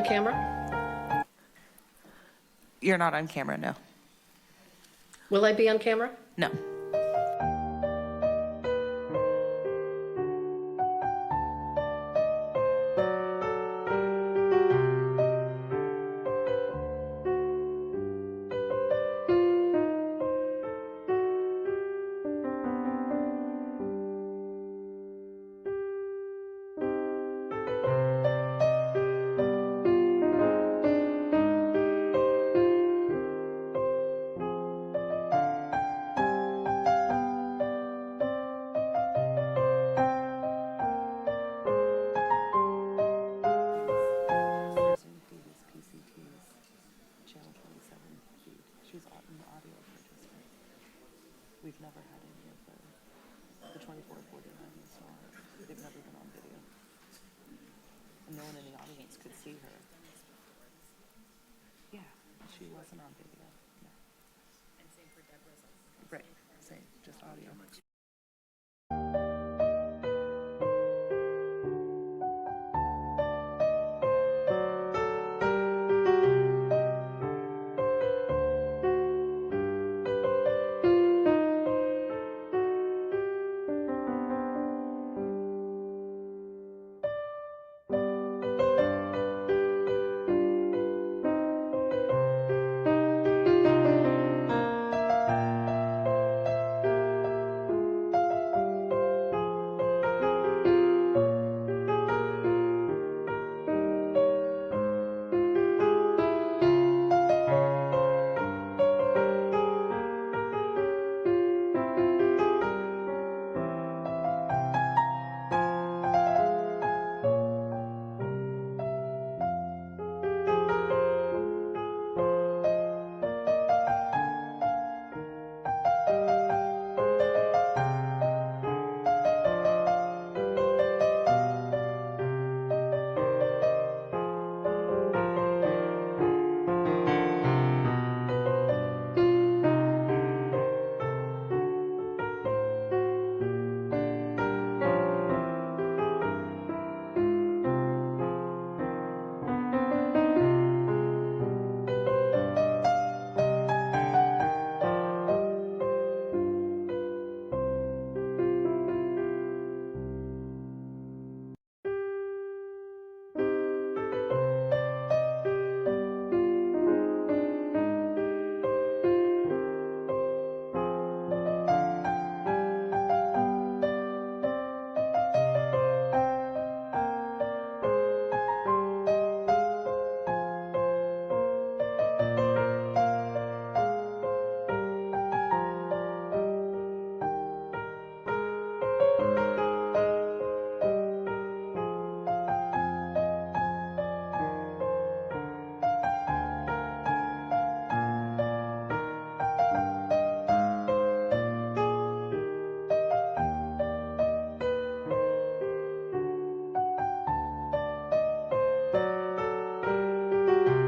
camera? You're not on camera, no. Will I be on camera? No. We've never had any of the 2449 installed. They've never been on video. And no one in the audience could see her. Yeah, she wasn't on video. No. And same for Deborah's. Right, same, just audio.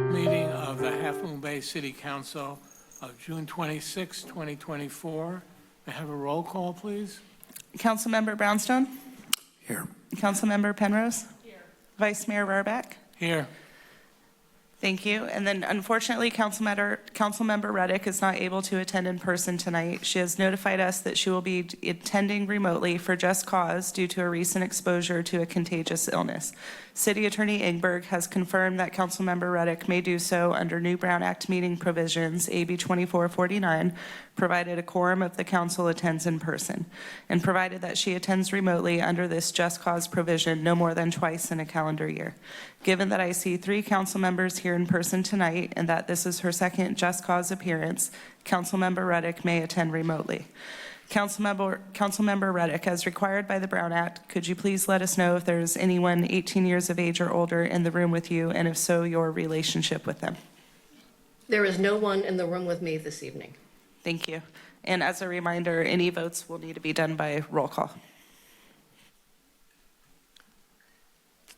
Meeting of the Half Moon Bay City Council of June 26, 2024. May I have a roll call, please? Councilmember Brownstone? Here. Councilmember Penrose? Here. Vice Mayor Rohrbeck? Here. Thank you. And then unfortunately, Councilmember Reddick is not able to attend in person tonight. She has notified us that she will be attending remotely for just cause due to a recent exposure to a contagious illness. City Attorney Ingberg has confirmed that Councilmember Reddick may do so under new Brown Act meeting provisions, AB 2449, provided a quorum of the council attends in person, and provided that she attends remotely under this just cause provision no more than twice in a calendar year. Given that I see 3 council members here in person tonight and that this is her second just cause appearance, Councilmember Reddick may attend remotely. Councilmember Reddick, as required by the Brown Act, could you please let us know if there's anyone 18 years of age or older in the room with you, and if so, your relationship with them? There is no one in the room with me this evening. Thank you. And as a reminder, any votes will need to be done by roll call.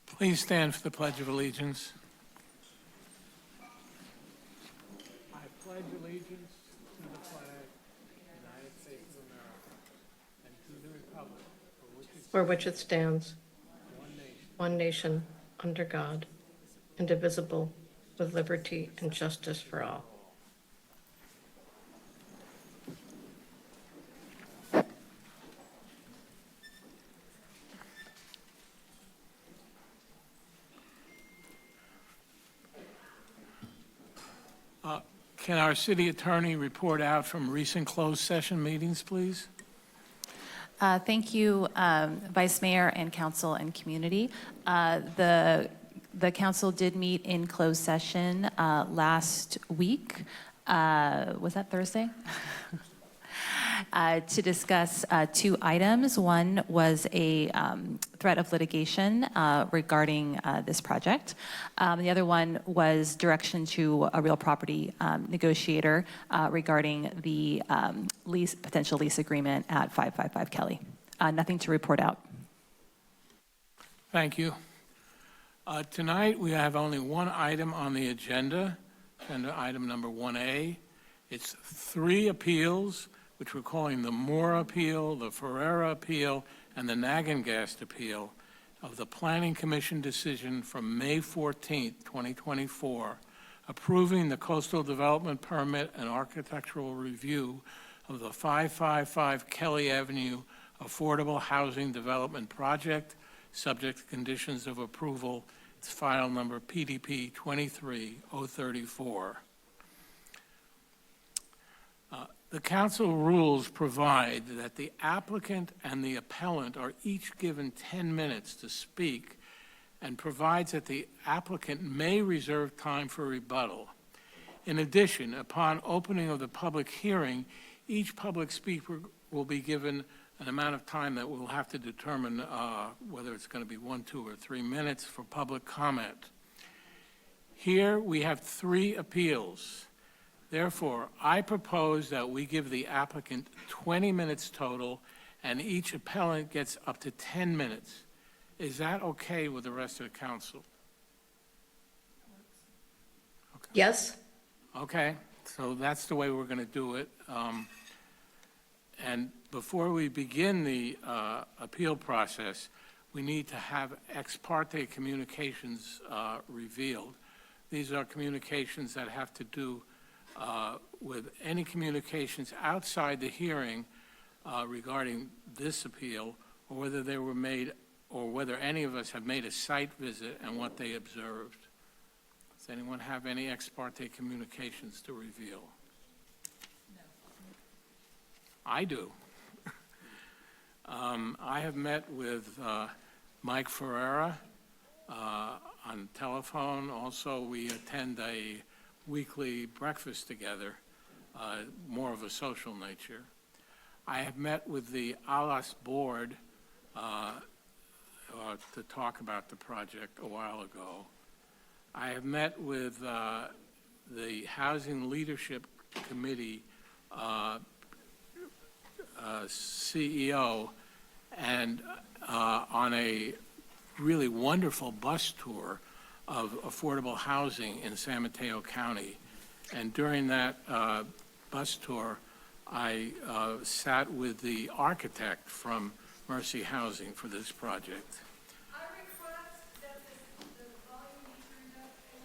Please stand for the Pledge of Allegiance. I pledge allegiance to the flag of the United States of America and to the republic For which it stands, one nation, one nation, under God, indivisible, with liberty and justice for all. Can our city attorney report out from recent closed session meetings, please? Thank you, Vice Mayor and Council and Community. The council did meet in closed session last week. Was that Thursday? To discuss two items. One was a threat of litigation regarding this project. The other one was direction to a real property negotiator regarding the potential lease agreement at 555 Kelly. Nothing to report out. Thank you. Tonight, we have only one item on the agenda item number 1A. It's 3 appeals, which we're calling the Moore Appeal, the Ferrera Appeal, and the Nagengast Appeal of the Planning Commission decision from May 14, 2024, approving the coastal development permit and architectural review of the 555 Kelly Avenue Affordable Housing Development Project, subject to conditions of approval. It's file number PDP 23034. The council rules provide that the applicant and the appellant are each given 10 minutes to speak, and provides that the applicant may reserve time for rebuttal. In addition, upon opening of the public hearing, each public speaker will be given an amount of time that we'll have to determine whether it's going to be 1, 2, or 3 minutes for public comment. Here we have 3 appeals. Therefore, I propose that we give the applicant 20 minutes total, and each appellant gets up to 10 minutes. Is that okay with the rest of the council? Okay. Yes? Okay, so that's the way we're going to do it. And before we begin the appeal process, we need to have ex parte communications revealed. These are communications that have to do with any communications outside the hearing regarding this appeal, or whether they were made, or whether any of us have made a site visit and what they observed. Does anyone have any ex parte communications to reveal? No. I do. I have met with Mike Ferrera on telephone. Also, we attend a weekly breakfast together, more of a social nature. I have met with the ALAS board to talk about the project a while ago. I have met with the Housing Leadership Committee CEO, and on a really wonderful bus tour of affordable housing in San Mateo County. And during that bus tour, I sat with the architect from Mercy Housing for this project. I request that the volume be turned up and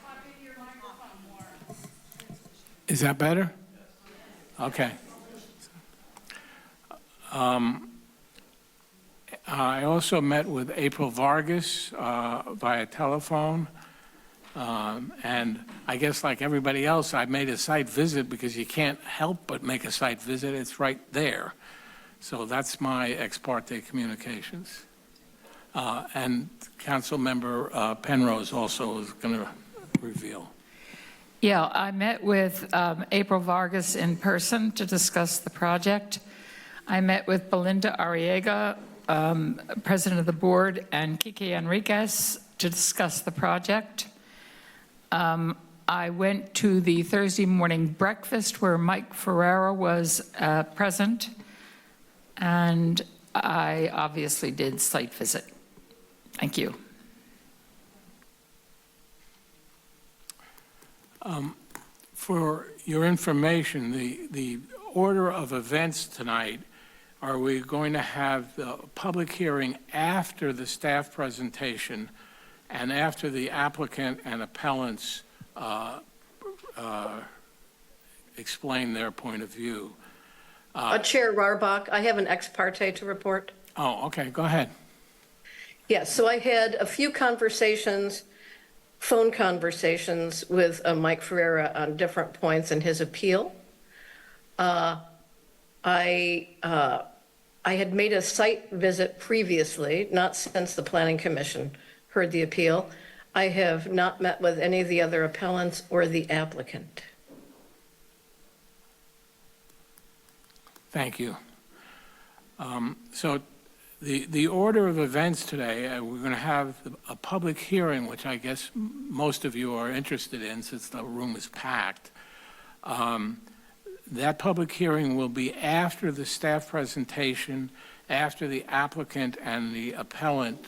talk into your microphone more. Is that better? Okay. I also met with April Vargas via telephone, and I guess like everybody else, I made a site visit because you can't help but make a site visit. It's right there. So that's my ex parte communications. And Council Member Penrose also is going to reveal. Yeah, I met with April Vargas in person to discuss the project. I met with Belinda Arriaga, President of the Board, and Kiki Enriquez to discuss the project. I went to the Thursday morning breakfast where Mike Ferrera was present, and I obviously did site visit. Thank you. For your information, the order of events tonight, are we going to have the public hearing after the staff presentation and after the applicant and appellants explain their point of view. Chair Rarbach, I have an ex parte to report. Oh, okay, go ahead. Yes, so I had a few conversations, phone conversations with Mike Ferreira on different points in his appeal. I had made a site visit previously, not since the Planning Commission heard the appeal. I have not met with any of the other appellants or the applicant. Thank you. So the order of events today, we're going to have a public hearing, which I guess most of you are interested in since the room is packed. That public hearing will be after the staff presentation, after the applicant and the appellant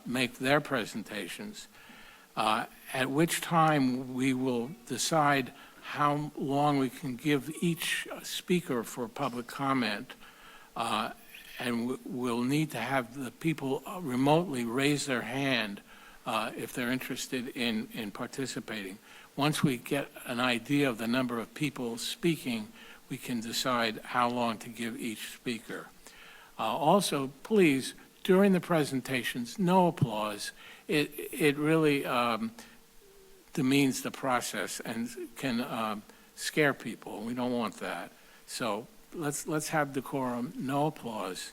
make their presentations, at which time we will decide how long we can give each speaker for public comment, and we'll need to have the people remotely raise their hand if they're interested in participating. Once we get an idea of the number of people speaking, we can decide how long to give each speaker. Also, please, during the presentations, no applause. It really demeans the process and can scare people. We don't want that. So let's have decorum, no applause.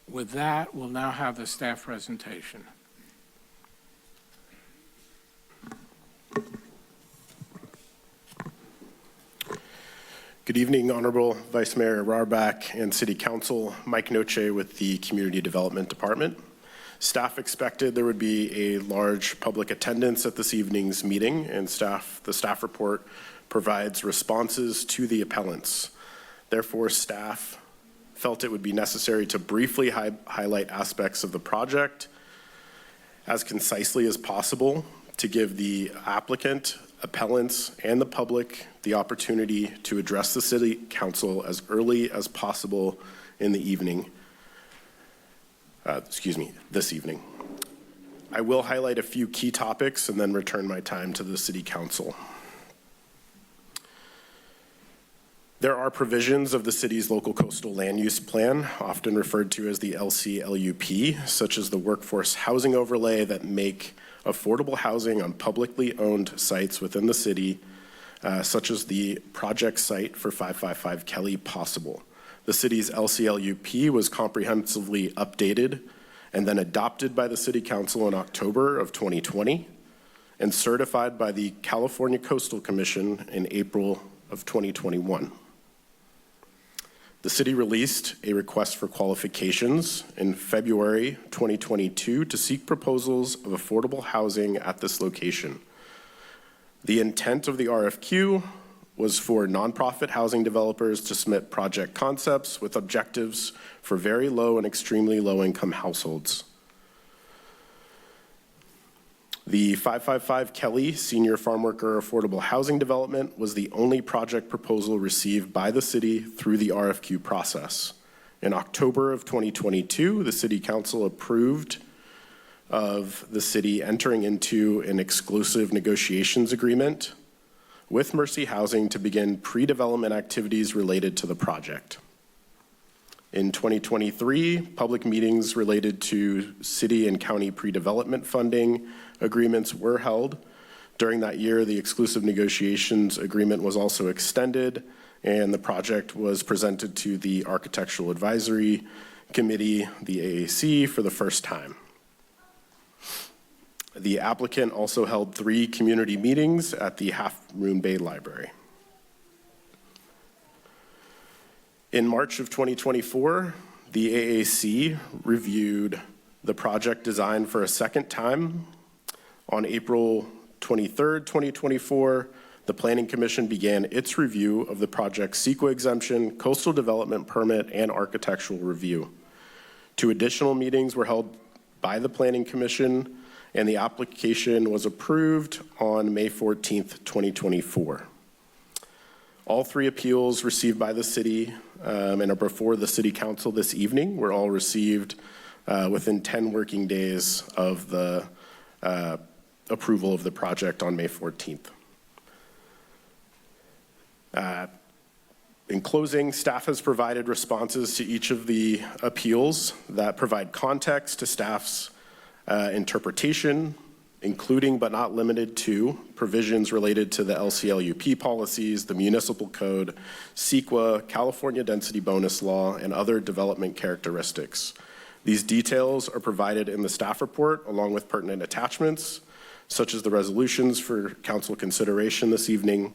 With that, we'll now have the staff presentation. Good evening, Honorable Vice Mayor Rarbach and City Council. Mike Noche with the Community Development Department. Staff expected there would be a large public attendance at this evening's meeting, and the staff report provides responses to the appellants. Therefore, staff felt it would be necessary to briefly highlight aspects of the project as concisely as possible to give the applicant, appellants, and the public the opportunity to address the City Council as early as possible in the evening. This evening. I will highlight a few key topics and then return my time to the City Council. There are provisions of the city's local coastal land use plan, often referred to as the LCLUP, such as the workforce housing overlay that make affordable housing on publicly owned sites within the city, such as the project site for 555 Kelly, possible. The city's LCLUP was comprehensively updated and then adopted by the City Council in October of 2020 and certified by the California Coastal Commission in April of 2021. The city released a request for qualifications in February 2022 to seek proposals of affordable housing at this location. The intent of the RFQ was for nonprofit housing developers to submit project concepts with objectives for very low and extremely low income households. The 555 Kelly Senior Farm Worker Affordable Housing Development was the only project proposal received by the city through the RFQ process. In October of 2022, the City Council approved of the city entering into an exclusive negotiations agreement with Mercy Housing to begin pre-development activities related to the project. In 2023, public meetings related to city and county pre-development funding agreements were held. During that year, the exclusive negotiations agreement was also extended, and the project was presented to the Architectural Advisory Committee, the AAC, for the first time. The applicant also held 3 community meetings at the Half Moon Bay Library. In March of 2024, the AAC reviewed the project design for a second time. On April 23rd, 2024, the Planning Commission began its review of the project's CEQA exemption, coastal development permit, and architectural review. 2 additional meetings were held by the Planning Commission, and the application was approved on May 14th, 2024. All 3 appeals received by the city and are before the City Council this evening were all received within 10 working days of the approval of the project on May 14th. In closing, staff has provided responses to each of the appeals that provide context to staff's interpretation, including but not limited to provisions related to the LCLUP policies, the municipal code, CEQA, California density bonus law, and other development characteristics. These details are provided in the staff report along with pertinent attachments, such as the resolutions for council consideration this evening,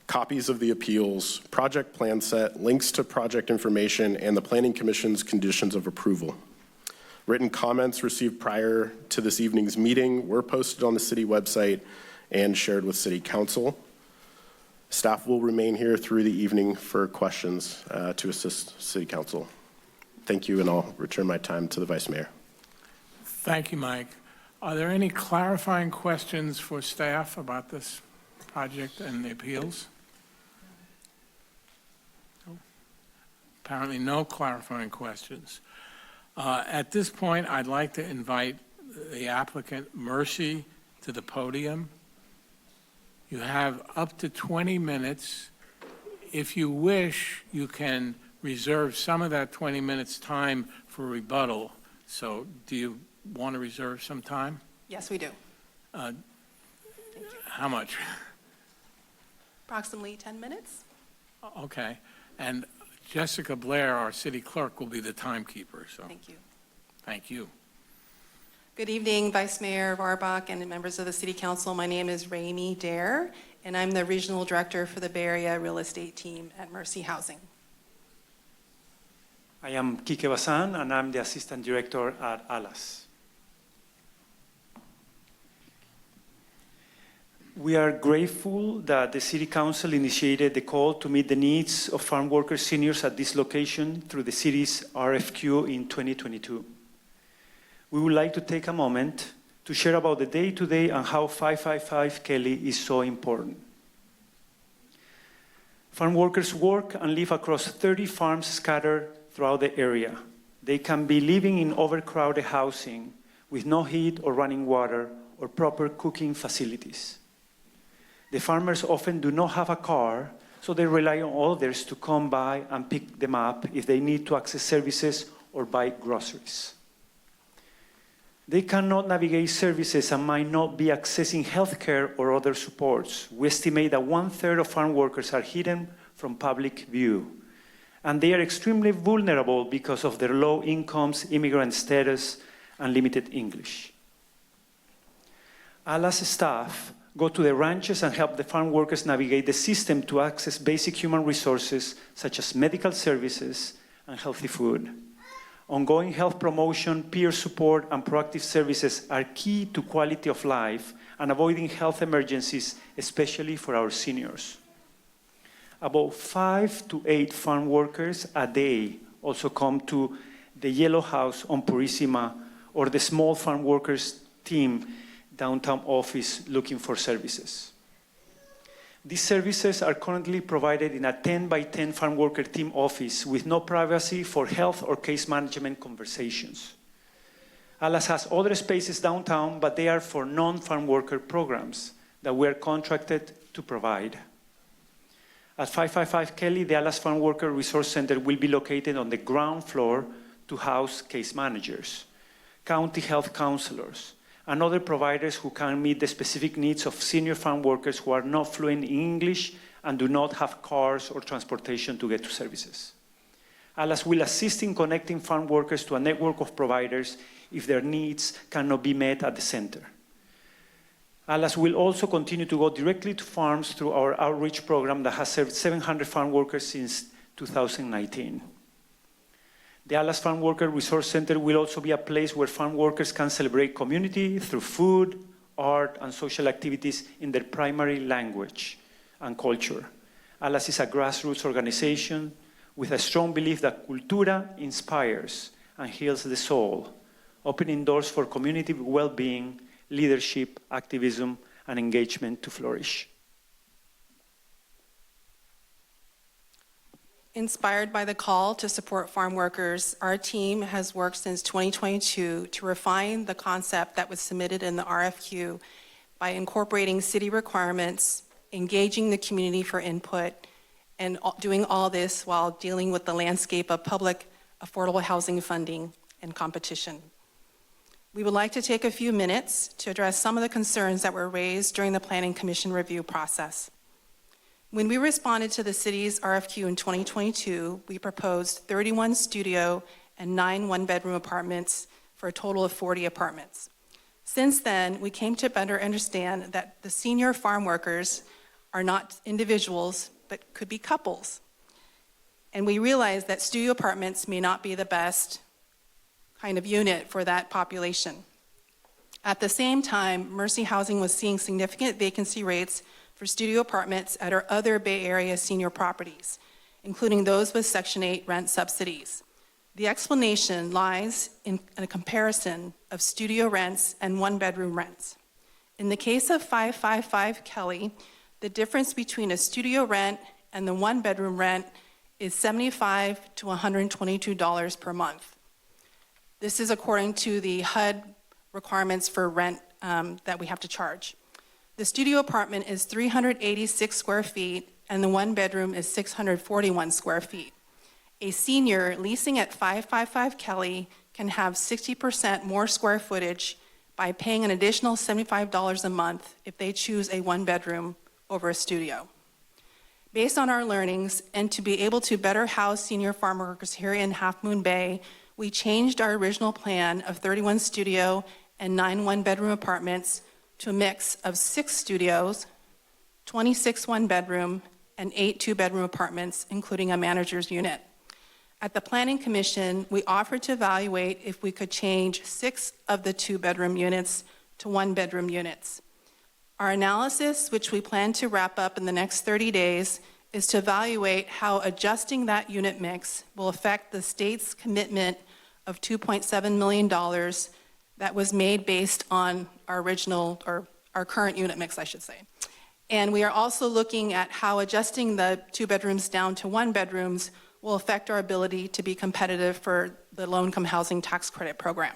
copies of the appeals, project plan set, links to project information, and the Planning Commission's conditions of approval. Written comments received prior to this evening's meeting were posted on the city website and shared with City Council. Staff will remain here through the evening for questions to assist City Council. Thank you, and I'll return my time to the Vice Mayor. Thank you, Mike. Are there any clarifying questions for staff about this project and the appeals? No? Apparently no clarifying questions. At this point, I'd like to invite the applicant, Mercy, to the podium. You have up to 20 minutes. If you wish, you can reserve some of that 20 minutes time for rebuttal. So do you want to reserve some time? Yes, we do. How much? Approximately 10 minutes. Okay. And Jessica Blair, our city clerk, will be the timekeeper. So Thank you. thank you. Good evening, Vice Mayor Warbach and members of the City Council. My name is Raimi Dare, and I'm the Regional Director for the Bay Area Real Estate Team at Mercy Housing. I am Kike Bazan, and I'm the Assistant Director at ALAS. We are grateful that the City Council initiated the call to meet the needs of farm worker seniors at this location through the city's RFQ in 2022. We would like to take a moment to share about the day-to-day and how 555 Kelly is so important. Farm workers work and live across 30 farms scattered throughout the area. They can be living in overcrowded housing with no heat or running water or proper cooking facilities. The farmers often do not have a car, so they rely on others to come by and pick them up if they need to access services or buy groceries. They cannot navigate services and might not be accessing healthcare or other supports. We estimate that 1/3 of farm workers are hidden from public view, and they are extremely vulnerable because of their low incomes, immigrant status, and limited English. ALAS staff go to the ranches and help the farm workers navigate the system to access basic human resources such as medical services and healthy food. Ongoing health promotion, peer support, and proactive services are key to quality of life and avoiding health emergencies, especially for our seniors. About 5 to 8 farm workers a day also come to the Yellow House on Purísima or the small farm workers team downtown office looking for services. These services are currently provided in a 10 by 10 farm worker team office with no privacy for health or case management conversations. ALAS has other spaces downtown, but they are for non-farm worker programs that we are contracted to provide. At 555 Kelly, the ALAS Farm Worker Resource Center will be located on the ground floor to house case managers, county health counselors, and other providers who can meet the specific needs of senior farm workers who are not fluent in English and do not have cars or transportation to get to services. ALAS will assist in connecting farm workers to a network of providers if their needs cannot be met at the center. ALAS will also continue to go directly to farms through our outreach program that has served 700 farm workers since 2019. The ALAS Farm Worker Resource Center will also be a place where farm workers can celebrate community through food, art, and social activities in their primary language and culture. ALAS is a grassroots organization with a strong belief that cultura inspires and heals the soul, opening doors for community well-being, leadership, activism, and engagement to flourish. Inspired by the call to support farm workers, our team has worked since 2022 to refine the concept that was submitted in the RFQ by incorporating city requirements, engaging the community for input, and doing all this while dealing with the landscape of public affordable housing funding and competition. We would like to take a few minutes to address some of the concerns that were raised during the Planning Commission review process. When we responded to the city's RFQ in 2022, we proposed 31 studio and 9 one-bedroom apartments for a total of 40 apartments. Since then, we came to better understand that the senior farm workers are not individuals, but could be couples. And we realized that studio apartments may not be the best kind of unit for that population. At the same time, Mercy Housing was seeing significant vacancy rates for studio apartments at our other Bay Area senior properties, including those with Section 8 rent subsidies. The explanation lies in a comparison of studio rents and one-bedroom rents. In the case of 555 Kelly, the difference between a studio rent and the one-bedroom rent is $75 to $122 per month. This is according to the HUD requirements for rent that we have to charge. The studio apartment is 386 square feet, and the one bedroom is 641 square feet. A senior leasing at 555 Kelly can have 60% more square footage by paying an additional $75 a month if they choose a one bedroom over a studio. Based on our learnings, and to be able to better house senior farm workers here in Half Moon Bay, we changed our original plan of 31 studio and 9 one-bedroom apartments to a mix of 6 studios, 26 one-bedroom, and 8 two-bedroom apartments, including a manager's unit. At the Planning Commission, we offered to evaluate if we could change 6 of the two-bedroom units to one-bedroom units. Our analysis, which we plan to wrap up in the next 30 days, is to evaluate how adjusting that unit mix will affect the state's commitment of $2.7 million that was made based on our original, or our current unit mix, I should say. And we are also looking at how adjusting the 2 bedrooms down to 1 bedrooms will affect our ability to be competitive for the low-income housing tax credit program.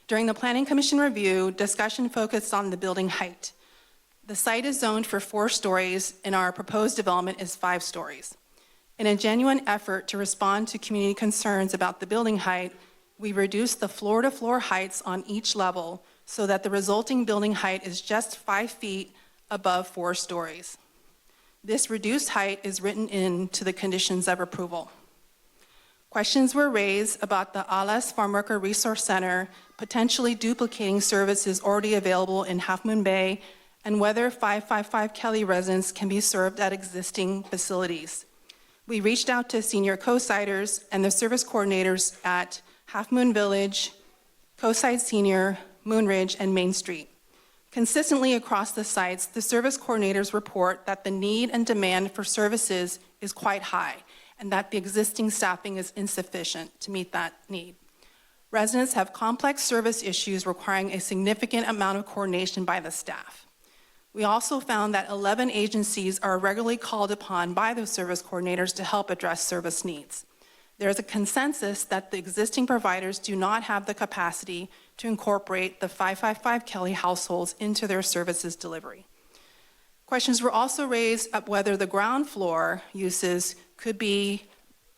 During the Planning Commission review, discussion focused on the building height. The site is zoned for 4 stories, and our proposed development is 5 stories. In a genuine effort to respond to community concerns about the building height, we reduced the floor-to-floor heights on each level so that the resulting building height is just 5 feet above 4 stories. This reduced height is written into the conditions of approval. Questions were raised about the Alas Farm Worker Resource Center potentially duplicating services already available in Half Moon Bay, and whether 555 Kelly residents can be served at existing facilities. We reached out to senior co-siders and the service coordinators at Half Moon Village, Coastside Senior, Moonridge, and Main Street. Consistently across the sites, the service coordinators report that the need and demand for services is quite high, and that the existing staffing is insufficient to meet that need. Residents have complex service issues requiring a significant amount of coordination by the staff. We also found that 11 agencies are regularly called upon by the service coordinators to help address service needs. There is a consensus that the existing providers do not have the capacity to incorporate the 555 Kelly households into their services delivery. Questions were also raised of whether the ground floor uses could be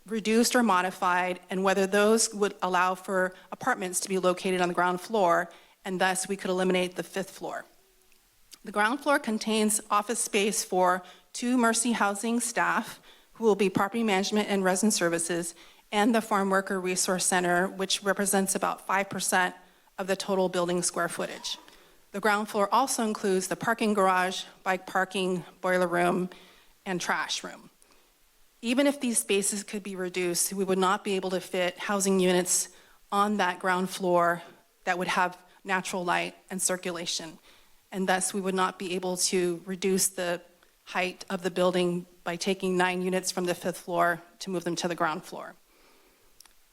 reduced or modified, and whether those would allow for apartments to be located on the ground floor, and thus we could eliminate the 5th floor. The ground floor contains office space for 2 Mercy Housing staff, who will be property management and resident services, and the Farm Worker Resource Center, which represents about 5% of the total building square footage. The ground floor also includes the parking garage, bike parking, boiler room, and trash room. Even if these spaces could be reduced, we would not be able to fit housing units on that ground floor that would have natural light and circulation. And thus, we would not be able to reduce the height of the building by taking 9 units from the 5th floor to move them to the ground floor.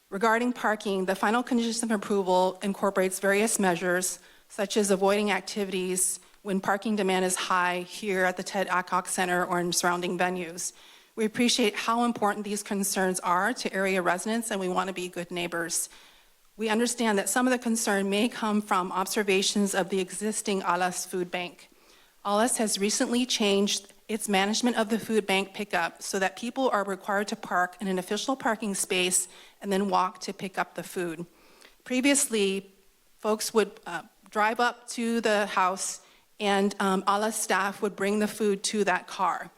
Regarding parking, the final conditions of approval incorporates various measures, such as avoiding activities when parking demand is high here at the Ted Adcock Center or in surrounding venues. We appreciate how important these concerns are to area residents, and we want to be good neighbors. We understand that some of the concern may come from observations of the existing Alas Food Bank. Alas has recently changed its management of the food bank pickup so that people are required to park in an official parking space and then walk to pick up the food. Previously, folks would drive up to the house and Alas staff would bring the food to that car.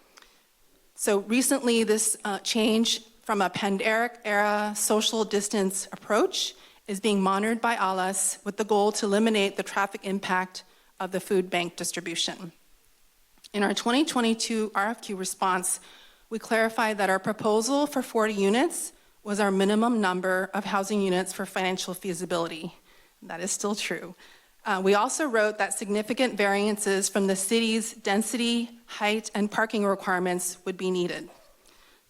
So recently, this change from a pandemic-era social distance approach is being monitored by Alas with the goal to eliminate the traffic impact of the food bank distribution. In our 2022 RFQ response, we clarified that our proposal for 40 units was our minimum number of housing units for financial feasibility. That is still true. We also wrote that significant variances from the city's density, height, and parking requirements would be needed.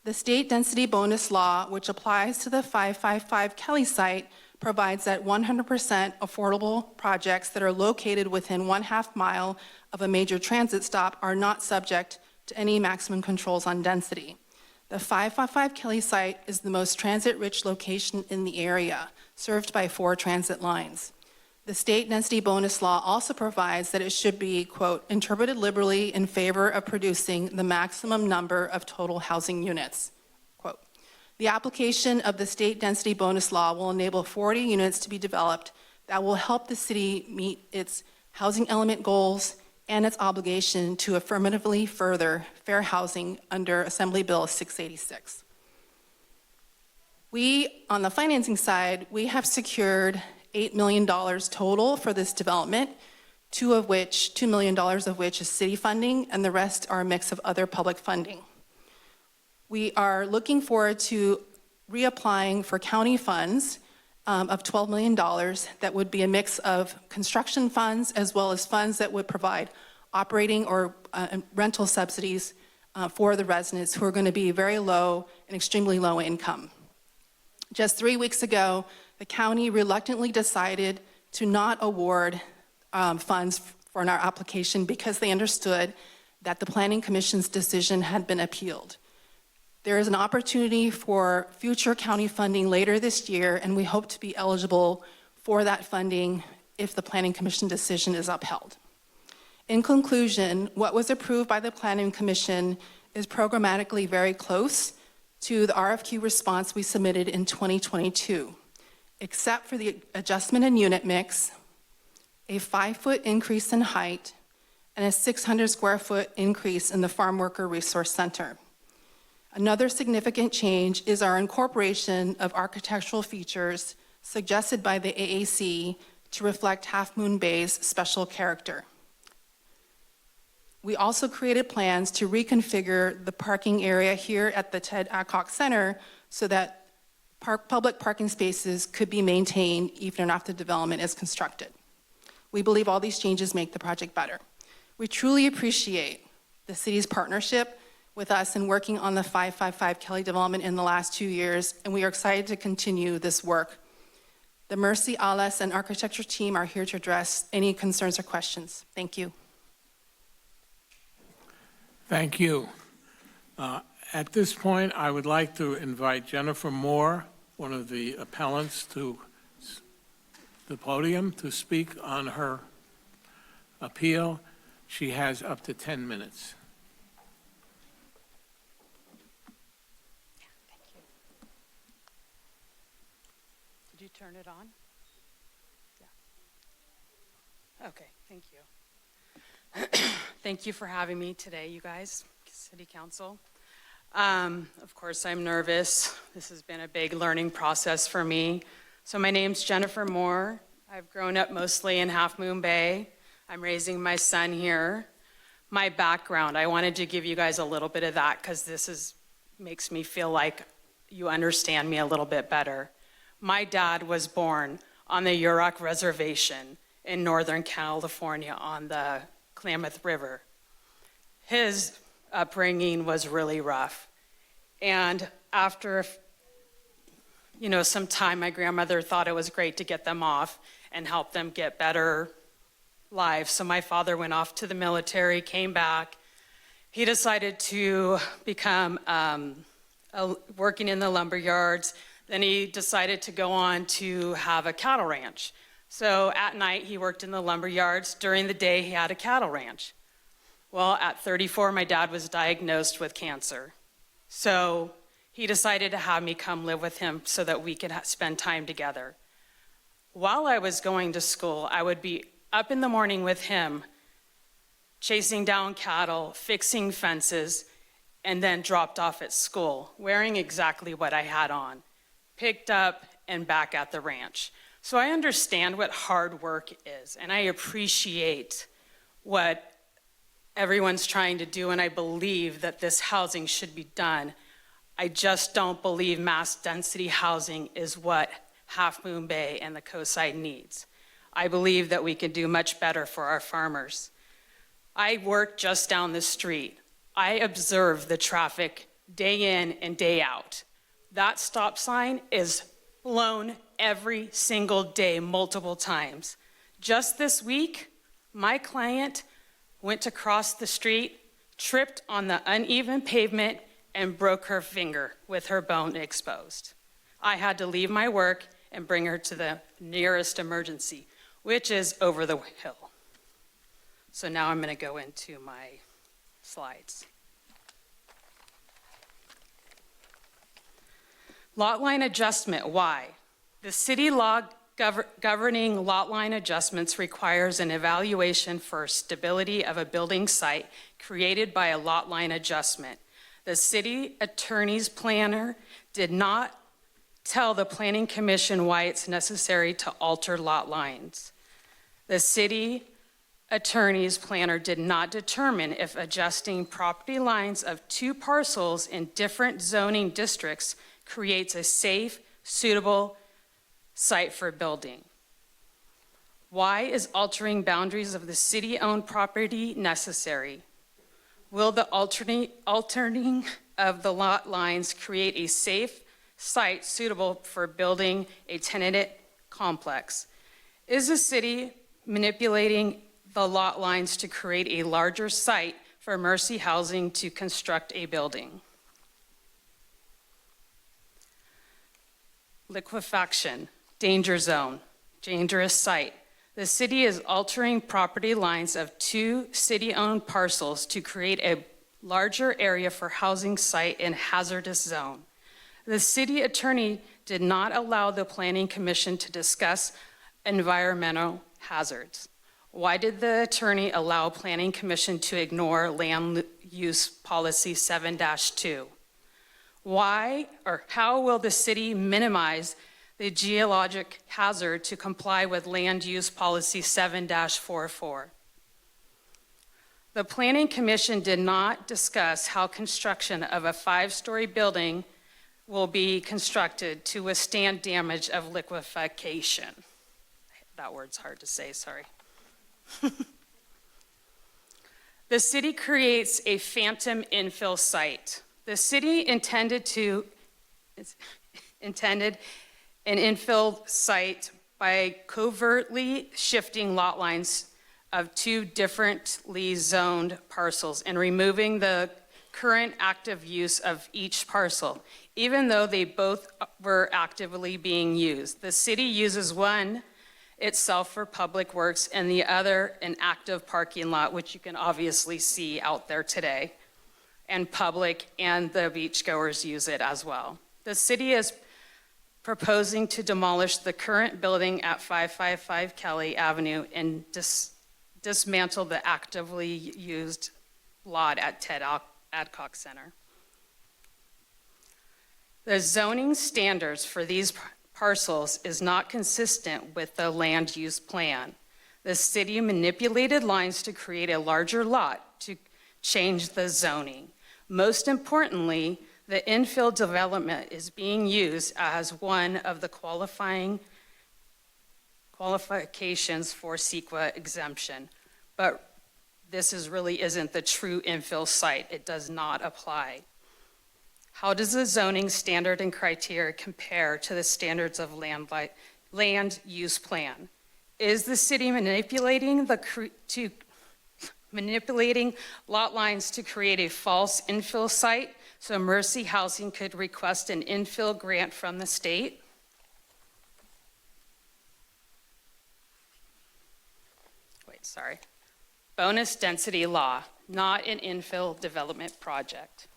The state density bonus law, which applies to the 555 Kelly site, provides that 100% affordable projects that are located within 1/2 mile of a major transit stop are not subject to any maximum controls on density. The 555 Kelly site is the most transit-rich location in the area, served by 4 transit lines. The state density bonus law also provides that it should be, quote, interpreted liberally in favor of producing the maximum number of total housing units, quote. The application of the state density bonus law will enable 40 units to be developed that will help the city meet its housing element goals and its obligation to affirmatively further fair housing under Assembly Bill 686. We, on the financing side, we have secured $8 million total for this development, $2 million of which is city funding, and the rest are a mix of other public funding. We are looking forward to reapplying for county funds of $12 million that would be a mix of construction funds as well as funds that would provide operating or rental subsidies for the residents who are going to be very low and extremely low income. Just 3 weeks ago, the county reluctantly decided to not award funds for our application because they understood that the Planning Commission's decision had been appealed. There is an opportunity for future county funding later this year, and we hope to be eligible for that funding if the Planning Commission decision is upheld. In conclusion, what was approved by the Planning Commission is programmatically very close to the RFQ response we submitted in 2022. Except for the adjustment in unit mix, a 5-foot increase in height, and a 600 square foot increase in the Farm Worker Resource Center. Another significant change is our incorporation of architectural features suggested by the AAC to reflect Half Moon Bay's special character. We also created plans to reconfigure the parking area here at the Ted Adcock Center so that public parking spaces could be maintained even after development is constructed. We believe all these changes make the project better. We truly appreciate the city's partnership with us in working on the 555 Kelly development in the last 2 years, and we are excited to continue this work. The Mercy, Alas, and architecture team are here to address any concerns or questions. Thank you. Thank you. At this point, I would like to invite Jennifer Moore, one of the appellants, to the podium to speak on her appeal. She has up to 10 minutes. Thank you. Did you turn it on? Yeah. Okay, thank you. Thank you for having me today, you guys, City Council. Of course, I'm nervous. This has been a big learning process for me. So my name's Jennifer Moore. I've grown up mostly in Half Moon Bay. I'm raising my son here. My background, I wanted to give you guys a little bit of that because this makes me feel like you understand me a little bit better. My dad was born on the Yurok Reservation in Northern California on the Klamath River. His upbringing was really rough. And after, some time, my grandmother thought it was great to get them off and help them get better lives. So my father went off to the military, came back, He decided to become working in the lumber yards. Then he decided to go on to have a cattle ranch. So at night, he worked in the lumber yards. During the day, he had a cattle ranch. Well, at 34, my dad was diagnosed with cancer. So he decided to have me come live with him so that we could spend time together. While I was going to school, I would be up in the morning with him, chasing down cattle, fixing fences, and then dropped off at school, wearing exactly what I had on, picked up and back at the ranch. So I understand what hard work is, and I appreciate what everyone's trying to do, and I believe that this housing should be done. I just don't believe mass density housing is what Half Moon Bay and the coastside needs. I believe that we can do much better for our farmers. I work just down the street. I observe the traffic day in and day out. That stop sign is blown every single day, multiple times. Just this week, my client went to cross the street, tripped on the uneven pavement, and broke her finger with her bone exposed. I had to leave my work and bring her to the nearest emergency, which is over the hill. So now I'm going to go into my slides. Lot line adjustment, why? The city law governing lot line adjustments requires an evaluation for stability of a building site created by a lot line adjustment. The city attorney's planner did not tell the Planning Commission why it's necessary to alter lot lines. The city attorney's planner did not determine if adjusting property lines of two parcels in different zoning districts creates a safe, suitable site for building. Why is altering boundaries of the city-owned property necessary? Will the altering of the lot lines create a safe site suitable for building a tenanted complex? Is the city manipulating the lot lines to create a larger site for Mercy Housing to construct a building? Liquefaction, danger zone, dangerous site. The city is altering property lines of two city-owned parcels to create a larger area for housing site in hazardous zone. The city attorney did not allow the Planning Commission to discuss environmental hazards. Why did the attorney allow Planning Commission to ignore land use policy 7-2? Why or how will the city minimize the geologic hazard to comply with land use policy 7-44? The Planning Commission did not discuss how construction of a 5-story building will be constructed to withstand damage of liquefaction. That word's hard to say, sorry. The city creates a phantom infill site. The city intended an infill site by covertly shifting lot lines of two differently zoned parcels and removing the current active use of each parcel, even though they both were actively being used. The city uses one itself for public works and the other an active parking lot, which you can obviously see out there today, and public and the beachgoers use it as well. The city is proposing to demolish the current building at 555 Kelly Avenue and dismantle the actively used lot at Ted Adcock Center. The zoning standards for these parcels is not consistent with the land use plan. The city manipulated lines to create a larger lot to change the zoning. Most importantly, the infill development is being used as one of the qualifications for CEQA exemption, but this really isn't the true infill site. It does not apply. How does the zoning standard and criteria compare to the standards of land use plan? Is the city manipulating manipulating lot lines to create a false infill site so Mercy Housing could request an infill grant from the state. Sorry. Bonus density law, not an infill development project.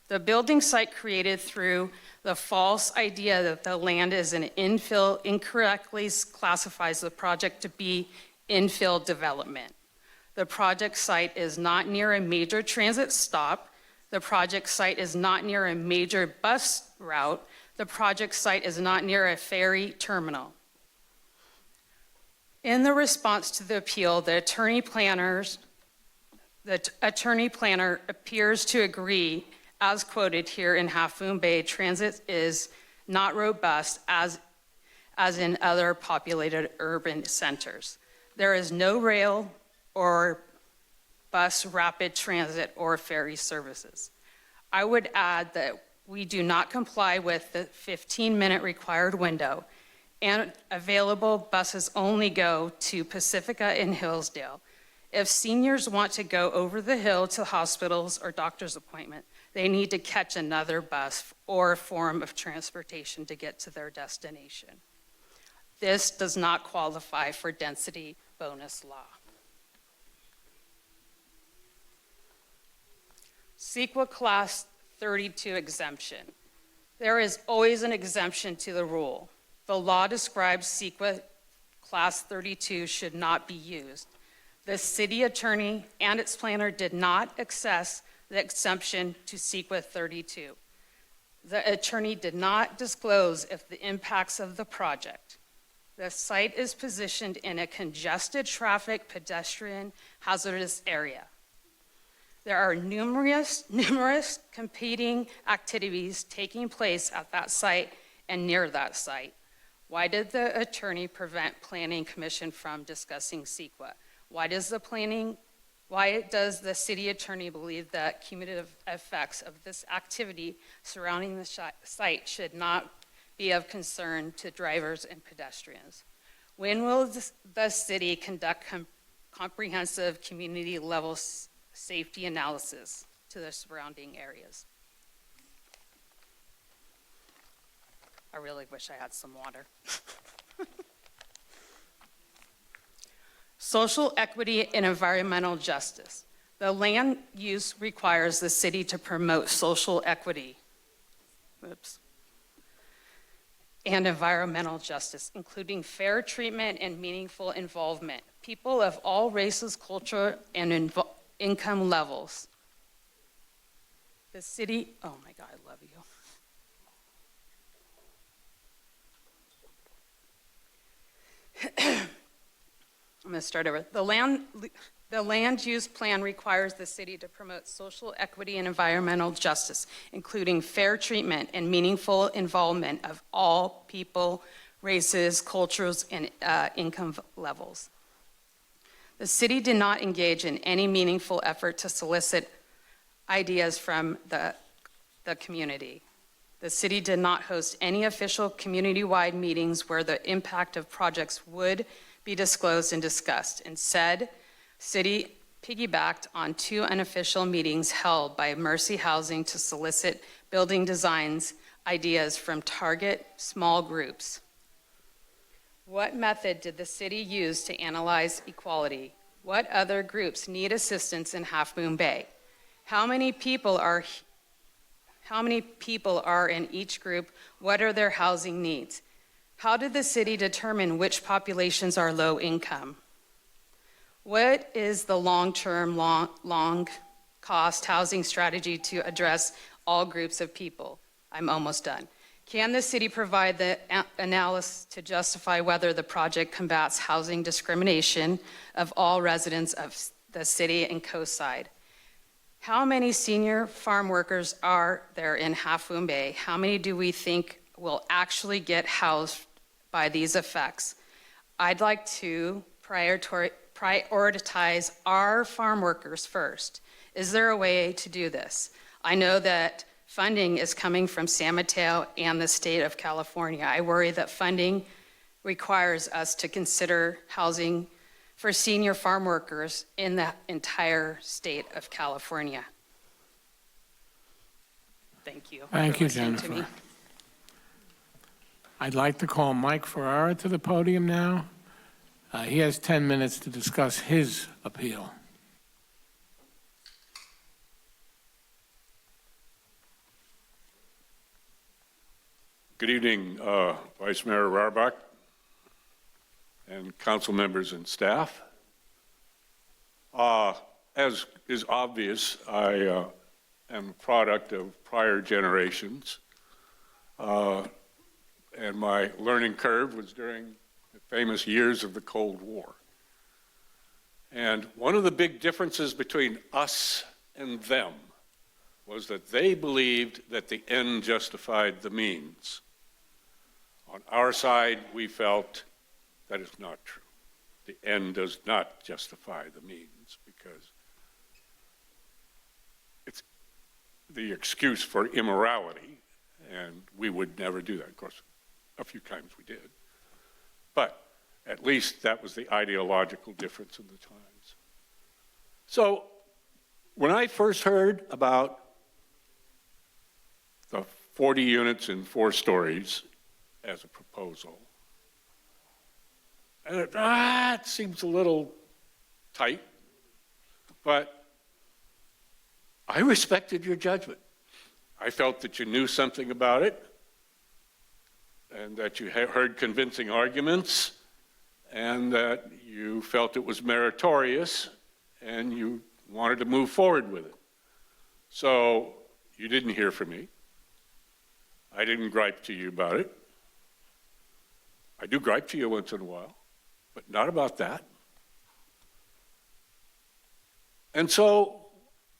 The building site created through the false idea that the land is an infill incorrectly classifies the project to be infill development. The project site is not near a major transit stop. The project site is not near a major bus route. The project site is not near a ferry terminal. In the response to the appeal, the attorney planner appears to agree, as quoted here in Half Moon Bay, transit is not robust as in other populated urban centers. There is no rail or bus rapid transit or ferry services. I would add that we do not comply with the 15-minute required window, and available buses only go to Pacifica and Hillsdale. If seniors want to go over the hill to hospitals or doctor's appointment, they need to catch another bus or form of transportation to get to their destination. This does not qualify for density bonus law. CEQA Class 32 exemption. There is always an exemption to the rule. The law describes CEQA Class 32 should not be used. The city attorney and its planner did not access the exemption to CEQA 32. The attorney did not disclose if the impacts of the project. The site is positioned in a congested traffic, pedestrian, hazardous area. There are numerous competing activities taking place at that site and near that site. Why did the attorney prevent Planning Commission from discussing CEQA? Why does the city attorney believe that cumulative effects of this activity surrounding the site should not be of concern to drivers and pedestrians? When will the city conduct comprehensive community level safety analysis to the surrounding areas? I really wish I had some water. Social equity and environmental justice. The land use requires the city to promote social equity. And environmental justice, including fair treatment and meaningful involvement. People of all races, culture, and income levels. The city, oh my God, I love you. I'm going to start over. The land use plan requires the city to promote social equity and environmental justice, including fair treatment and meaningful involvement of all people, races, cultures, and income levels. The city did not engage in any meaningful effort to solicit ideas from the community. The city did not host any official community-wide meetings where the impact of projects would be disclosed and discussed. Instead, city piggybacked on 2 unofficial meetings held by Mercy Housing to solicit building designs ideas from target small groups. What method did the city use to analyze equality? What other groups need assistance in Half Moon Bay? How many people are in each group? What are their housing needs? How did the city determine which populations are low income? What is the long-term, long-cost housing strategy to address all groups of people? I'm almost done. Can the city provide the analysis to justify whether the project combats housing discrimination of all residents of the city and coastside? How many senior farm workers are there in Half Moon Bay? How many do we think will actually get housed by these effects? I'd like to prioritize our farm workers first. Is there a way to do this? I know that funding is coming from San Mateo and the state of California. I worry that funding requires us to consider housing for senior farm workers in the entire state of California. Thank you. Thank for you, listening to Jennifer. me. I'd like to call Mike Ferrara to the podium now. He has 10 minutes to discuss his appeal. Good evening, Vice Mayor Rarbach and council members and staff. As is obvious, I am a product of prior generations, and my learning curve was during the famous years of the Cold War. And one of the big differences between us and them was that they believed that the end justified the means. On our side, we felt that is not true. The end does not justify the means because it's the excuse for immorality, and we would never do that. Of course, a few times we did. But at least that was the ideological difference in the times. So when I first heard about the 40 units in 4 stories as a proposal, and it seems a little tight, but I respected your judgment. I felt that you knew something about it and that you heard convincing arguments and that you felt it was meritorious and you wanted to move forward with it. So you didn't hear from me. I didn't gripe to you about it. I do gripe to you once in a while, but not about that. And so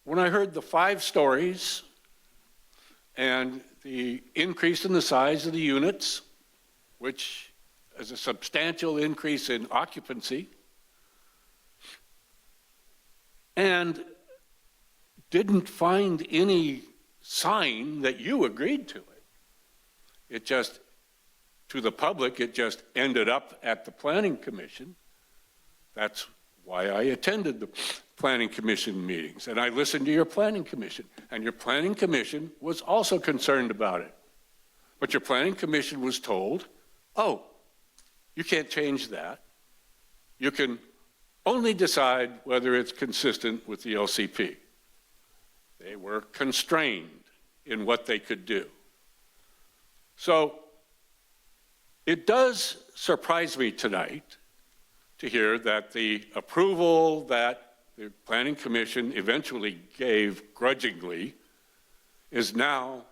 when I heard the 5 stories and the increase in the size of the units, which is a substantial increase in occupancy, and didn't find any sign that you agreed to it. It just, to the public, it just ended up at the Planning Commission. That's why I attended the Planning Commission meetings, and I listened to your Planning Commission, and your Planning Commission was also concerned about it. But your Planning Commission was told, oh, you can't change that. You can only decide whether it's consistent with the LCP. They were constrained in what they could do. So it does surprise me tonight to hear that the approval that the Planning Commission eventually gave grudgingly is now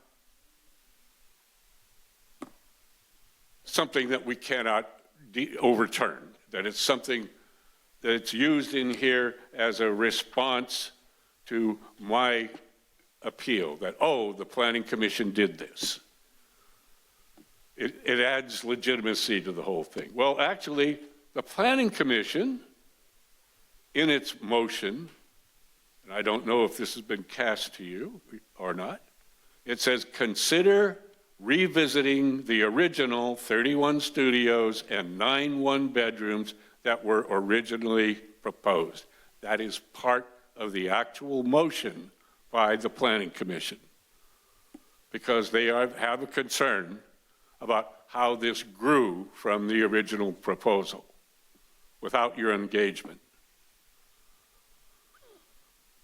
something that we cannot overturn, that it's something that's used in here as a response to my appeal, that, oh, the Planning Commission did this. It adds legitimacy to the whole thing. Well, actually, the Planning Commission, in its motion, and I don't know if this has been cast to you or not, it says, consider revisiting the original 31 studios and 9 one-bedrooms that were originally proposed. That is part of the actual motion by the Planning Commission, because they have a concern about how this grew from the original proposal without your engagement.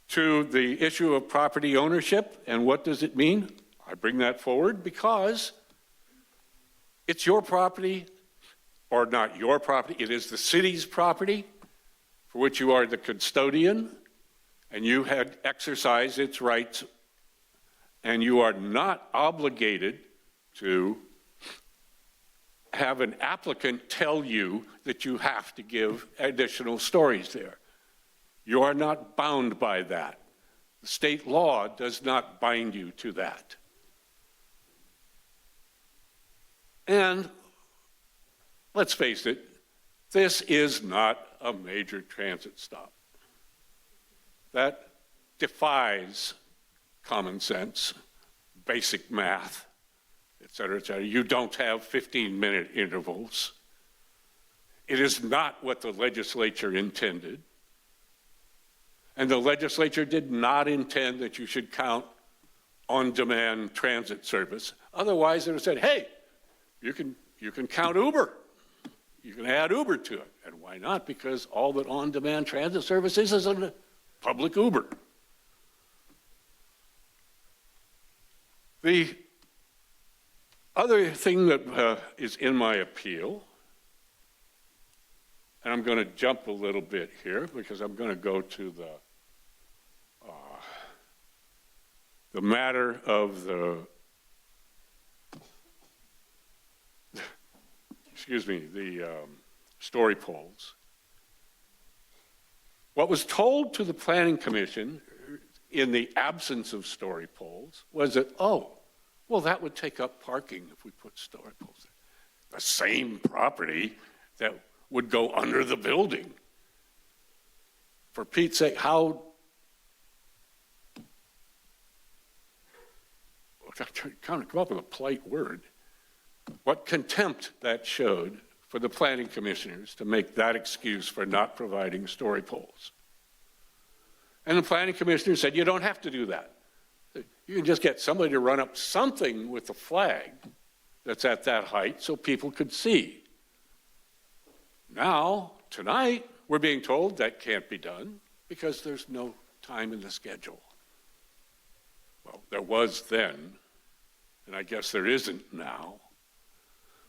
To the issue of property ownership and what does it mean? I bring that forward because it's your property, or not your property, it is the city's property for which you are the custodian, and you had exercised its rights, and you are not obligated to have an applicant tell you that you have to give additional stories there. You are not bound by that. The state law does not bind you to that. And let's face it, this is not a major transit stop. That defies common sense, basic math, et cetera, et cetera. You don't have 15-minute intervals. It is not what the legislature intended. And the legislature did not intend that you should count on-demand transit service. Otherwise, it would have said, hey, you can count Uber. You can add Uber to it. And why not? Because all that on-demand transit service is a public Uber. The other thing that is in my appeal, and I'm going to jump a little bit here because I'm going to go to the matter of the, excuse me, the story poles. What was told to the Planning Commission in the absence of story poles was that, oh, well, that would take up parking if we put story poles there. The same property that would go under the building. For Pete's sake, how, I'm trying to come up with a polite word, what contempt that showed for the planning commissioners to make that excuse for not providing story poles. And the planning commissioner said, you don't have to do that. You can just get somebody to run up something with a flag that's at that height so people could see. Now, tonight, we're being told that can't be done because there's no time in the schedule. Well, there was then, and I guess there isn't now.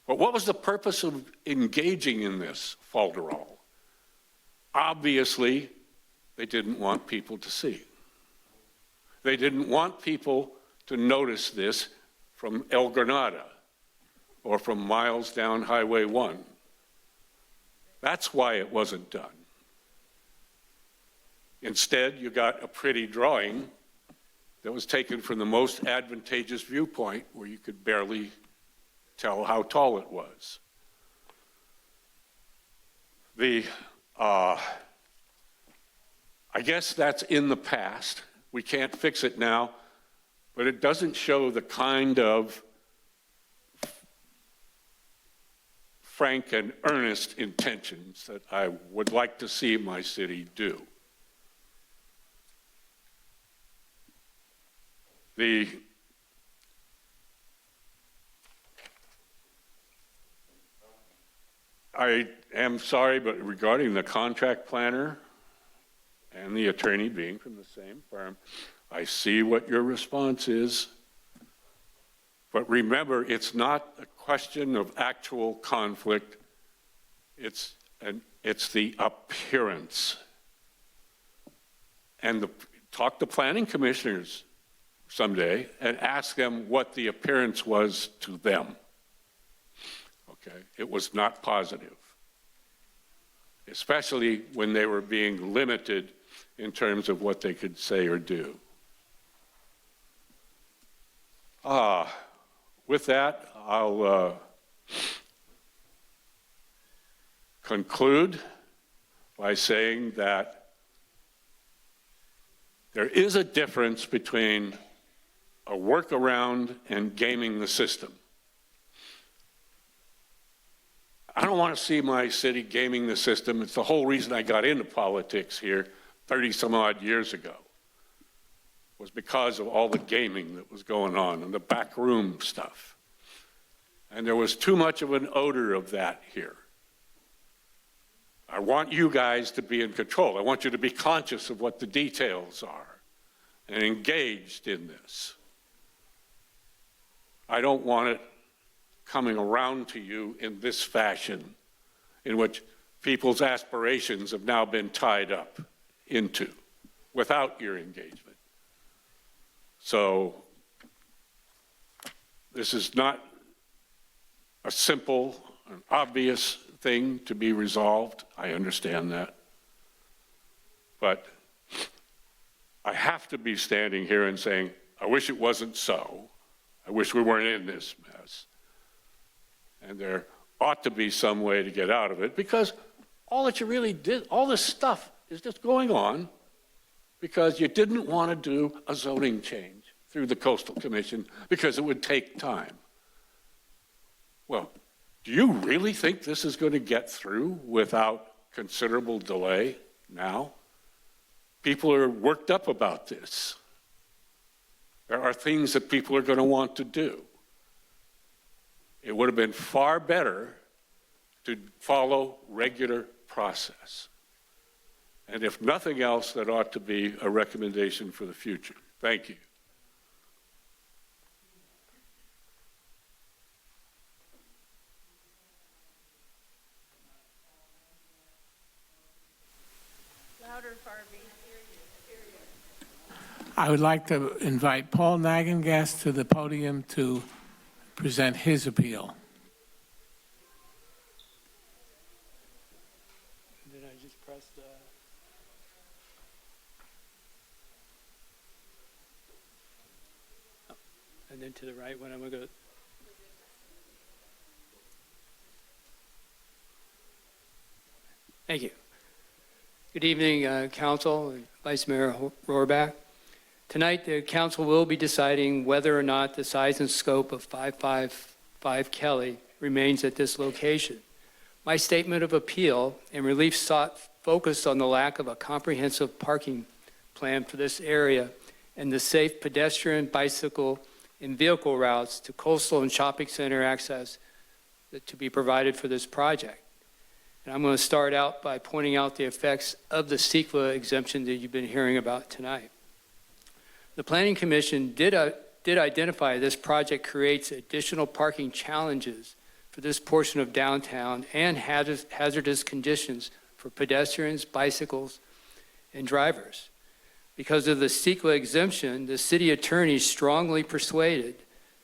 But what was the purpose of engaging in this falderall? Obviously, they didn't want people to see. They didn't want people to notice this from El Granada or from miles down Highway 1. That's why it wasn't done. Instead, you got a pretty drawing that was taken from the most advantageous viewpoint where you could barely tell how tall it was. I guess that's in the past. We can't fix it now, but it doesn't show the kind of frank and earnest intentions that I would like to see my city do. I am sorry, but regarding the contract planner and the attorney being from the same firm, I see what your response is. But remember, it's not a question of actual conflict. It's the appearance. And talk to planning commissioners someday and ask them what the appearance was to them. Okay, it was not positive, especially when they were being limited in terms of what they could say or do. With that, I'll conclude by saying that there is a difference between a workaround and gaming the system. I don't want to see my city gaming the system. It's the whole reason I got into politics here 30 some odd years ago, was because of all the gaming that was going on and the backroom stuff. And there was too much of an odor of that here. I want you guys to be in control. I want you to be conscious of what the details are and engaged in this. I don't want it coming around to you in this fashion, in which people's aspirations have now been tied up into without your engagement. So this is not a simple and obvious thing to be resolved. I understand that. But I have to be standing here and saying, I wish it wasn't so. I wish we weren't in this mess. And there ought to be some way to get out of it, because all that you really did, all this stuff is just going on because you didn't want to do a zoning change through the Coastal Commission because it would take time. Well, Do you really think this is going to get through without considerable delay now? People are worked up about this. There are things that people are going to want to do. It would have been far better to follow regular process. And if nothing else, that ought to be a recommendation for the future. Thank you. Louder, Farby. I would like to invite Paul Nagengast to the podium to present his appeal. Then I just press the... Oh, and then to the right when I'm going to go... Thank you. Good evening, Council and Vice Mayor Rohrbach. Tonight, the Council will be deciding whether or not the size and scope of 555 Kelly remains at this location. My statement of appeal and relief sought focused on the lack of a comprehensive parking plan for this area and the safe pedestrian, bicycle, and vehicle routes to coastal and shopping center access to be provided for this project. And I'm going to start out by pointing out the effects of the CEQA exemption that you've been hearing about tonight. The Planning Commission did identify this project creates additional parking challenges for this portion of downtown and hazardous conditions for pedestrians, bicycles, and drivers. Because of the CEQA exemption, the city attorney strongly persuaded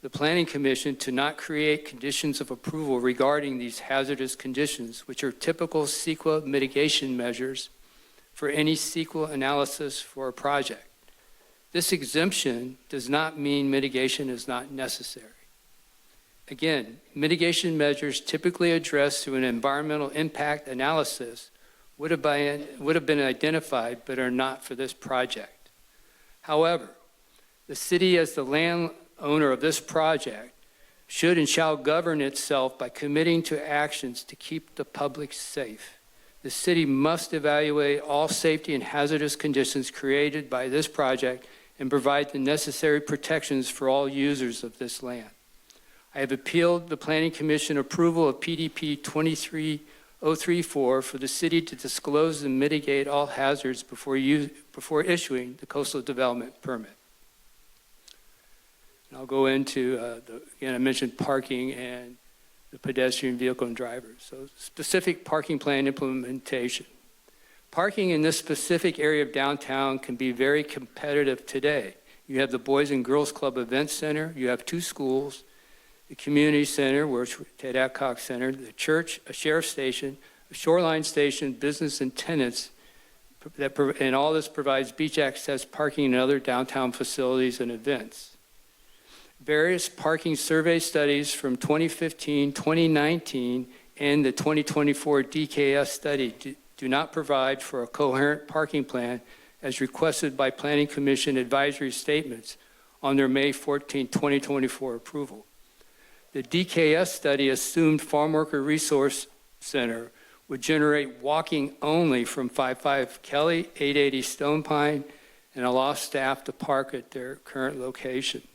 the Planning Commission to not create conditions of approval regarding these hazardous conditions, which are typical CEQA mitigation measures for any CEQA analysis for a project. This exemption does not mean mitigation is not necessary. Again, mitigation measures typically addressed through an environmental impact analysis would have been identified, but are not for this project. However, the city, as the landowner of this project, should and shall govern itself by committing to actions to keep the public safe. The city must evaluate all safety and hazardous conditions created by this project and provide the necessary protections for all users of this land. I have appealed the Planning Commission approval of PDP 23034 for the city to disclose and mitigate all hazards before issuing the coastal development permit. And I'll go into, again, I mentioned parking and the pedestrian, vehicle, and drivers. So specific parking plan implementation. Parking in this specific area of downtown can be very competitive today. You have the Boys and Girls Club Event Center, you have 2 schools, the community center, which Ted Adcock Center, the church, a sheriff's station, a shoreline station, business and tenants, and all this provides beach access, parking, and other downtown facilities and events. Various parking survey studies from 2015, 2019, and the 2024 DKS study do not provide for a coherent parking plan as requested by Planning Commission advisory statements on their May 14, 2024 approval. The DKS study assumed Farm Worker Resource Center would generate walking only from 55 Kelly, 880 Stone Pine, and allow staff to park at their current location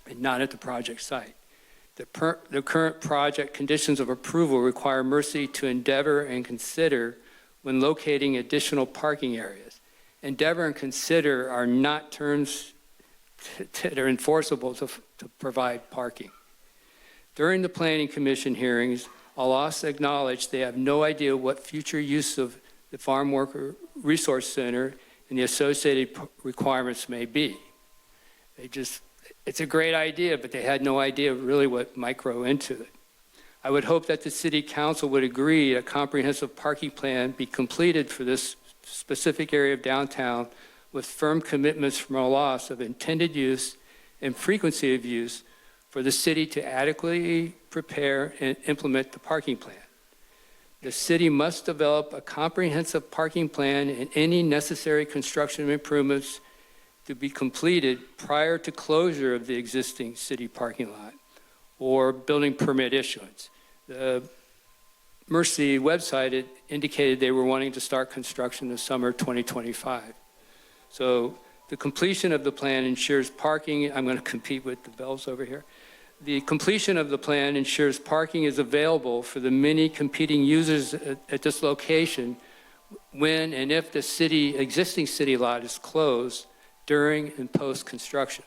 and not at the project site. The current project conditions of approval require Mercy to endeavor and consider when locating additional parking areas. Endeavor and consider are not terms that are enforceable to provide parking. During the Planning Commission hearings, Alas acknowledged they have no idea what future use of the Farm Worker Resource Center and the associated requirements may be. It's a great idea, but they had no idea really what might grow into it. I would hope that the City Council would agree a comprehensive parking plan be completed for this specific area of downtown with firm commitments from Alas of intended use and frequency of use for the city to adequately prepare and implement the parking plan. The city must develop a comprehensive parking plan and any necessary construction improvements to be completed prior to closure of the existing city parking lot or building permit issuance. The Mercy website, it indicated they were wanting to start construction this summer 2025. So the completion of the plan ensures parking. I'm going to compete with the bells over here. The completion of the plan ensures parking is available for the many competing users at this location when and if the existing city lot is closed during and post-construction.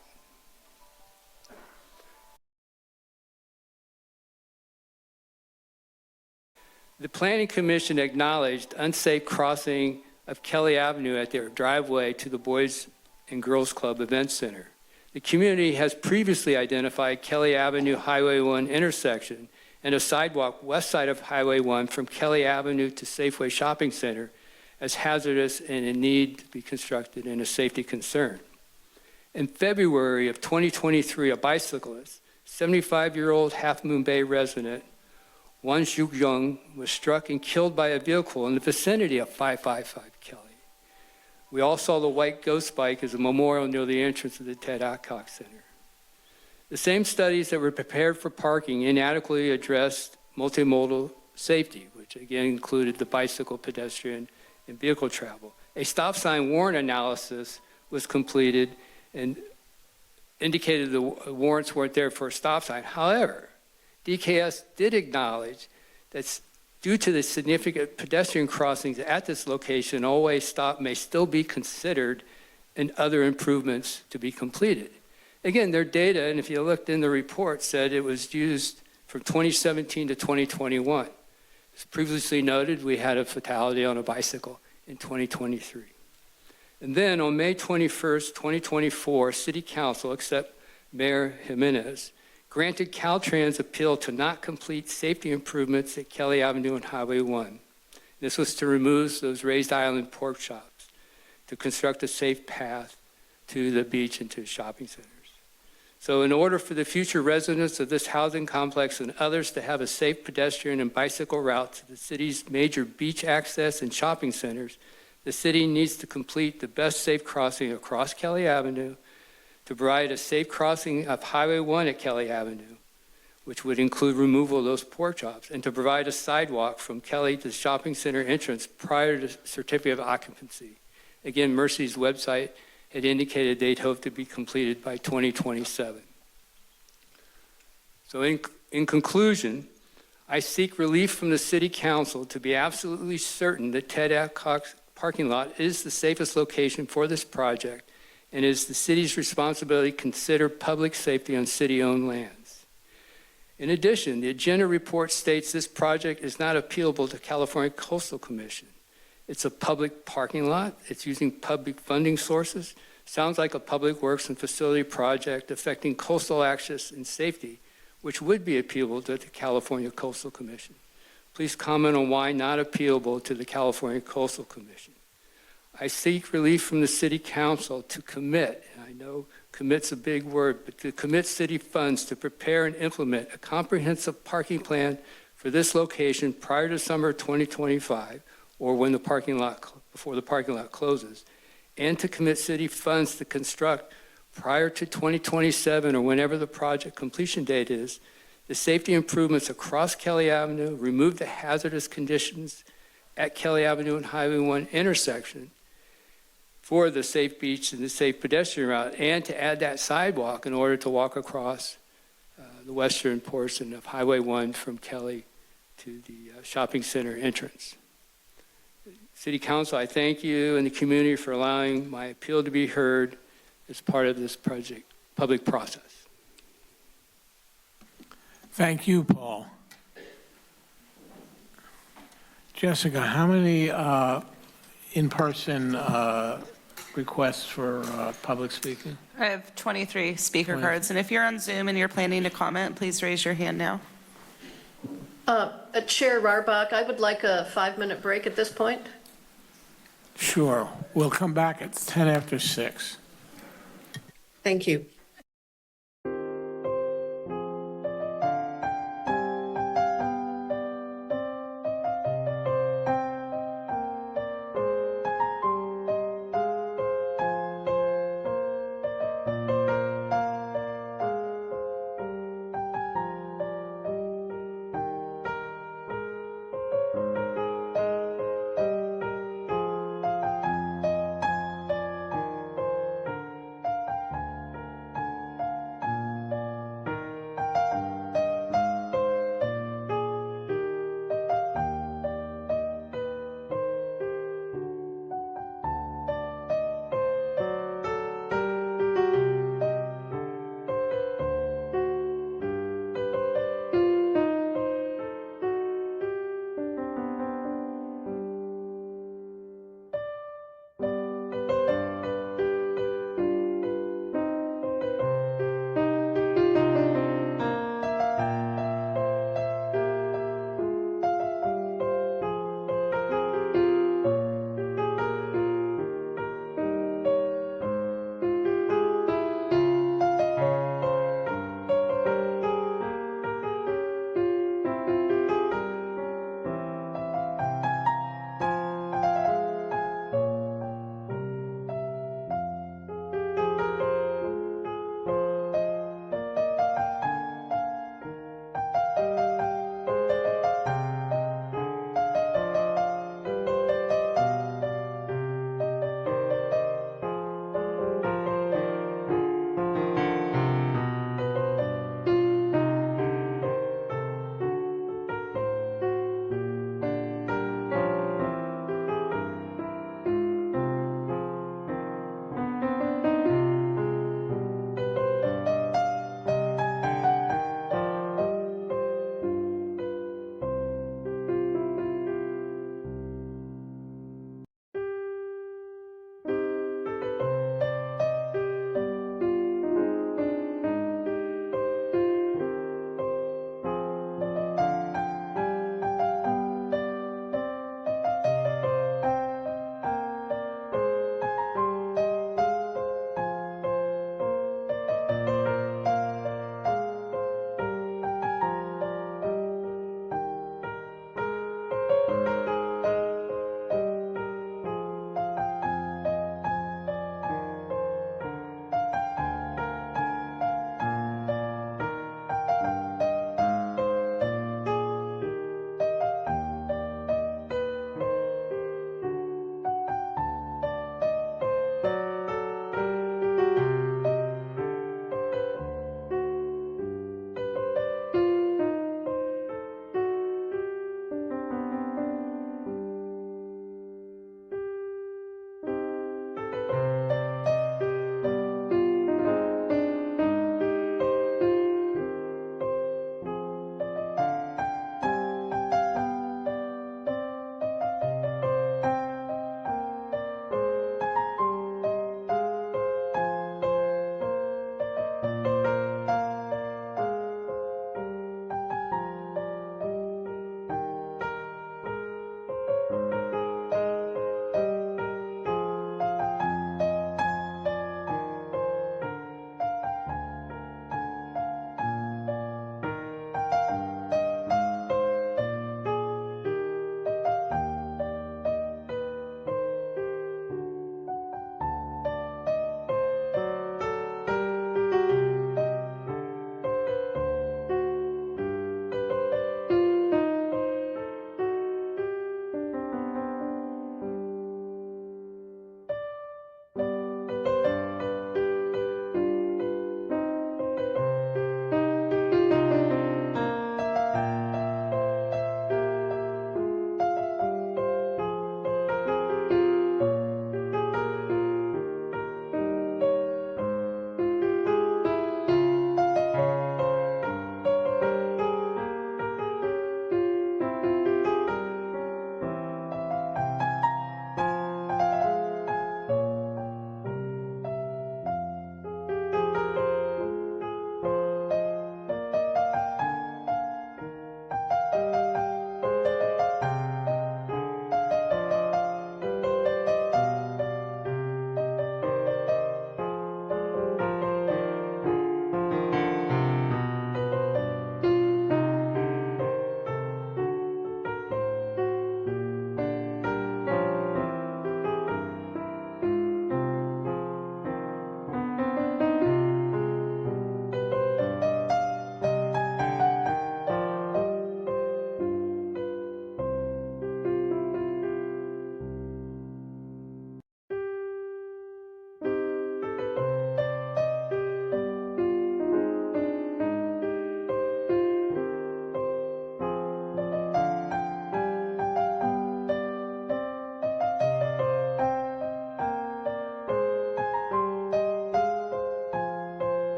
The Planning Commission acknowledged unsafe crossing of Kelly Avenue at their driveway to the Boys and Girls Club Event Center. The community has previously identified Kelly Avenue Highway 1 intersection and a sidewalk west side of Highway 1 from Kelly Avenue to Safeway Shopping Center as hazardous and in need to be constructed and a safety concern. In February of 2023, a bicyclist, 75-year-old Half Moon Bay resident, Wan Zhu Young, was struck and killed by a vehicle in the vicinity of 555 Kelly. We all saw the white ghost bike as a memorial near the entrance of the Ted Adcock Center. The same studies that were prepared for parking inadequately addressed multimodal safety, which again included the bicycle, pedestrian, and vehicle travel. A stop sign warrant analysis was completed and indicated the warrants weren't there for a stop sign. However, DKS did acknowledge that due to the significant pedestrian crossings at this location, always stop may still be considered and other improvements to be completed. Again, their data, and if you looked in the report, said it was used from 2017 to 2021. As previously noted, we had a fatality on a bicycle in 2023. And then on May 21st, 2024, City Council, except Mayor Jimenez, granted Caltrans appeal to not complete safety improvements at Kelly Avenue and Highway 1. This was to remove those raised island pork chops, to construct a safe path to the beach and to shopping centers. So in order for the future residents of this housing complex and others to have a safe pedestrian and bicycle route to the city's major beach access and shopping centers, the city needs to complete the best safe crossing across Kelly Avenue, to provide a safe crossing of Highway 1 at Kelly Avenue, which would include removal of those pork chops, and to provide a sidewalk from Kelly to the shopping center entrance prior to certificate of occupancy. Again, Mercy's website had indicated they'd hope to be completed by 2027. So in conclusion, I seek relief from the City Council to be absolutely certain that Ted Adcock's parking lot is the safest location for this project, and it is the city's responsibility to consider public safety on city-owned lands. In addition, the agenda report states this project is not appealable to California Coastal Commission. It's a public parking lot. It's using public funding sources. Sounds like a public works and facility project affecting coastal access and safety, which would be appealable to the California Coastal Commission. Please comment on why not appealable to the California Coastal Commission. I seek relief from the City Council to commit, and I know commit's a big word, but to commit city funds to prepare and implement a comprehensive parking plan for this location prior to summer 2025, or when before the parking lot closes, and to commit city funds to construct prior to 2027 or whenever the project completion date is, the safety improvements across Kelly Avenue, remove the hazardous conditions at Kelly Avenue and Highway 1 intersection for the safe beach and the safe pedestrian route, and to add that sidewalk in order to walk across the western portion of Highway 1 from Kelly to the shopping center entrance. City Council, I thank you and the community for allowing my appeal to be heard as part of this project public process. Thank you, Paul. Jessica, how many in-person requests for public speaking? I have 23 speaker cards, and if you're on Zoom and you're planning to comment, please raise your hand now. Chair Rarbach, I would like a 5-minute break at this point. Sure. We'll come back at 10 after 6. Thank you.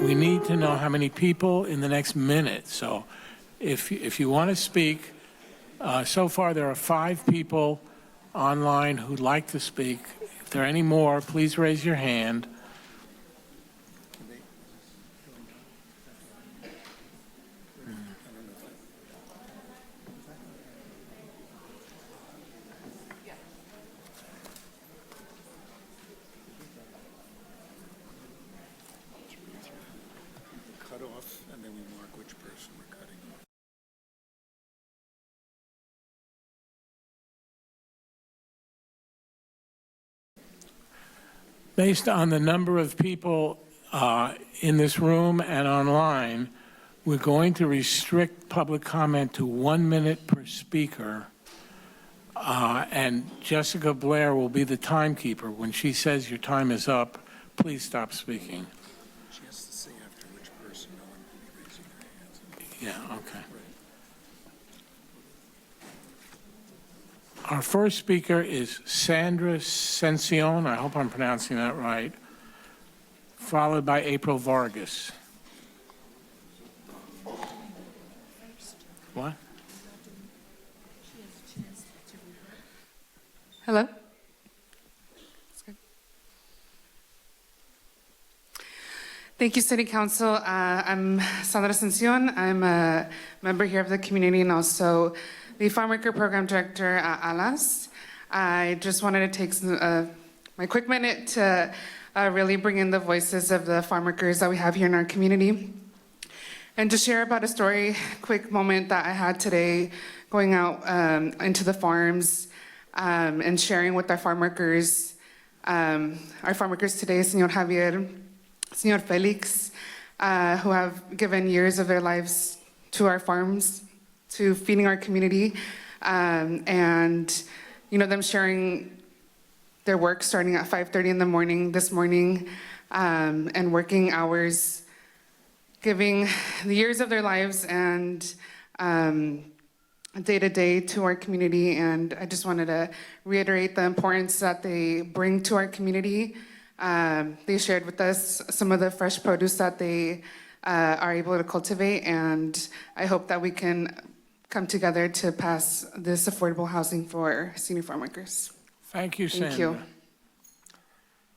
we need to know how many people in the next minute. So if you want to speak, so far there are 5 people online who'd like to speak. If there are any more, please raise your hand. Cut off, and then we mark which person we're cutting off. Based on the number of people in this room and online, we're going to restrict public comment to 1 minute per speaker. And Jessica Blair will be the timekeeper. When she says your time is up, please stop speaking. She has to say after which person, no one can be raising their hands. Yeah, okay. Our first speaker is Sandra Sencion, I hope I'm pronouncing that right, followed by April Vargas. What? Hello? Thank you, City Council. I'm Sandra Ascension. I'm a member here of the community and also the Farm Worker Program Director at ALAS. I just wanted to take my quick minute to really bring in the voices of the farm workers that we have here in our community. And to share about a quick moment that I had today going out into the farms and sharing with our farm workers. Our farm workers today, Señor Javier, Señor Felix, who have given years of their lives to our farms, to feeding our community, and them sharing their work starting at 5:30 in the morning this morning, and working hours, giving the years of their lives and day to day to our community. And I just wanted to reiterate the importance that they bring to our community. They shared with us some of the fresh produce that they are able to cultivate, and I hope that we can come together to pass this affordable housing for senior farm workers. Thank you, Sandra. Thank you.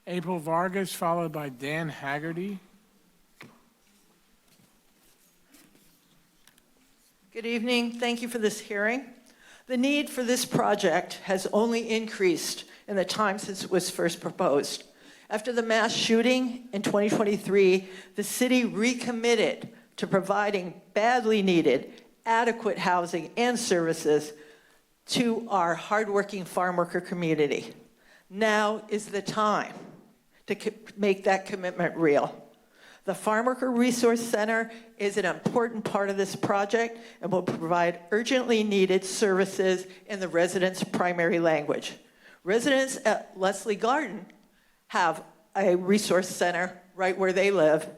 April Vargas, followed by Dan Haggerty. Good evening. Thank you for this hearing. The need for this project has only increased in the time since it was first proposed. After the mass shooting in 2023, the city recommitted to providing badly needed, adequate housing and services to our hardworking farm worker community. Now is the time to make that commitment real. The Farm Worker Resource Center is an important part of this project and will provide urgently needed services in the residents' primary language. Residents at Leslie Garden have a resource center right where they live,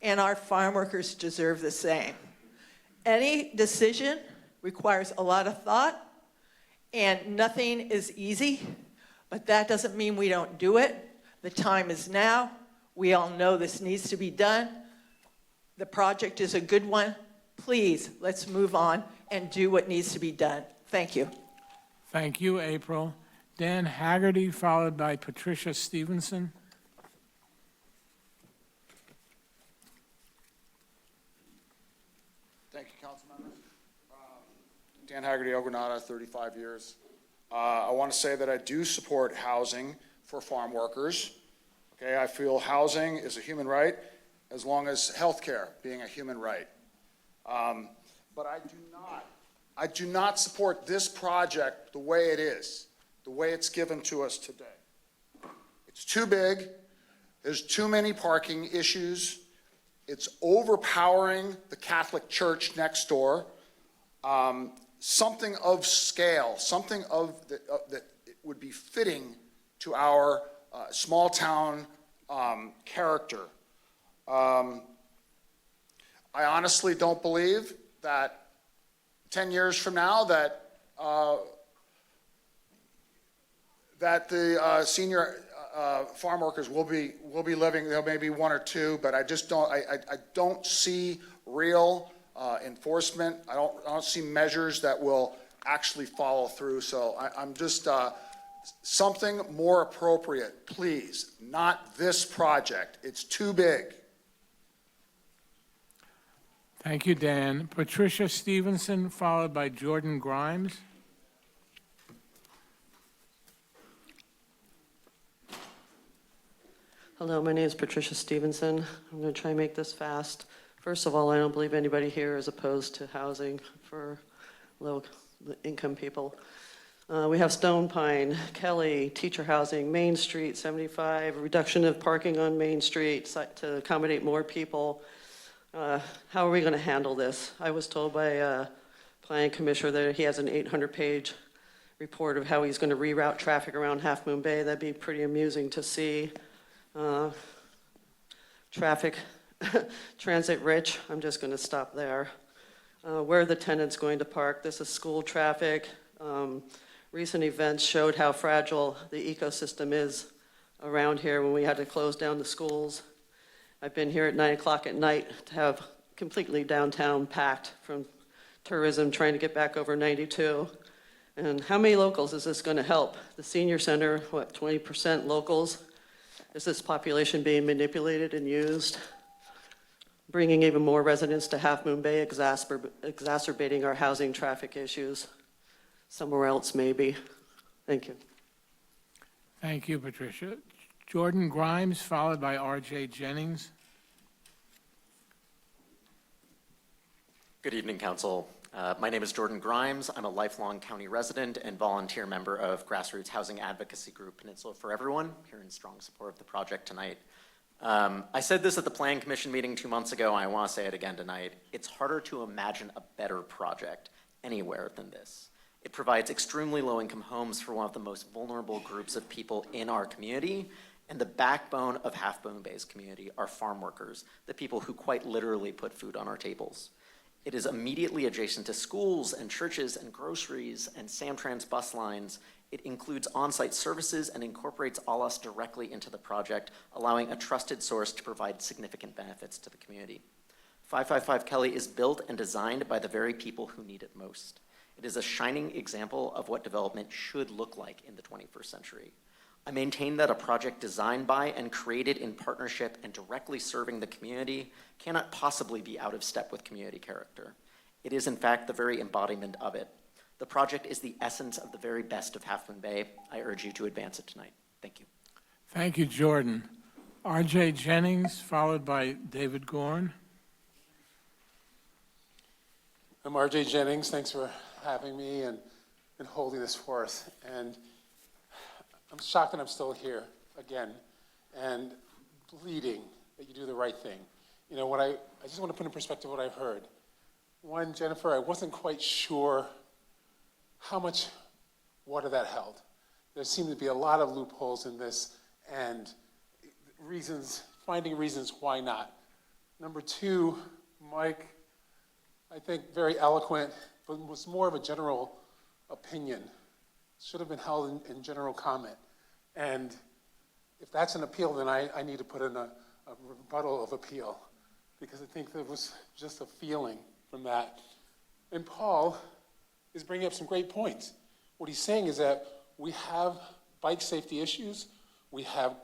and our farm workers deserve the same. Any decision requires a lot of thought, and nothing is easy, but that doesn't mean we don't do it. The time is now. We all know this needs to be done. The project is a good one. Please, let's move on and do what needs to be done. Thank you. Thank you, April. Dan Haggerty, followed by Patricia Stevenson. Thank you, council members. Dan Haggerty, Ogonata, 35 years. I want to say that I do support housing for farm workers. Okay, I feel housing is a human right as long as healthcare being a human right. But I do not support this project the way it is, the way it's given to us today. It's too big. There's too many parking issues. It's overpowering the Catholic Church next door. Something of scale, something of that would be fitting to our small town character. I honestly don't believe that 10 years from now that the senior farm workers will be living, there may be one or two, but I just don't, I don't see real enforcement. I don't see measures that will actually follow through. So I'm just, something more appropriate, please, not this project. It's too big. Thank you, Dan. Patricia Stevenson, followed by Jordan Grimes. Hello, my name is Patricia Stevenson. I'm going to try and make this fast. First of all, I don't believe anybody here is opposed to housing for low-income people. We have Stone Pine, Kelly, teacher housing, Main Street 75, reduction of parking on Main Street to accommodate more people. How are we going to handle this? I was told by a planning commissioner that he has an 800-page report of how he's going to reroute traffic around Half Moon Bay. That'd be pretty amusing to see. Traffic, transit rich, I'm just going to stop there. Where are the tenants going to park? This is school traffic. Recent events showed how fragile the ecosystem is around here when we had to close down the schools. I've been here at 9 o'clock at night to have completely downtown packed from tourism trying to get back over 92. And how many locals is this going to help? The senior center, what, 20% locals? Is this population being manipulated and used? Bringing even more residents to Half Moon Bay, exacerbating our housing traffic issues. Somewhere else, maybe. Thank you. Thank you, Patricia. Jordan Grimes, followed by R.J. Jennings. Good evening, Council. My name is Jordan Grimes. I'm a lifelong county resident and volunteer member of grassroots housing advocacy group Peninsula for Everyone, here in strong support of the project tonight. I said this at the Planning Commission meeting 2 months ago, and I want to say it again tonight. It's harder to imagine a better project anywhere than this. It provides extremely low-income homes for one of the most vulnerable groups of people in our community, and the backbone of Half Moon Bay's community are farm workers, the people who quite literally put food on our tables. It is immediately adjacent to schools and churches and groceries and Samtrans bus lines. It includes on-site services and incorporates ALAS directly into the project, allowing a trusted source to provide significant benefits to the community. 555 Kelly is built and designed by the very people who need it most. It is a shining example of what development should look like in the 21st century. I maintain that a project designed by and created in partnership and directly serving the community cannot possibly be out of step with community character. It is, in fact, the very embodiment of it. The project is the essence of the very best of Half Moon Bay. I urge you to advance it tonight. Thank you. Thank you, Jordan. R.J. Jennings, followed by David Gorn. I'm R.J. Jennings. Thanks for having me and holding this forth. And I'm shocked that I'm still here again and pleading that you do the right thing. You know, I just want to put in perspective what I've heard. One, Jennifer, I wasn't quite sure how much water that held. There seemed to be a lot of loopholes in this and finding reasons why not. Number two, Mike, I think very eloquent, but was more of a general opinion. Should have been held in general comment. And if that's an appeal, then I need to put in a rebuttal of appeal, because I think there was just a feeling from that. And Paul is bringing up some great points. What he's saying is that we have bike safety issues, we have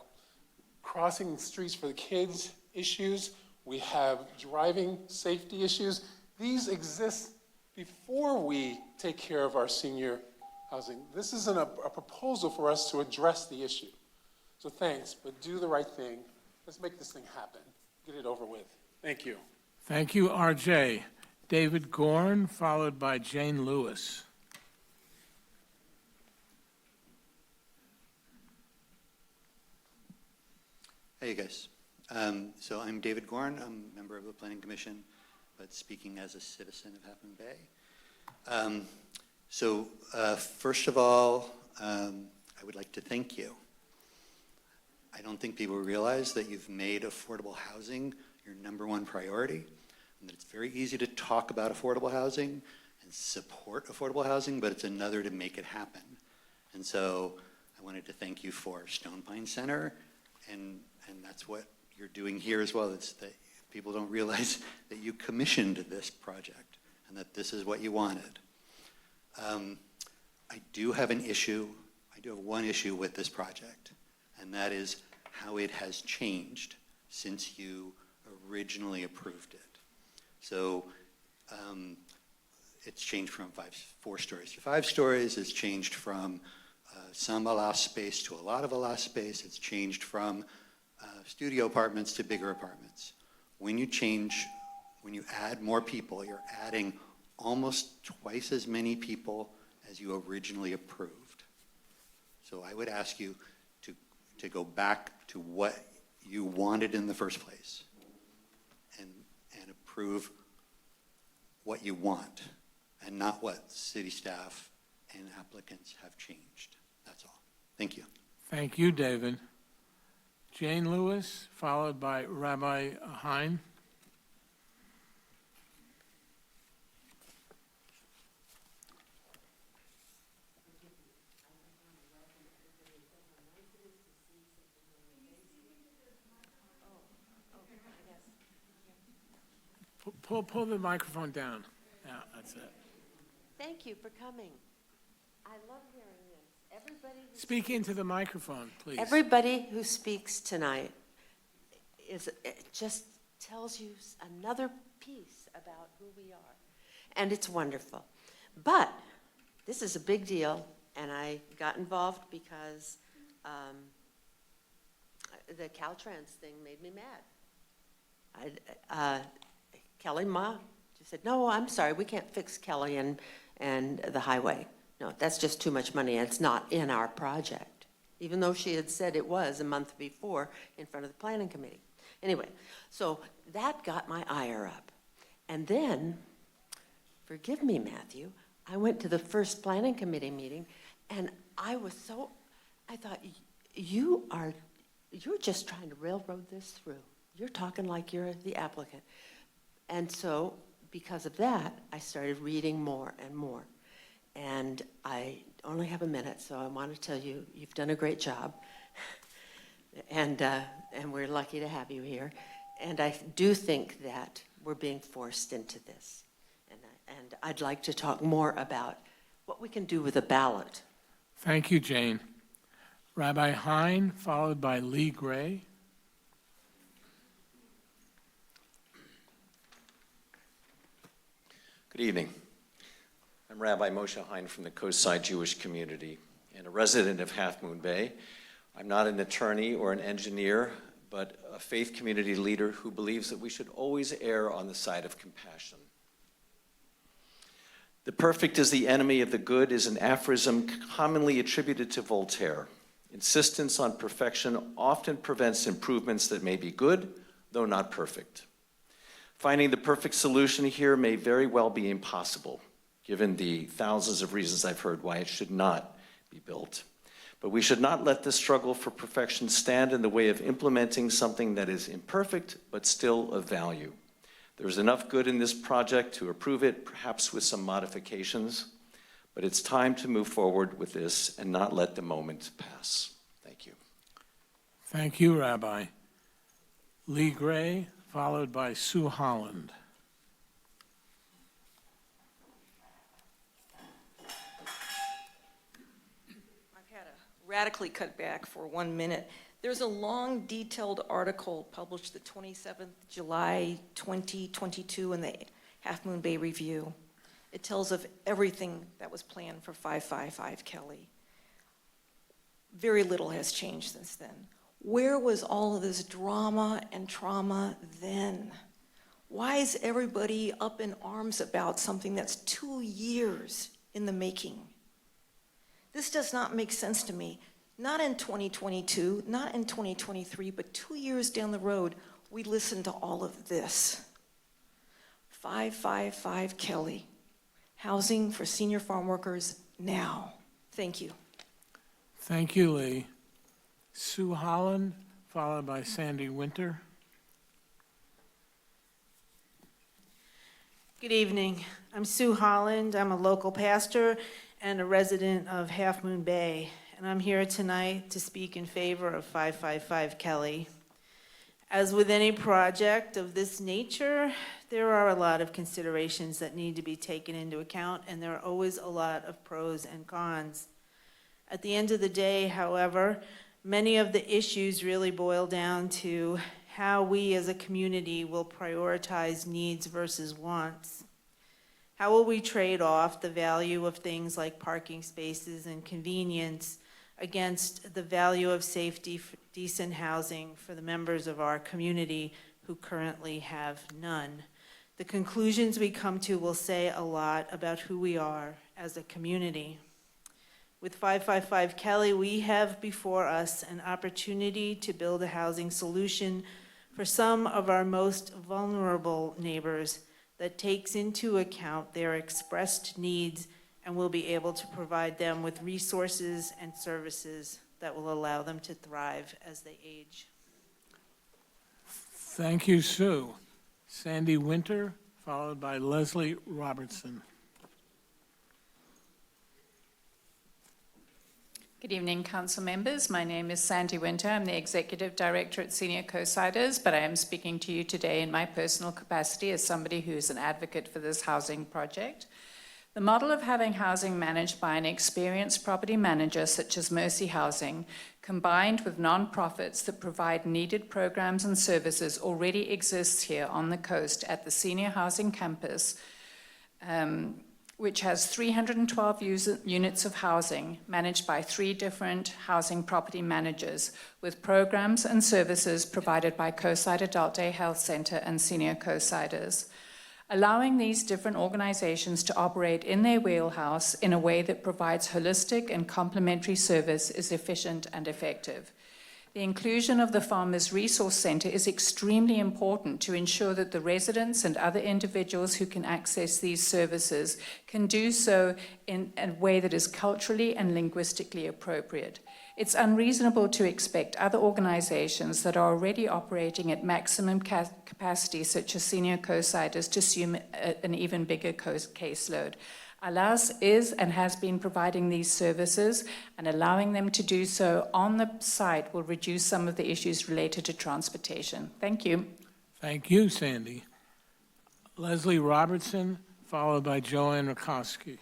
crossing streets for the kids issues, we have driving safety issues. These exist before we take care of our senior housing. This isn't a proposal for us to address the issue. So thanks, but do the right thing. Let's make this thing happen. Get it over with. Thank you. Thank you, R.J. David Gorn, followed by Jane Lewis. Hey, you guys. So I'm David Gorn. I'm a member of the Planning Commission, but speaking as a citizen of Half Moon Bay. First of all, I would like to thank you. I don't think people realize that you've made affordable housing your #1 priority, and that it's very easy to talk about affordable housing and support affordable housing, but it's another to make it happen. And so I wanted to thank you for Stone Pine Center, and that's what you're doing here as well. It's that people don't realize that you commissioned this project and that this is what you wanted. I do have an issue. I do have one issue with this project, and that is how it has changed since you originally approved it. So it's changed from 4 stories to 5 stories. It's changed from some allow space to a lot of allow space. It's changed from studio apartments to bigger apartments. When you add more people, you're adding almost twice as many people as you originally approved. So I would ask you to go back to what you wanted in the first place and approve what you want and not what city staff and applicants have changed. That's all. Thank you. Thank you, David. Jane Lewis, followed by Rabbi Hein. Pull the microphone down. Yeah, that's it. Thank you for coming. I love hearing this. Everybody Speak into the microphone, please. Everybody who speaks tonight it just tells you another piece about who we are. And it's wonderful. But this is a big deal, and I got involved because the Caltrans thing made me mad. Kelly Ma just said, no, I'm sorry, we can't fix Kelly and the highway. No, that's just too much money, and it's not in our project, even though she had said it was a month before in front of the planning committee. Anyway, so that got my ire up. And then, forgive me, Matthew, I went to the first planning committee meeting, and I thought, you're just trying to railroad this through. You're talking like you're the applicant. And so, because of that, I started reading more and more. And I only have a minute, so I want to tell you, you've done a great job. And we're lucky to have you here. And I do think that we're being forced into this. And I'd like to talk more about what we can do with a ballot. Thank you, Jane. Rabbi Hein, followed by Lee Gray. Good evening. I'm Rabbi Moshe Hein from the Coastside Jewish Community and a resident of Half Moon Bay. I'm not an attorney or an engineer, but a faith community leader who believes that we should always err on the side of compassion. The perfect is the enemy of the good is an aphorism commonly attributed to Voltaire. Insistence on perfection often prevents improvements that may be good, though not perfect. Finding the perfect solution here may very well be impossible, given the thousands of reasons I've heard why it should not be built. But we should not let the struggle for perfection stand in the way of implementing something that is imperfect, but still of value. There's enough good in this project to approve it, perhaps with some modifications, but it's time to move forward with this and not let the moment pass. Thank you. Thank you, Rabbi. Lee Gray, followed by Sue Holland. I've had to radically cut back for 1 minute. There's a long, detailed article published the 27th July 2022 in the Half Moon Bay Review. It tells of everything that was planned for 555 Kelly. Very little has changed since then. Where was all of this drama and trauma then? Why is everybody up in arms about something that's 2 years in the making? This does not make sense to me. Not in 2022, not in 2023, but 2 years down the road, we listen to all of this. 555 Kelly, housing for senior farm workers now. Thank you. Thank you, Lee. Sue Holland, followed by Sandy Winter. Good evening. I'm Sue Holland. I'm a local pastor and a resident of Half Moon Bay. and I'm here tonight to speak in favor of 555 Kelly. As with any project of this nature, there are a lot of considerations that need to be taken into account, and there are always a lot of pros and cons. At the end of the day, however, many of the issues really boil down to how we as a community will prioritize needs versus wants. How will we trade off the value of things like parking spaces and convenience against the value of safety, decent housing for the members of our community who currently have none? The conclusions we come to will say a lot about who we are as a community. With 555 Kelly, we have before us an opportunity to build a housing solution for some of our most vulnerable neighbors that takes into account their expressed needs and will be able to provide them with resources and services that will allow them to thrive as they age. Thank you, Sue. Sandy Winter, followed by Leslie Robertson. Good evening, council members. My name is Sandy Winter. I'm the Executive Director at Senior Co-Siders, but I am speaking to you today in my personal capacity as somebody who is an advocate for this housing project. The model of having housing managed by an experienced property manager such as Mercy Housing, combined with nonprofits that provide needed programs and services, already exists here on the coast at the Senior Housing Campus, which has 312 units of housing managed by 3 different housing property managers, with programs and services provided by Co-Side Adult Day Health Center and Senior Co-Siders. Allowing these different organizations to operate in their wheelhouse in a way that provides holistic and complementary service is efficient and effective. The inclusion of the Farmers Resource Center is extremely important to ensure that the residents and other individuals who can access these services can do so in a way that is culturally and linguistically appropriate. It's unreasonable to expect other organizations that are already operating at maximum capacity, such as Senior Co-Siders, to assume an even bigger caseload. ALAS is and has been providing these services, and allowing them to do so on the site will reduce some of the issues related to transportation. Thank you. Thank you, Sandy. Leslie Robertson, followed by Joanne Rakowski.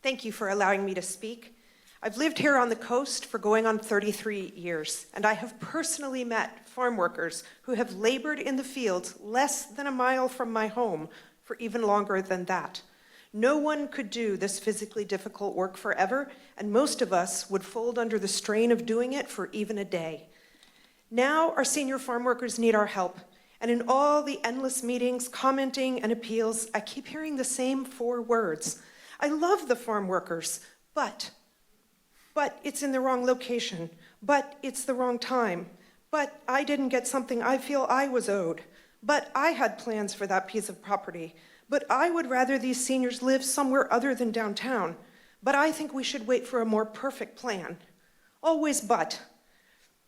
Thank you for allowing me to speak. I've lived here on the coast for going on 33 years, and I have personally met farm workers who have labored in the fields less than a mile from my home for even longer than that. No one could do this physically difficult work forever, and most of us would fold under the strain of doing it for even a day. Now our senior farm workers need our help, and in all the endless meetings, commenting, and appeals, I keep hearing the same 4 words. I love the farm workers, but it's in the wrong location, but it's the wrong time, but I didn't get something I feel I was owed, but I had plans for that piece of property, but I would rather these seniors live somewhere other than downtown, but I think we should wait for a more perfect plan. Always but.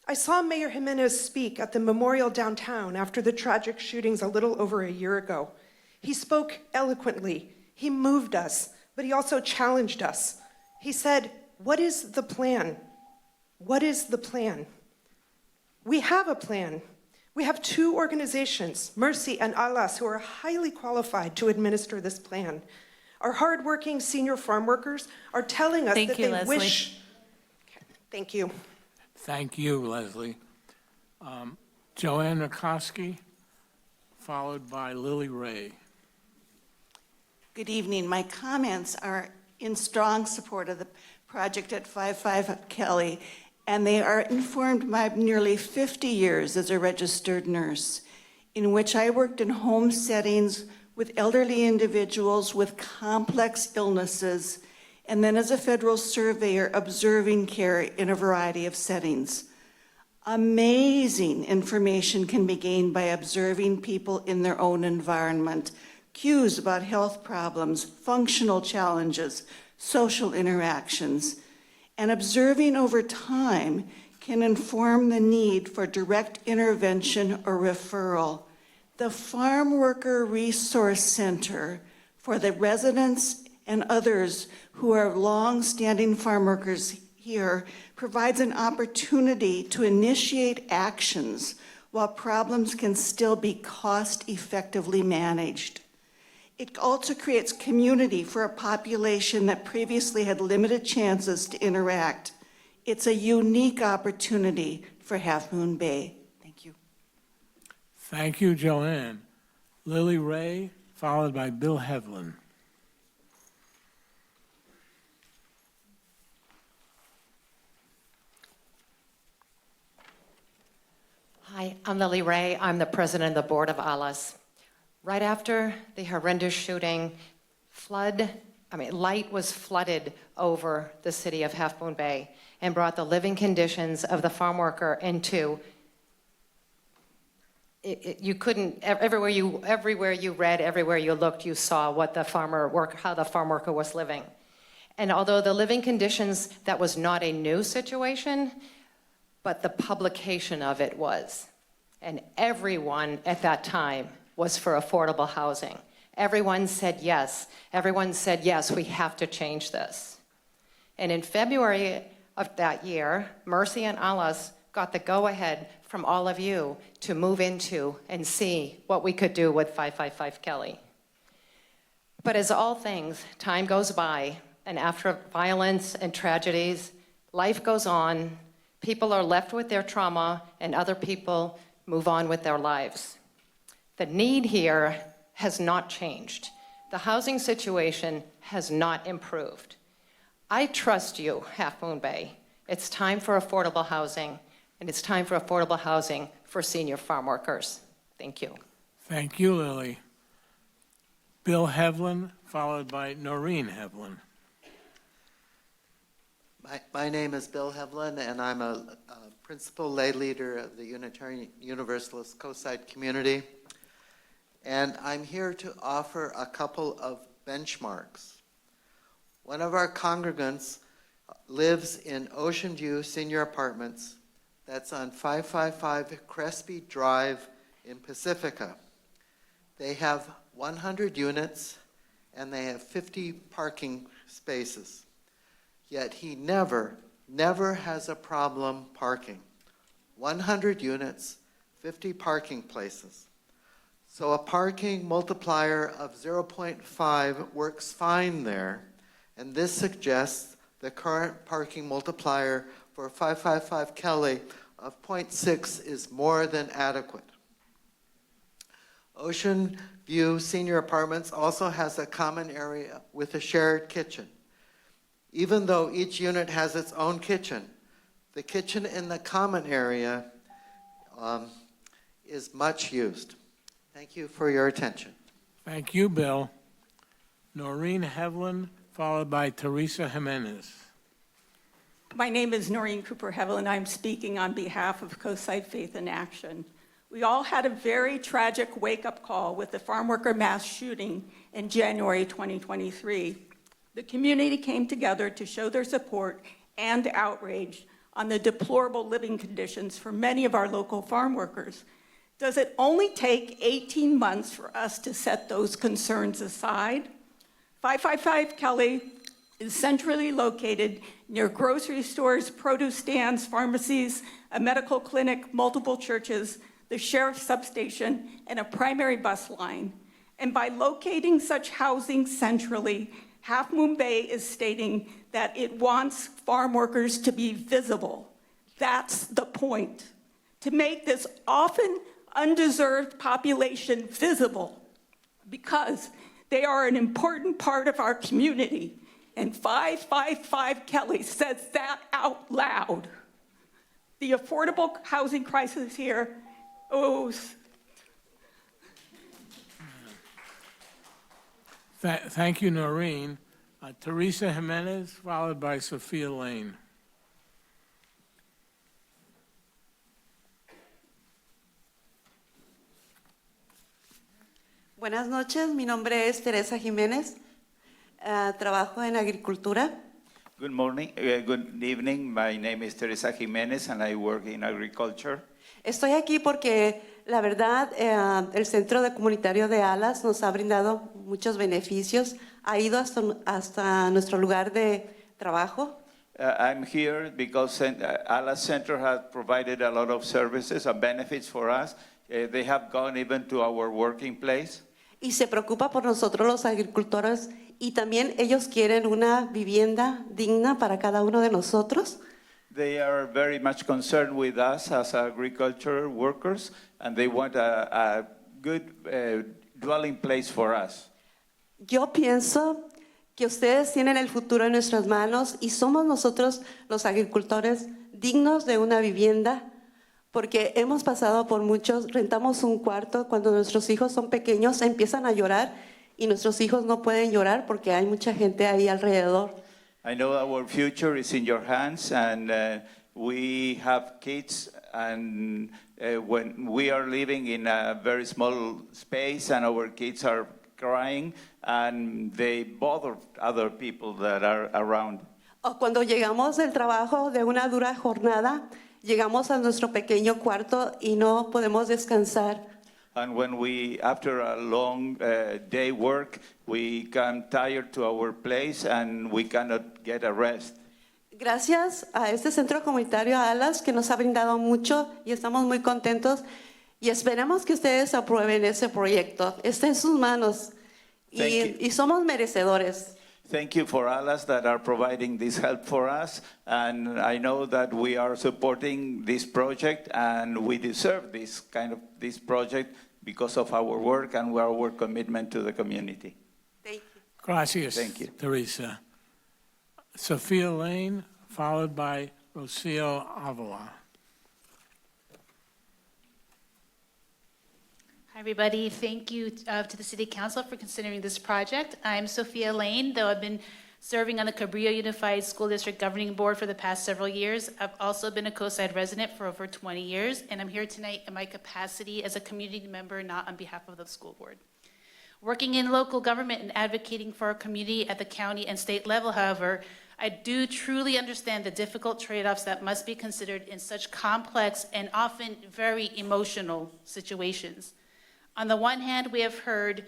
I saw Mayor Jimenez speak at the memorial downtown after the tragic shootings a little over a year ago. He spoke eloquently. He moved us, but he also challenged us. He said, "What is the plan? What is the plan?" We have a plan. We have 2 organizations, Mercy and ALAS, who are highly qualified to administer this plan. Our hardworking senior farm workers are telling us that they wish. Okay, thank you. Thank you, Leslie. Joanne Rakowski, followed by Lily Ray. Good evening. My comments are in strong support of the project at 55 Kelly, and they are informed by nearly 50 years as a registered nurse, in which I worked in home settings with elderly individuals with complex illnesses, and then as a federal surveyor observing care in a variety of settings. Amazing information can be gained by observing people in their own environment, cues about health problems, functional challenges, social interactions, and observing over time can inform the need for direct intervention or referral. The Farm Worker Resource Center for the residents and others who are long-standing farm workers here provides an opportunity to initiate actions while problems can still be cost-effectively managed. It also creates community for a population that previously had limited chances to interact. It's a unique opportunity for Half Moon Bay. Thank you. Thank you, Joanne. Lily Ray, followed by Bill Hevlin. Hi, I'm Lily Ray. I'm the president of the board of ALAS. Right after the horrendous shooting, light was flooded over the city of Half Moon Bay and brought the living conditions of the farm worker into, you couldn't, everywhere you read, everywhere you looked, you saw how the farm worker was living. And although the living conditions, that was not a new situation, but the publication of it was. And everyone at that time was for affordable housing. Everyone said yes. Everyone said, yes, we have to change this. And in February of that year, Mercy and ALAS got the go-ahead from all of you to move into and see what we could do with 555 Kelly. But as all things, time goes by, and after violence and tragedies, life goes on. People are left with their trauma, and other people move on with their lives. The need here has not changed. The housing situation has not improved. I trust you, Half Moon Bay. It's time for affordable housing, and it's time for affordable housing for senior farm workers. Thank you. Thank you, Lily. Bill Hevlin, followed by Noreen Hevlin. My name is Bill Hevlin, and I'm a principal lay leader of the Unitarian Universalist Coastside community. And I'm here to offer a couple of benchmarks. One of our congregants lives in Ocean View Senior Apartments. That's on 555 Crespi Drive in Pacifica. They have 100 units, and they have 50 parking spaces. Yet he never has a problem parking. 100 units, 50 parking places. So a parking multiplier of 0.5 works fine there, and this suggests the current parking multiplier for 555 Kelly of 0.6 is more than adequate. Ocean View Senior Apartments also has a common area with a shared kitchen. Even though each unit has its own kitchen, the kitchen in the common area is much used. Thank you for your attention. Thank you, Bill. Noreen Hevlin, followed by Teresa Jimenez. My name is Noreen Cooper Hevel, I'm speaking on behalf of Coastside Faith in Action. We all had a very tragic wake-up call with the farm worker mass shooting in January 2023. The community came together to show their support and outrage on the deplorable living conditions for many of our local farm workers. Does it only take 18 months for us to set those concerns aside? 555 Kelly is centrally located near grocery stores, produce stands, pharmacies, a medical clinic, multiple churches, the sheriff's substation, and a primary bus line. And by locating such housing centrally, Half Moon Bay is stating that it wants farm workers to be visible. That's the point. To make this often undeserved population visible, because they are an important part of our community. And 555 Kelly says that out loud. The affordable housing crisis here, Thank you, Noreen. Teresa Jimenez, followed by Sophia Lane. Buenas noches, mi nombre es Teresa Jiménez, trabajo en agricultura. Good morning, good evening. My name is Teresa Jimenez and I work in agriculture. Estoy aquí porque la verdad, el Centro Comunitario de Alas nos ha brindado muchos beneficios. Ha ido hasta nuestro lugar de trabajo. I'm here because Alas Center has provided a lot of services and benefits for us. They have gone even to our working place. Y se preocupa por nosotros los agricultores y también ellos quieren una vivienda digna para cada uno de nosotros. They are very much concerned with us as agriculture workers, and they want a good dwelling place for us. Yo pienso que ustedes tienen el futuro en nuestras manos y somos nosotros los agricultores dignos de una vivienda, porque hemos pasado por muchos, rentamos un cuarto, cuando nuestros hijos son pequeños empiezan a llorar y nuestros hijos no pueden llorar porque hay mucha gente ahí alrededor. I know our future is in your hands, and we have kids, and when we are living in a very small space and our kids are crying, and they bother other people that are around. O cuando llegamos del trabajo de una dura jornada, llegamos a nuestro pequeño cuarto y no podemos descansar. And when we, after a long day work, we come tired to our place and we cannot get a rest. Gracias a este centro comunitario Alas que nos ha brindado mucho y estamos muy contentos y esperamos que ustedes aprueben ese proyecto. Está en sus manos y somos merecedores. Thank you for Alas that are providing this help for us, and I know that we are supporting this project and we deserve this project because of our work and our commitment to the community. Thank you. Gracias, Thank you. Teresa. Sophia Lane, followed by Rocio Avila. Hi, everybody. Thank you to the City Council for considering this project. I'm Sophia Lane, though I've been serving on the Cabrillo Unified School District Governing Board for the past several years. I've also been a Coastside resident for over 20 years, and I'm here tonight in my capacity as a community member, not on behalf of the school board. Working in local government and advocating for our community at the county and state level, however, I do truly understand the difficult trade-offs that must be considered in such complex and often very emotional situations. On the one hand, we have heard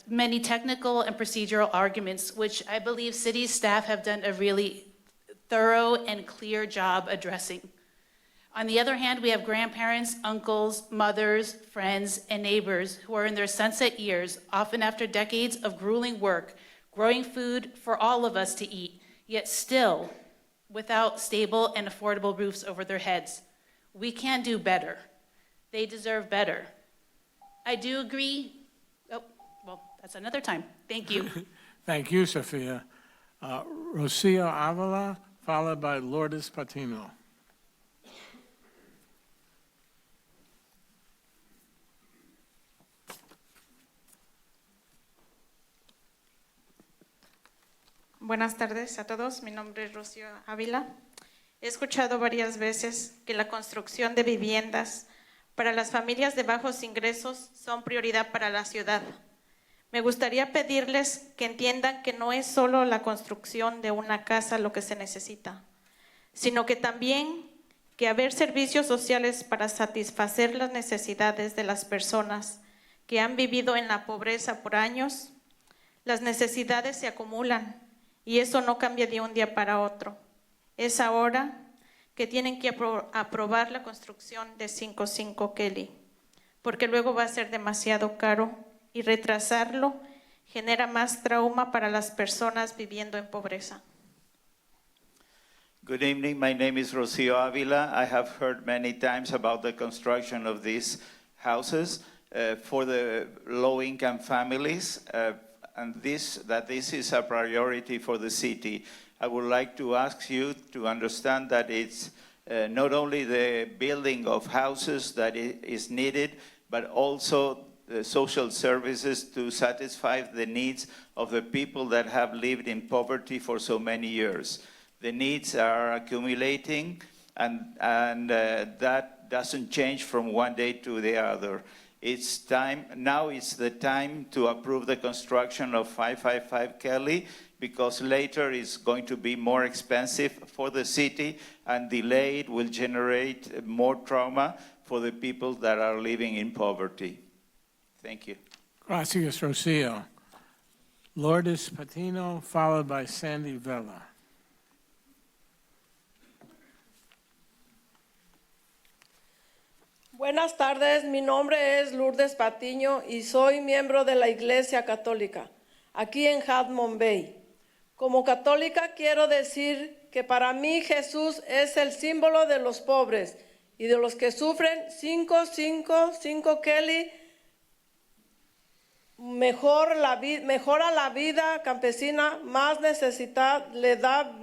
many technical and procedural arguments, which I believe city staff have done a really thorough and clear job addressing. On the other hand, we have grandparents, uncles, mothers, friends, and neighbors who are in their sunset years, often after decades of grueling work, growing food for all of us to eat, yet still without stable and affordable roofs over their heads. We can do better. They deserve better. I do agree. Oh, well, that's another time. Thank you. Thank you, Sophia. Rocio Avila, followed by Lourdes Patino. Buenas tardes a todos. Mi nombre es Rocío Ávila. He escuchado varias veces que la construcción de viviendas para las familias de bajos ingresos son prioridad para la ciudad. Me gustaría pedirles que entiendan que no es solo la construcción de una casa lo que se necesita, sino que también que haber servicios sociales para satisfacer las necesidades de las personas que han vivido en la pobreza por años. Las necesidades se acumulan y eso no cambia de un día para otro. Es ahora que tienen que aprobar la construcción de 55 Kelly, porque luego va a ser demasiado caro y retrasarlo genera más trauma para las personas viviendo en pobreza. Good evening, my name is Rocio Avila. I have heard many times about the construction of these houses for the low-income families, and this is a priority for the city. I would like to ask you to understand that it's not only the building of houses that is needed, but also the social services to satisfy the needs of the people that have lived in poverty for so many years. The needs are accumulating, and that doesn't change from one day to the other. It's time, now it's the time to approve the construction of 555 Kelly, because later it's going to be more expensive for the city, and delayed will generate more trauma for the people that are living in poverty. Thank you. Gracias, Rocio. Lourdes Patino, followed by Sandy Vela. Buenas tardes, mi nombre es Lourdes Patiño y soy miembro de la Iglesia Católica, aquí en Half Bay. Como católica quiero decir que para mí Jesús es el símbolo de los pobres y de los que sufren. 5 Kelly mejora la vida campesina, más necesidad, le da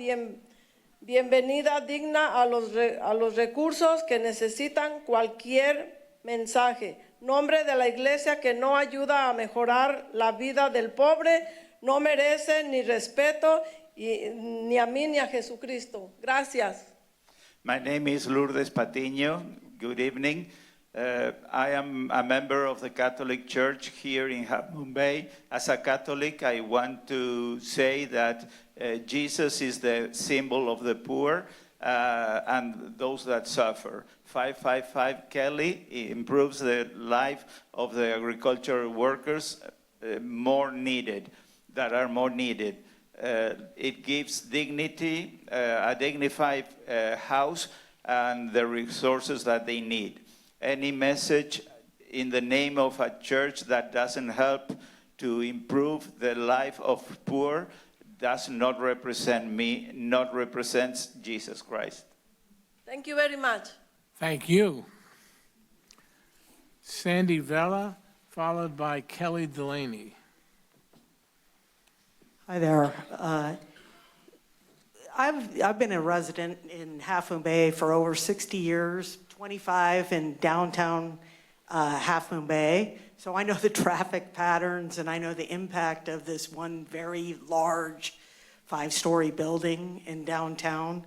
bienvenida digna a los recursos que necesitan cualquier mensaje. Nombre de la iglesia que no ayuda a mejorar la vida del pobre, no merece ni respeto ni a mí ni a Jesucristo. Gracias. My name is Lourdes Patiño. Good evening. I am a member of the Catholic Church here in Mumbai. As a Catholic, I want to say that Jesus is the symbol of the poor and those that suffer. 555 Kelly improves the life of the agricultural workers that are more needed. It gives dignity, a dignified house, and the resources that they need. Any message in the name of a church that doesn't help to improve the life of poor does not represent me, not represents Jesus Christ. Thank you very much. Thank you. Sandy Vela, followed by Kelly Delaney. Hi there. I've been a resident in Half Moon Bay for over 60 years, 25 in downtown Half Moon Bay. So I know the traffic patterns and I know the impact of this one very large 5-story building in downtown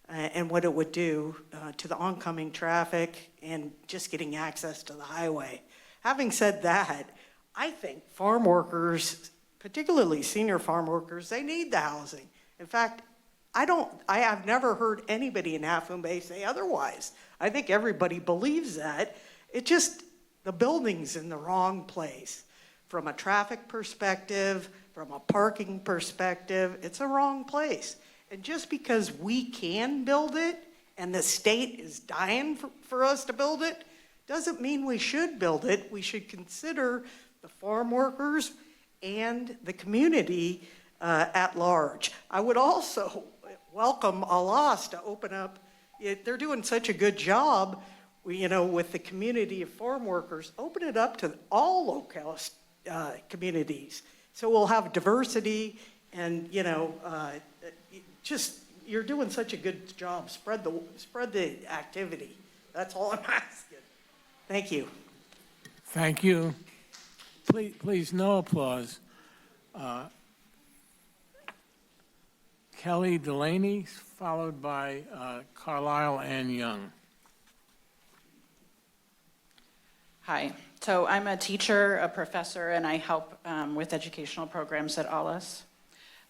and what it would do to the oncoming traffic and just getting access to the highway. Having said that, I think farm workers, particularly senior farm workers, they need the housing. In fact, I have never heard anybody in Half Moon Bay say otherwise. I think everybody believes that. It just, the building's in the wrong place. From a traffic perspective, from a parking perspective, it's a wrong place. And just because we can build it and the state is dying for us to build it, doesn't mean we should build it. We should consider the farm workers and the community at large. I would also welcome Alas to open up. They're doing such a good job, with the community of farm workers. Open it up to all local communities, so we'll have diversity and you're doing such a good job. Spread the activity. That's all I'm asking. Thank you. Thank you. Please, no applause. Kelly Delaney, followed by Carlisle Ann Young. Hi. So I'm a teacher, a professor, and I help with educational programs at ALAS.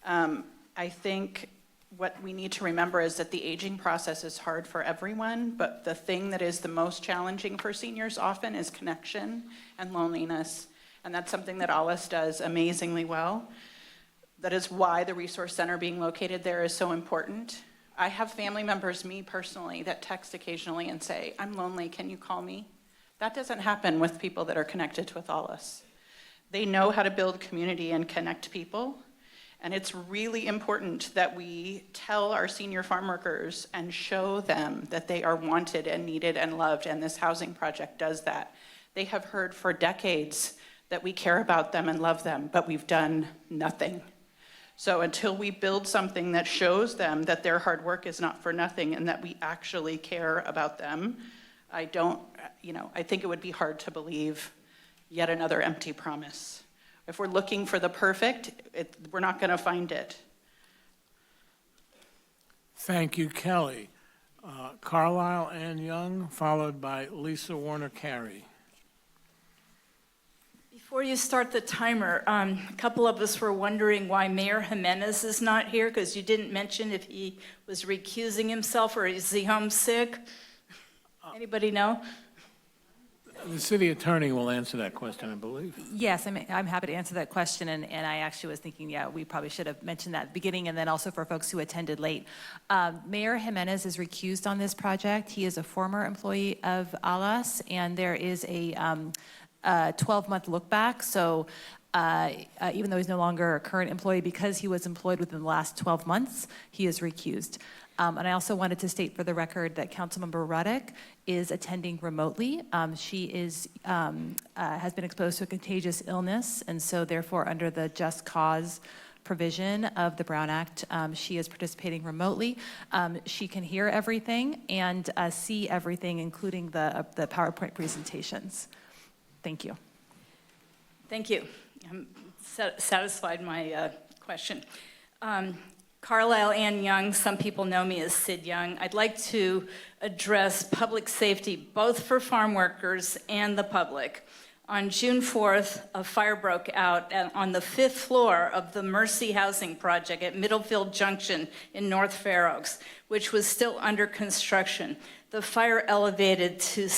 I think what we need to remember is that the aging process is hard for everyone, but the thing that is the most challenging for seniors often is connection and loneliness. And that's something that ALAS does amazingly well. That is why the Resource Center being located there is so important. I have family members, me personally, that text occasionally and say, I'm lonely, can you call me? That doesn't happen with people that are connected with ALAS. They know how to build community and connect people. And it's really important that we tell our senior farm workers and show them that they are wanted and needed and loved, and this housing project does that. They have heard for decades that we care about them and love them, but we've done nothing. So until we build something that shows them that their hard work is not for nothing and that we actually care about them, I think it would be hard to believe yet another empty promise. If we're looking for the perfect, we're not going to find it. Thank you, Kelly. Carlisle Ann Young, followed by Lisa Warner-Carey. Before you start the timer, a couple of us were wondering why Mayor Jimenez is not here, because you didn't mention if he was recusing himself or is he homesick? Anybody know? The city attorney will answer that question, I believe. Yes, I'm happy to answer that question, and I actually was thinking, yeah, we probably should have mentioned that at the beginning, and then also for folks who attended late. Mayor Jimenez is recused on this project. He is a former employee of ALAS, and there is a 12-month look back, so even though he's no longer a current employee, because he was employed within the last 12 months, he is recused. And I also wanted to state for the record that Councilmember Ruddick is attending remotely. She is has been exposed to a contagious illness, and so therefore under the Just Cause provision of the Brown Act, she is participating remotely. She can hear everything and see everything, including the PowerPoint presentations. Thank you. Thank you. I'm satisfied my question. Carlisle Ann Young, some people know me as Sid Young. I'd like to address public safety, both for farm workers and the public. On June 4th, a fire broke out on the 5th floor of the Mercy Housing Project at Middlefield Junction in North Fair Oaks, which was still under construction. The fire elevated to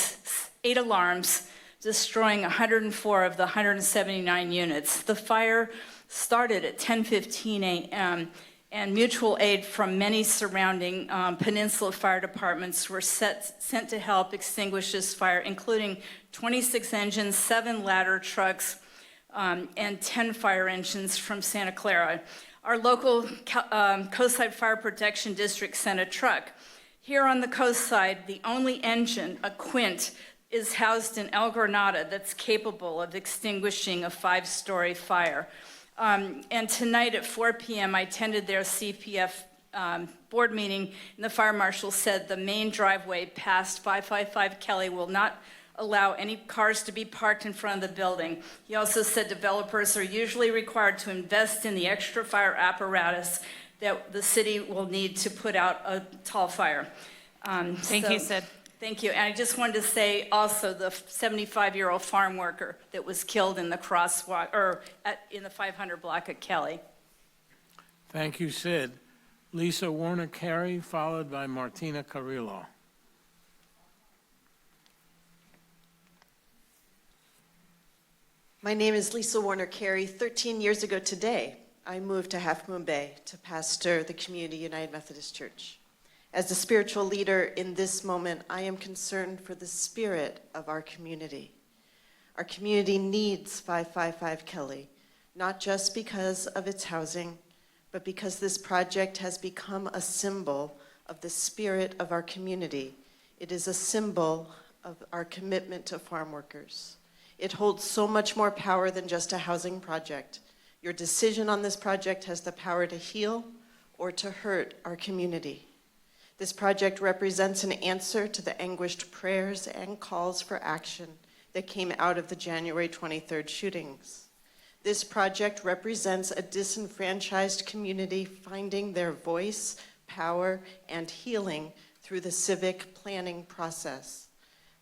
8 alarms, destroying 104 of the 179 units. The fire started at 10:15 a.m., and mutual aid from many surrounding peninsula fire departments were sent to help extinguish this fire, including 26 engines, 7 ladder trucks, and 10 fire engines from Santa Clara. Our local Coastside Fire Protection District sent a truck. Here on the coast side, the only engine, a Quint, is housed in El Granada that's capable of extinguishing a 5-story fire. And tonight at 4 p.m., I attended their CPF board meeting, and the fire marshal said the main driveway past 555 Kelly will not allow any cars to be parked in front of the building. He also said developers are usually required to invest in the extra fire apparatus that the city will need to put out a tall fire. Thank you, Sid. Thank you. And I just wanted to say also the 75-year-old farm worker that was killed in the crosswalk, or in the 500 block at Kelly. Thank you, Sid. Lisa Warner-Carey, followed by Martina Carrillo. My name is Lisa Warner-Carey. 13 years ago today, I moved to Half Moon Bay to pastor the Community United Methodist Church. As the spiritual leader in this moment, I am concerned for the spirit of our community. Our community needs 555 Kelly, not just because of its housing, but because this project has become a symbol of the spirit of our community. It is a symbol of our commitment to farm workers. It holds so much more power than just a housing project. Your decision on this project has the power to heal or to hurt our community. This project represents an answer to the anguished prayers and calls for action that came out of the January 23rd shootings. This project represents a disenfranchised community finding their voice, power, and healing through the civic planning process.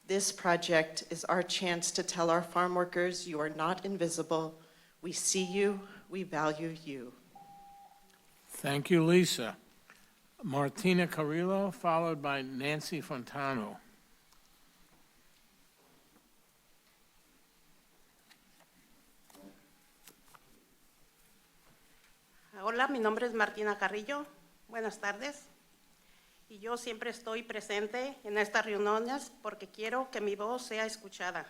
This project is our chance to tell our farm workers, you are not invisible. We see you, we value you. Thank you, Lisa. Martina Carrillo, followed by Nancy Fontano. Hola, mi nombre es Martina Carrillo. Buenas tardes. Y yo siempre estoy presente en estas reuniones porque quiero que mi voz sea escuchada.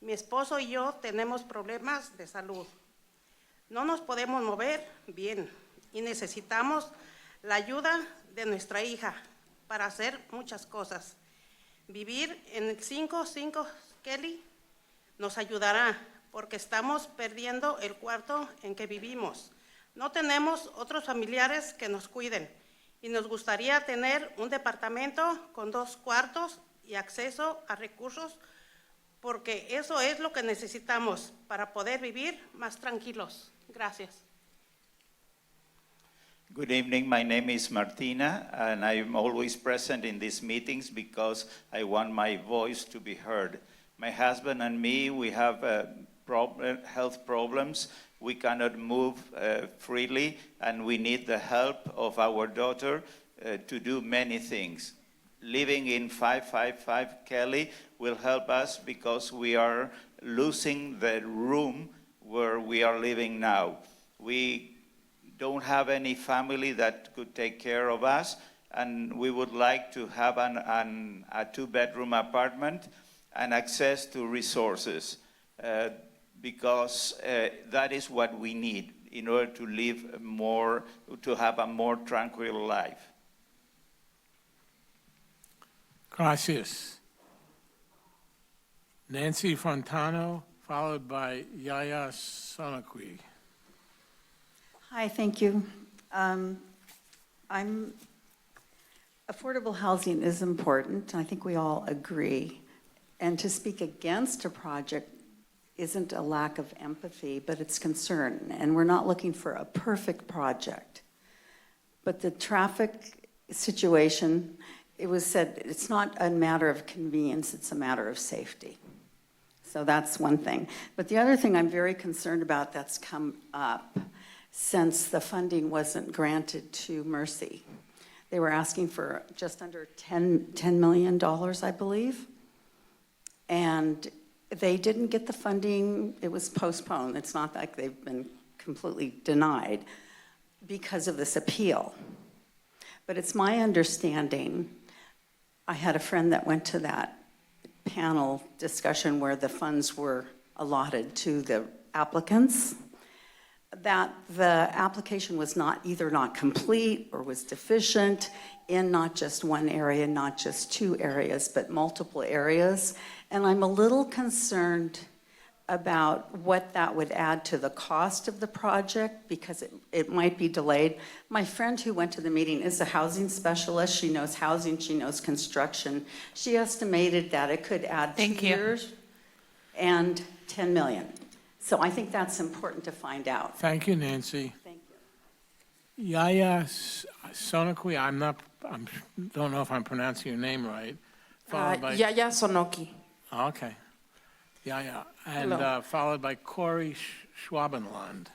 Mi esposo y yo tenemos problemas de salud. No nos podemos mover bien y necesitamos la ayuda de nuestra hija para hacer muchas cosas. Vivir en el 55 Kelly nos ayudará porque estamos perdiendo el cuarto en que vivimos. No tenemos otros familiares que nos cuiden y nos gustaría tener un departamento con 2 cuartos y acceso a recursos porque eso es lo que necesitamos para poder vivir más tranquilos. Gracias. Good evening, my name is Martina, and I'm always present in these meetings because I want my voice to be heard. My husband and me, we have health problems. We cannot move freely, and we need the help of our daughter to do many things. living in 555 Kelly will help us because we are losing the room where we are living now. We don't have any family that could take care of us, and we would like to have a two-bedroom apartment and access to resources because that is what we need in order to live more, to have a more tranquil life. Gracias. Nancy Fontano, followed by Yaya Sonakwi. Hi, thank you. Affordable housing is important. I think we all agree. And to speak against a project isn't a lack of empathy, but it's concern. And we're not looking for a perfect project. But the traffic situation, it was said, it's not a matter of convenience, it's a matter of safety. So that's one thing. But the other thing I'm very concerned about that's come up since the funding wasn't granted to Mercy. They were asking for just under $10 million, I believe. And they didn't get the funding. It was postponed. It's not like they've been completely denied because of this appeal. But it's my understanding, I had a friend that went to that panel discussion where the funds were allotted to the applicants, that the application was either not complete or was deficient in not just one area, not just two areas, but multiple areas. And I'm a little concerned about what that would add to the cost of the project because it might be delayed. My friend who went to the meeting is a housing specialist. She knows housing, she knows construction. She estimated that it could add 2 years and 10 million. So I think that's important to find out. Thank you, Nancy. Thank you. Yaya Sonakwi, I don't know if I'm pronouncing your name right. Followed by Yaya Sonoki. Okay. Yaya. And Hello. followed by Corey Schwabenland.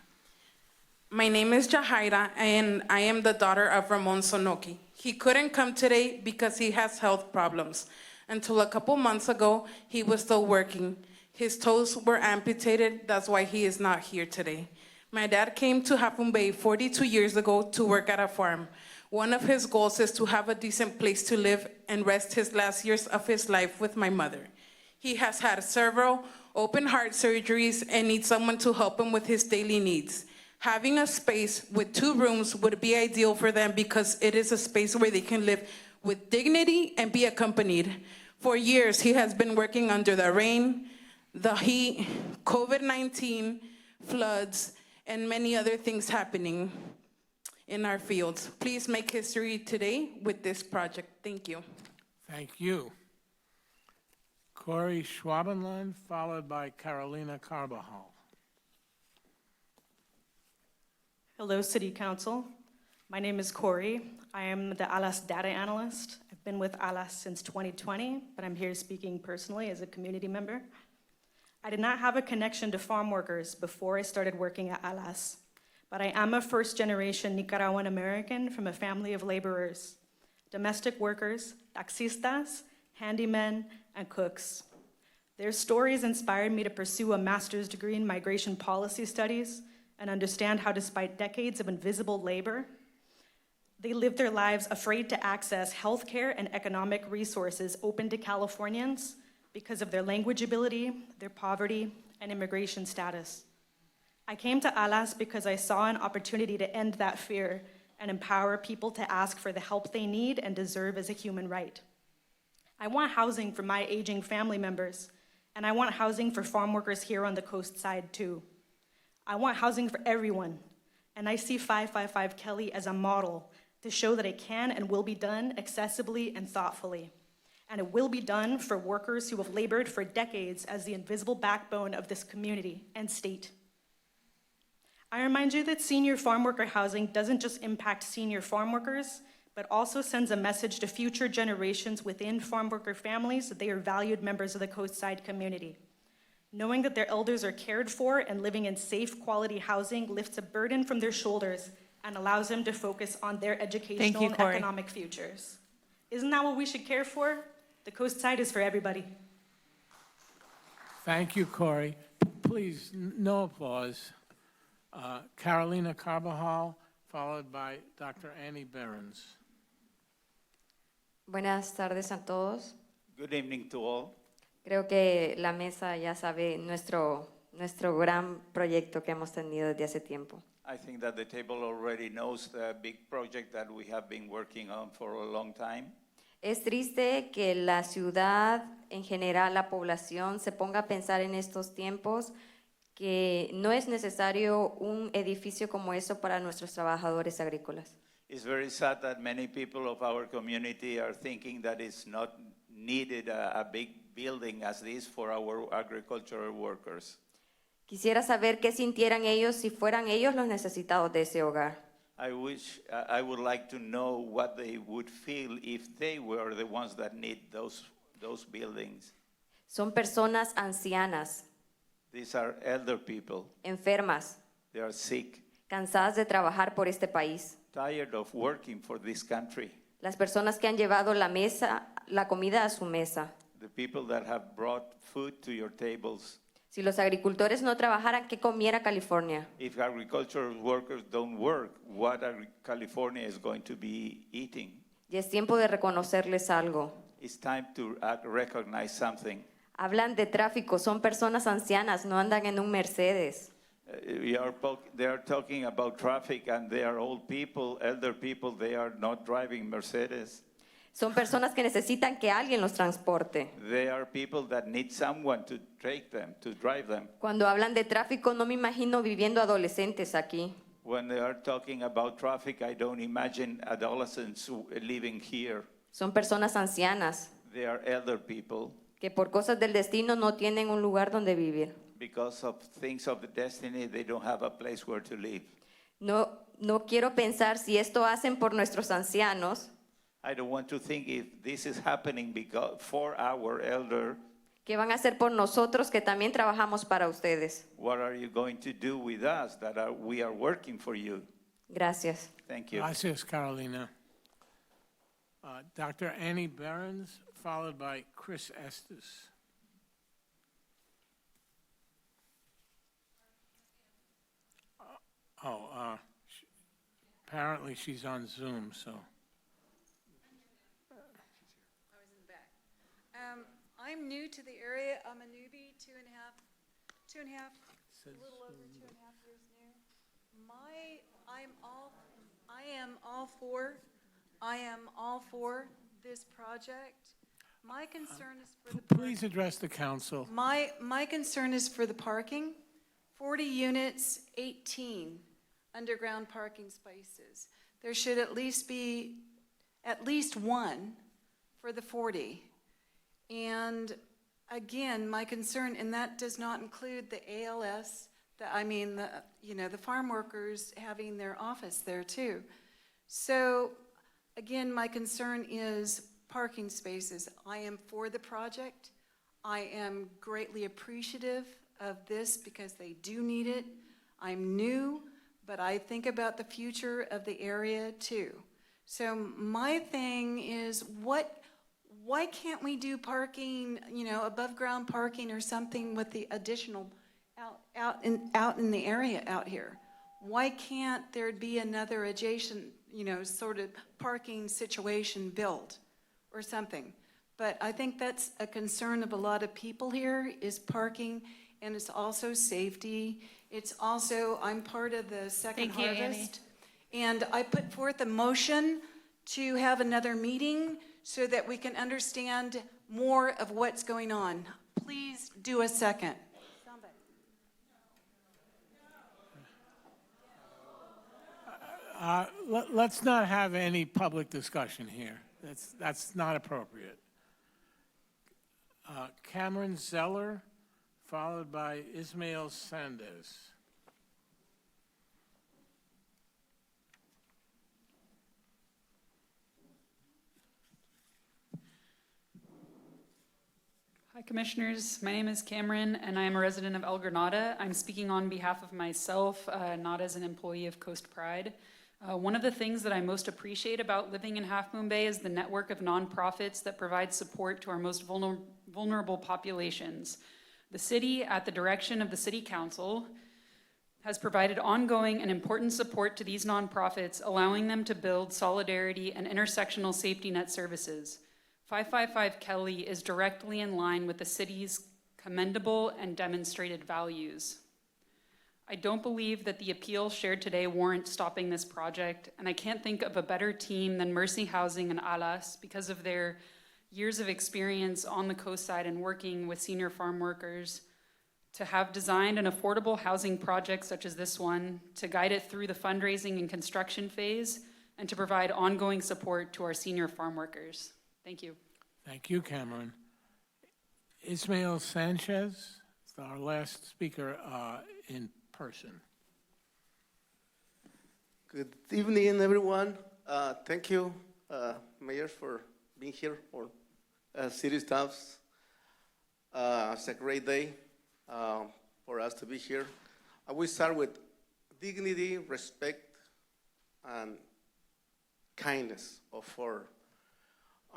My name is Jahaira, and I am the daughter of Ramon Sonoki. He couldn't come today because he has health problems. Until a couple months ago, he was still working. His toes were amputated, that's why he is not here today. My dad came to Half Moon Bay 42 years ago to work at a farm. One of his goals is to have a decent place to live and rest his last years of his life with my mother. He has had several open heart surgeries and needs someone to help him with his daily needs. Having a space with 2 rooms would be ideal for them because it is a space where they can live with dignity and be accompanied. For years, he has been working under the rain, the heat, COVID-19, floods, and many other things happening in our fields. Please make history today with this project. Thank you. Thank you. Corey Schwabenland, followed by Carolina Carbajal. Hello, City Council. My name is Corey. I am the ALAS data analyst. I've been with ALAS since 2020, but I'm here speaking personally as a community member. I did not have a connection to farm workers before I started working at ALAS, but I am a first-generation Nicaraguan American from a family of laborers, domestic workers, taxistas, handymen, and cooks. Their stories inspired me to pursue a master's degree in migration policy studies and understand how, despite decades of invisible labor, they lived their lives afraid to access healthcare and economic resources open to Californians because of their language ability, their poverty, and immigration status. I came to ALAS because I saw an opportunity to end that fear and empower people to ask for the help they need and deserve as a human right. I want housing for my aging family members, and I want housing for farm workers here on the coast side too. I want housing for everyone, and I see 555 Kelly as a model to show that it can and will be done accessibly and thoughtfully. And it will be done for workers who have labored for decades as the invisible backbone of this community and state. I remind you that senior farm worker housing doesn't just impact senior farm workers, but also sends a message to future generations within farm worker families that they are valued members of the coastside community. Knowing that their elders are cared for and living in safe, quality housing lifts a burden from their shoulders and allows them to focus on their educational and economic futures. Isn't that what we should care for? The coast side is for everybody. Thank you, Corey. Please, no applause. Carolina Carbajal, followed by Dr. Annie Behrens. Buenas tardes a todos. Good evening to all. Creo que la mesa ya sabe nuestro gran proyecto que hemos tenido desde hace tiempo. I think that the table already knows the big project that we have been working on for a long time. Es triste que la ciudad, en general la población, se ponga a pensar en estos tiempos que no es necesario un edificio como eso para nuestros trabajadores agrícolas. It's very sad that many people of our community are thinking that it's not needed a big building as this for our agricultural workers. Quisiera saber qué sintieran ellos si fueran ellos los necesitados de ese hogar. I would like to know what they would feel if they were the ones that need those buildings. Son personas ancianas, These are elder people. enfermas, They are sick, cansadas de trabajar por este país. tired of working for this country. Las personas que han llevado la comida a su mesa. The people that have brought food to your tables. Si los agricultores no trabajaran, ¿qué comiera California? If agricultural workers don't work, what California is going to be eating? Y es tiempo de reconocerles algo. It's time to recognize something. Hablan de tráfico, son personas ancianas, no andan en un Mercedes. They are talking about traffic, and they are old people, elder people. They are not driving Mercedes. Son personas que necesitan que alguien los transporte. They are people that need someone to take them, to drive them. Cuando hablan de tráfico, no me imagino viviendo adolescentes aquí. When they are talking about traffic, I don't imagine adolescents living here. Son personas ancianas They are elder people. que por cosas del destino no tienen un lugar donde vivir. Because of things of the destiny, they don't have a place where to live. No quiero pensar si esto hacen por nuestros ancianos. I don't want to think if this is happening for our elder. ¿Qué van a hacer por nosotros que también trabajamos para ustedes? What are you going to do with us we are working for you? Gracias. Thank you. Gracias, Carolina. Dr. Annie Behrens, followed by Chris Estes. Apparently she's on Zoom, so. I'm new to the area. I'm a newbie, two and a half, a little over 2.5 years new. I am all for this project. My concern is for the Please address the council. My concern is for the parking. 40 units, 18 underground parking spaces. There should at least be one for the 40. And again, my concern, and that does not include the ALS, the farm workers having their office there too. So again, my concern is parking spaces. I am for the project. I am greatly appreciative of this because they do need it. I'm new, but I think about the future of the area too. So my thing is, why can't we do parking, above ground parking or something with the additional out in the area out here? Why can't there be another adjacent, sort of parking situation built or something? But I think that's a concern of a lot of people here is parking, and it's also safety. It's also, I'm part of the Second Thank you, Harvest. And I put forth a motion to have another meeting so that we can understand more of what's going on. Please do a second. Let's not have any public discussion here. That's not appropriate. Cameron Zeller, followed by Ismael Sandez. Hi, Commissioners. My name is Cameron, and I am a resident of El Granada. I'm speaking on behalf of myself, not as an employee of Coast Pride. One of the things that I most appreciate about living in Half Moon Bay is the network of nonprofits that provide support to our most vulnerable populations. The city, at the direction of the City Council, has provided ongoing and important support to these nonprofits, allowing them to build solidarity and intersectional safety net services. 555 Kelly is directly in line with the city's commendable and demonstrated values. I don't believe that the appeal shared today warrants stopping this project, and I can't think of a better team than Mercy Housing and Alas because of their years of experience on the coast side and working with senior farm workers to have designed an affordable housing project such as this one, to guide it through the fundraising and construction phase, and to provide ongoing support to our senior farm workers. Thank you. Thank you, Cameron. Ismael Sanchez is our last speaker in person. Good evening, everyone. Thank you, Mayor, for being here, or city staffs. It's a great day for us to be here. I will start with dignity, respect, and kindness of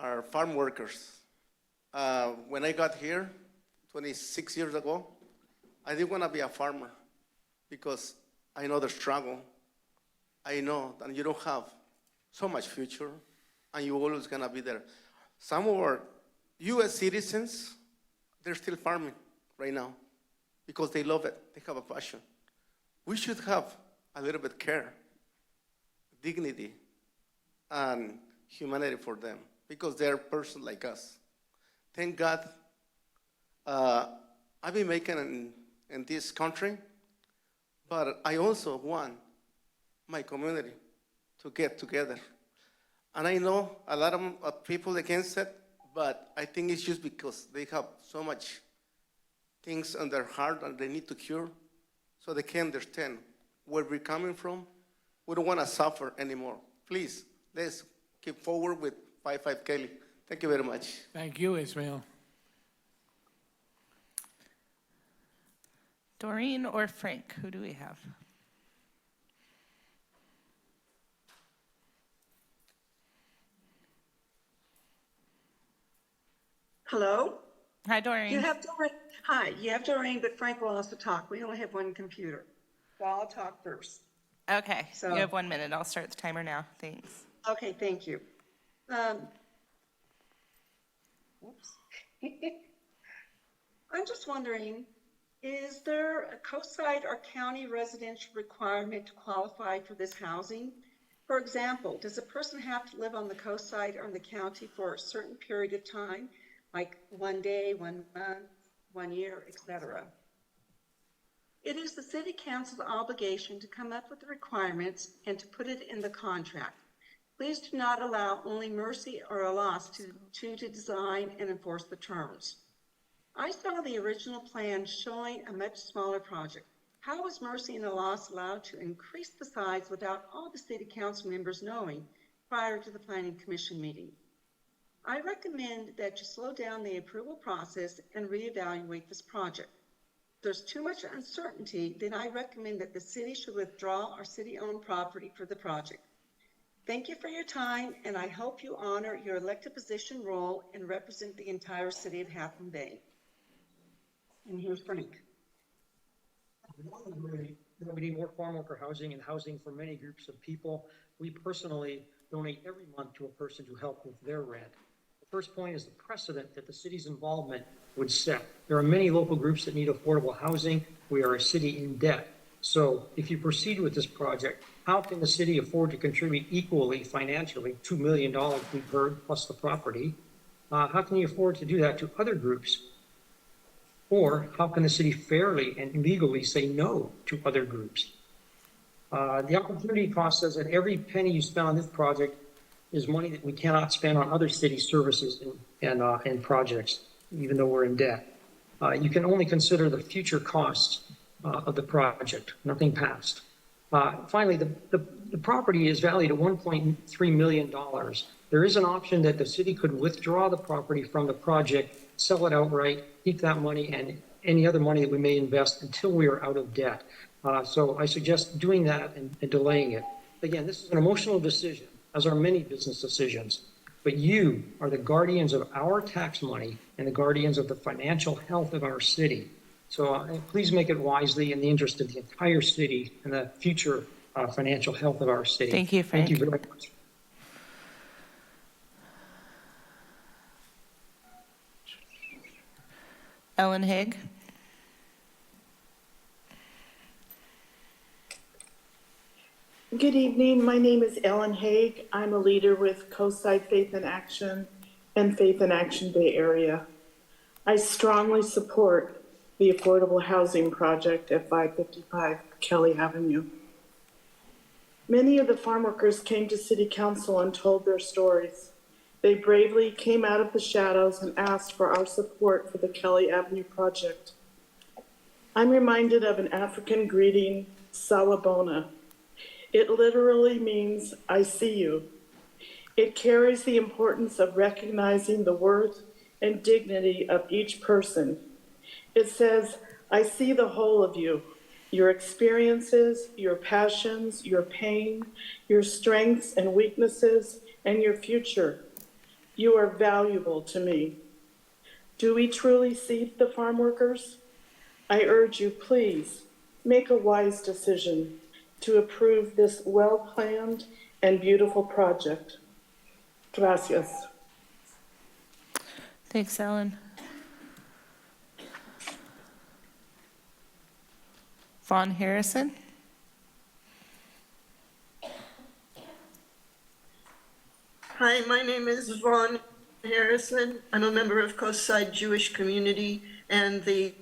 our farm workers. When I got here 26 years ago, I didn't want to be a farmer because I know the struggle. I know that you don't have so much future and you're always going to be there. Some of our U.S. citizens, they're still farming right now because they love it. They have a passion. We should have a little bit care, dignity, and humanity for them because they're a person like us. Thank God I've been making in this country, but I also want my community to get together. And I know a lot of people against it, but I think it's just because they have so much things on their heart that they need to cure so they can understand where we're coming from. We don't want to suffer anymore. Please, let's keep forward with 55 Kelly. Thank you very much. Thank you, Ismael. Doreen or Frank, who do we have? Hello? Hi, Doreen. You have Doreen. Hi, you have Doreen, but Frank will also talk. We only have one computer. So I'll talk first. Okay, So- you have 1 minute. I'll start the timer now. Thanks. Okay, thank you. Whoops. I'm just wondering, is there a coastside or county residential requirement to qualify for this housing? For example, does a person have to live on the coastside or in the county for a certain period of time, like 1 day, 1 month, 1 year, etc.? It is the city council's obligation to come up with the requirements and to put it in the contract. Please do not allow only Mercy or Alas to design and enforce the terms. I saw the original plan showing a much smaller project. How was Mercy and Alas allowed to increase the size without all the city council members knowing prior to the planning commission meeting? I recommend that you slow down the approval process and reevaluate this project. If there's too much uncertainty, then I recommend that the city should withdraw our city-owned property for the project. Thank you for your time, and I hope you honor your elected position role and represent the entire city of Half Moon Bay. And here's Frank. We need more farm worker housing and housing for many groups of people. We personally donate every month to a person to help with their rent. The first point is the precedent that the city's involvement would set. There are many local groups that need affordable housing. We are a city in debt. So if you proceed with this project, how can the city afford to contribute equally financially, $2 million we've heard, plus the property? How can you afford to do that to other groups? Or how can the city fairly and legally say no to other groups? The opportunity cost says that every penny you spend on this project is money that we cannot spend on other city services and projects, even though we're in debt. You can only consider the future costs of the project, nothing past. Finally, the property is valued at $1.3 million. There is an option that the city could withdraw the property from the project, sell it outright, keep that money and any other money that we may invest until we are out of debt. So I suggest doing that and delaying it. Again, this is an emotional decision, as are many business decisions, but you are the guardians of our tax money and the guardians of the financial health of our city. So please make it wisely in the interest of the entire city and the future financial health of our city. Thank you, Frank. Thank you very much. Ellen Haig. Good evening. My name is Ellen Haig. I'm a leader with Coastside Faith in Action and Faith in Action Bay Area. I strongly support the affordable housing project at 555 Kelly Avenue. Many of the farm workers came to City Council and told their stories. They bravely came out of the shadows and asked for our support for the Kelly Avenue project. I'm reminded of an African greeting, Sawabona. It literally means, I see you. It carries the importance of recognizing the worth and dignity of each person. It says, I see the whole of you, your experiences, your passions, your pain, your strengths and weaknesses, and your future. You are valuable to me. Do we truly see the farm workers? I urge you, please, make a wise decision to approve this well-planned and beautiful project. Gracias. Thanks, Ellen. Vaughn Harrison. Hi, my name is Vaughn Harrison. I'm a member of Coastside Jewish Community and the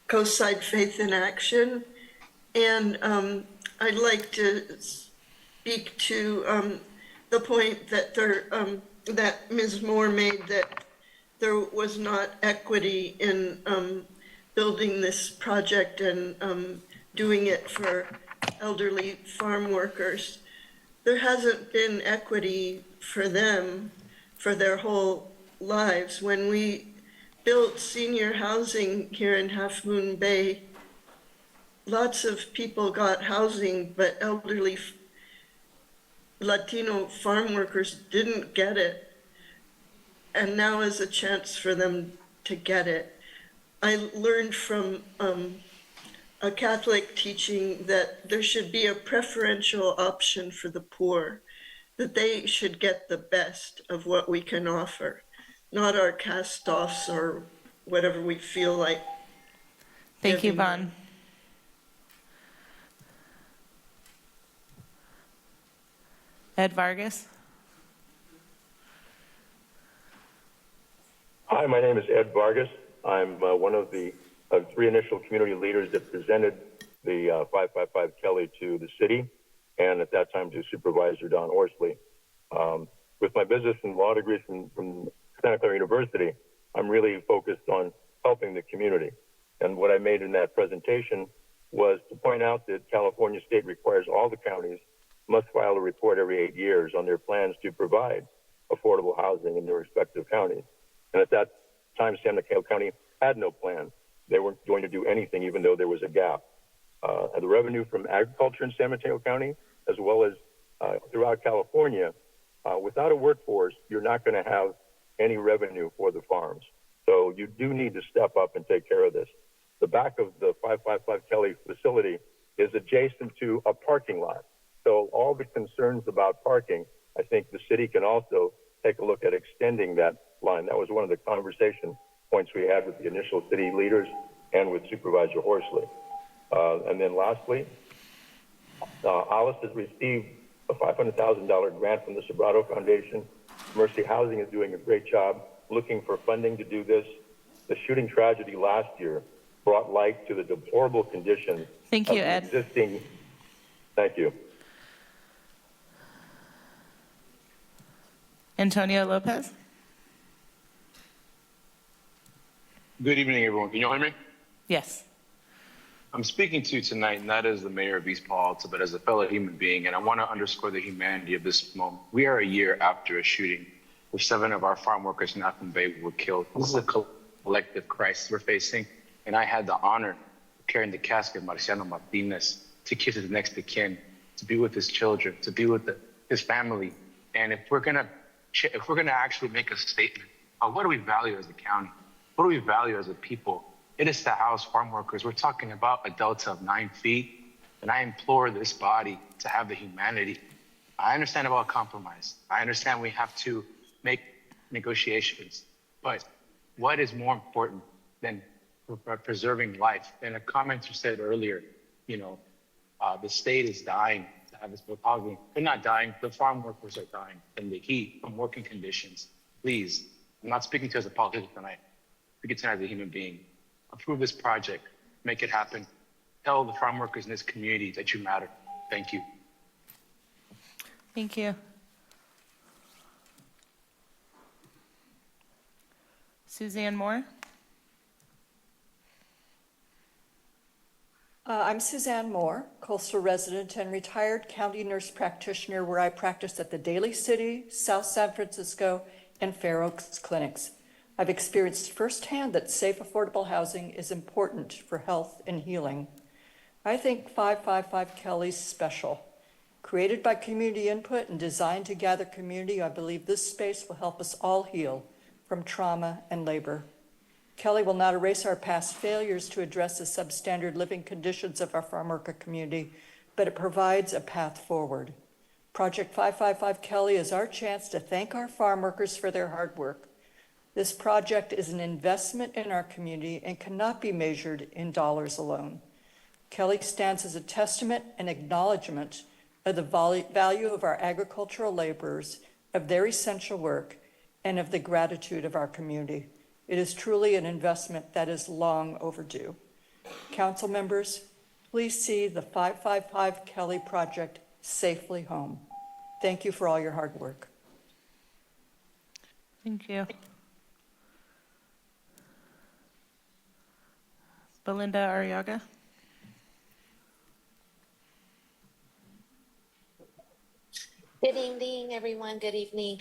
Coastside Faith in Action. And I'd like to speak to the point that that Ms. Moore made, that there was not equity in building this project and doing it for elderly farm workers. There hasn't been equity for them for their whole lives. When we built senior housing here in Half Moon Bay, lots of people got housing, but elderly Latino farm workers didn't get it. And now is a chance for them to get it. I learned from a Catholic teaching that there should be a preferential option for the poor, that they should get the best of what we can offer, not our cast-offs or whatever we feel like. Thank you, Vaughn. Ed Vargas. Hi, my name is Ed Vargas. I'm one of the three initial community leaders that presented the 555 Kelly to the city, and at that time to Supervisor Don Orsley. With my business and law degrees from Santa Clara University, I'm really focused on helping the community. And what I made in that presentation was to point out that California State requires all the counties must file a report every 8 years on their plans to provide affordable housing in their respective counties. And at that time, San Mateo County had no plan. They weren't going to do anything, even though there was a gap. The revenue from agriculture in San Mateo County, as well as throughout California, without a workforce, you're not going to have any revenue for the farms. So you do need to step up and take care of this. The back of the 555 Kelly facility is adjacent to a parking lot. So all the concerns about parking, I think the city can also take a look at extending that line. That was one of the conversation points we had with the initial city leaders and with Supervisor Horsley. And then lastly, Alice has received a $500,000 grant from the Sobrato Foundation. Mercy Housing is doing a great job looking for funding to do this. The shooting tragedy last year brought light to the deplorable conditions Thank you, Ed. existing. Thank you. Antonio Lopez. Good evening, everyone. Can you all hear me? Yes. I'm speaking to you tonight not as the mayor of East Palo Alto, but as a fellow human being, and I want to underscore the humanity of this moment. We are a year after a shooting where 7 of our farm workers in Half Bay were killed. This is a collective crisis we're facing, and I had the honor of carrying the casket of Marciano Martinez to kiss his next of kin to be with his children, to be with his family. And if we're gonna actually make a statement of what do we value as a county, what do we value as a people, it is to house farm workers. We're talking about a delta of 9 feet, and I implore this body to have the humanity. I understand about compromise. I understand we have to make negotiations, but what is more important than preserving life? And a commenter said earlier, the state is dying to have this housing. They're not dying. The farm workers are dying from the heat, from working conditions. Please, I'm not speaking to you as a politician tonight. I'm speaking to you as a human being. Approve this project. Make it happen. Tell the farm workers in this community that you matter. Thank you. Thank you. Suzanne Moore? I'm Suzanne Moore, coastal resident and retired county nurse practitioner where I practice at the Daly City, South San Francisco, and Fair Oaks clinics. I've experienced firsthand that safe, affordable housing is important for health and healing. I think 555 Kelly's special. Created by community input and designed to gather community, I believe this space will help us all heal from trauma and labor. Kelly will not erase our past failures to address the substandard living conditions of our farm worker community, but it provides a path forward. Project 555 Kelly is our chance to thank our farm workers for their hard work. This project is an investment in our community and cannot be measured in dollars alone. Kelly stands as a testament and acknowledgement of the value of our agricultural laborers, of their essential work, and of the gratitude of our community. It is truly an investment that is long overdue. Council members, please see the 555 Kelly project safely home. Thank you for all your hard work. Thank you. Belinda Arriaga? Good evening, everyone. Good evening,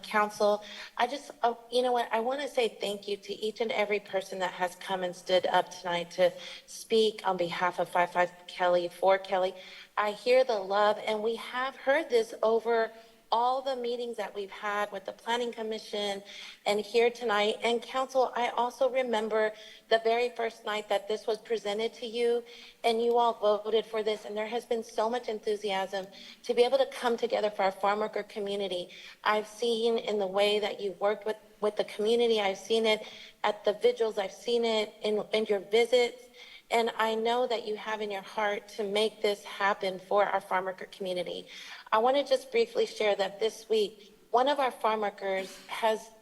council. I just, I want to say thank you to each and every person that has come and stood up tonight to speak on behalf of 55 Kelly, for Kelly. I hear the love, and we have heard this over all the meetings that we've had with the Planning Commission and here tonight. And council, I also remember the very first night that this was presented to you and you all voted for this, and there has been so much enthusiasm to be able to come together for our farm worker community. I've seen in the way that you've worked with the community, I've seen it at the vigils, I've seen it in your visits. And I know that you have in your heart to make this happen for our farm worker community. I want to just briefly share that this week, one of our farm workers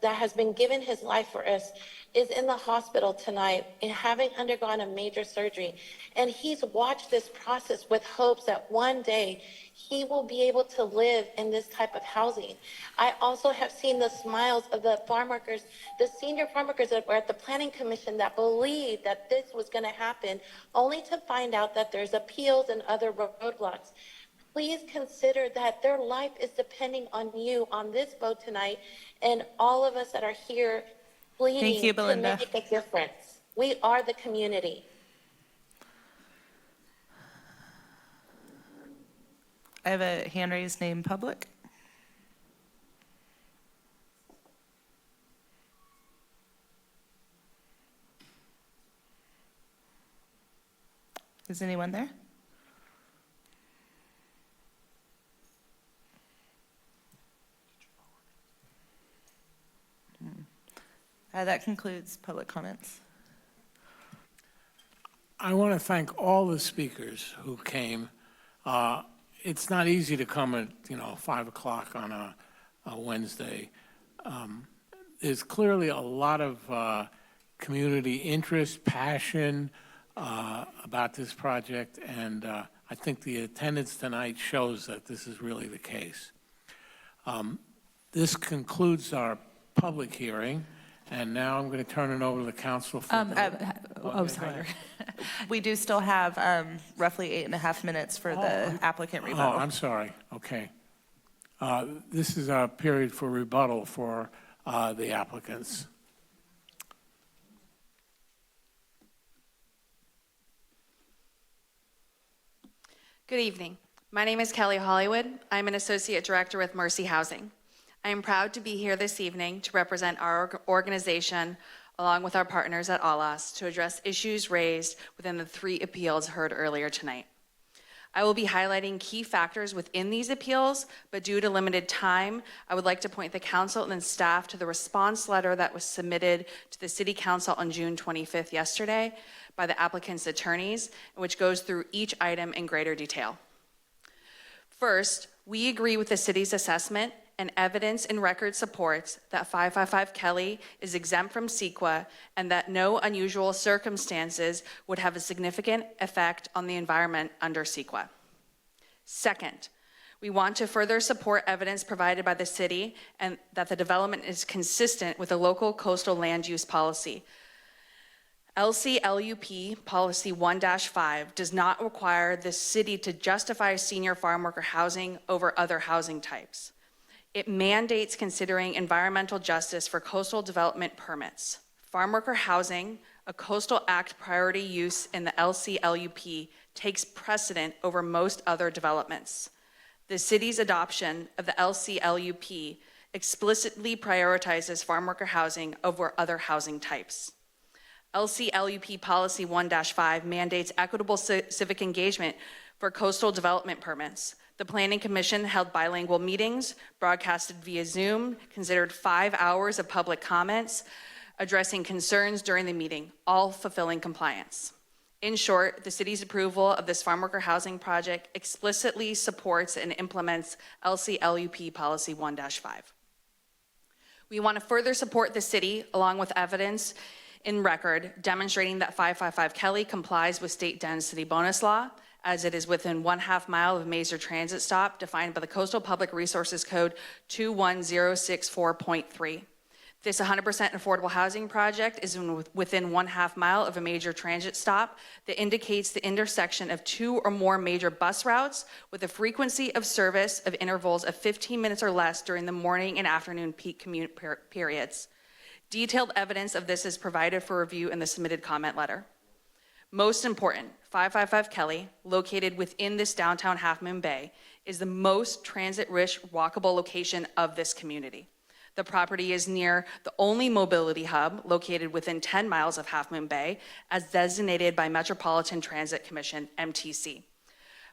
that has been given his life for us is in the hospital tonight and having undergone a major surgery. And he's watched this process with hopes that one day he will be able to live in this type of housing. I also have seen the smiles of the farm workers, the senior farm workers that were at the Planning Commission that believed that this was going to happen, only to find out that there's appeals and other roadblocks. Please consider that their life is depending on you on this vote tonight, and all of us that are here pleading to make a difference. We are the community. I have a hand raised name public. Is anyone there? That concludes public comments. I want to thank all the speakers who came. It's not easy to come at 5 o'clock on a Wednesday. There's clearly a lot of community interest, passion about this project, and I think the attendance tonight shows that this is really the case. This concludes our public hearing. And now I'm going to turn it over to the council for... sorry. We do still have roughly 8.5 minutes for the applicant rebuttal. Oh, I'm sorry. Okay. This is our period for rebuttal for the applicants. Good evening. My name is Kelly Hollywood. I'm an Associate Director with Mercy Housing. I am proud to be here this evening to represent our organization along with our partners at ALAS to address issues raised within the 3 appeals heard earlier tonight. I will be highlighting key factors within these appeals, but due to limited time, I would like to point the council and staff to the response letter that was submitted to the City Council on June 25th yesterday by the applicant's attorneys, which goes through each item in greater detail. First, we agree with the city's assessment and evidence and record supports that 555 Kelly is exempt from CEQA and that no unusual circumstances would have a significant effect on the environment under CEQA. Second, we want to further support evidence provided by the city and that the development is consistent with the local coastal land use policy. LCLUP Policy 1-5 does not require the city to justify senior farm worker housing over other housing types. It mandates considering environmental justice for coastal development permits. Farm worker housing, a Coastal Act priority use in the LCLUP, takes precedent over most other developments. The city's adoption of the LCLUP explicitly prioritizes farm worker housing over other housing types. LCLUP Policy 1-5 mandates equitable civic engagement for coastal development permits. The Planning Commission held bilingual meetings, broadcasted via Zoom, considered 5 hours of public comments, addressing concerns during the meeting, all fulfilling compliance. In short, the city's approval of this farm worker housing project explicitly supports and implements LCLUP Policy 1-5. We want to further support the city, along with evidence in record demonstrating that 555 Kelly complies with state density bonus law, as it is within 1/2 mile of a major transit stop defined by the Coastal Public Resources Code 21064.3. This 100% affordable housing project is within 1/2 mile of a major transit stop that indicates the intersection of 2 or more major bus routes with a frequency of service of intervals of 15 minutes or less during the morning and afternoon peak commute periods. Detailed evidence of this is provided for review in the submitted comment letter. Most important, 555 Kelly, located within this downtown Half Moon Bay, is the most transit-rich walkable location of this community. The property is near the only mobility hub located within 10 miles of Half Moon Bay, as designated by Metropolitan Transit Commission, MTC.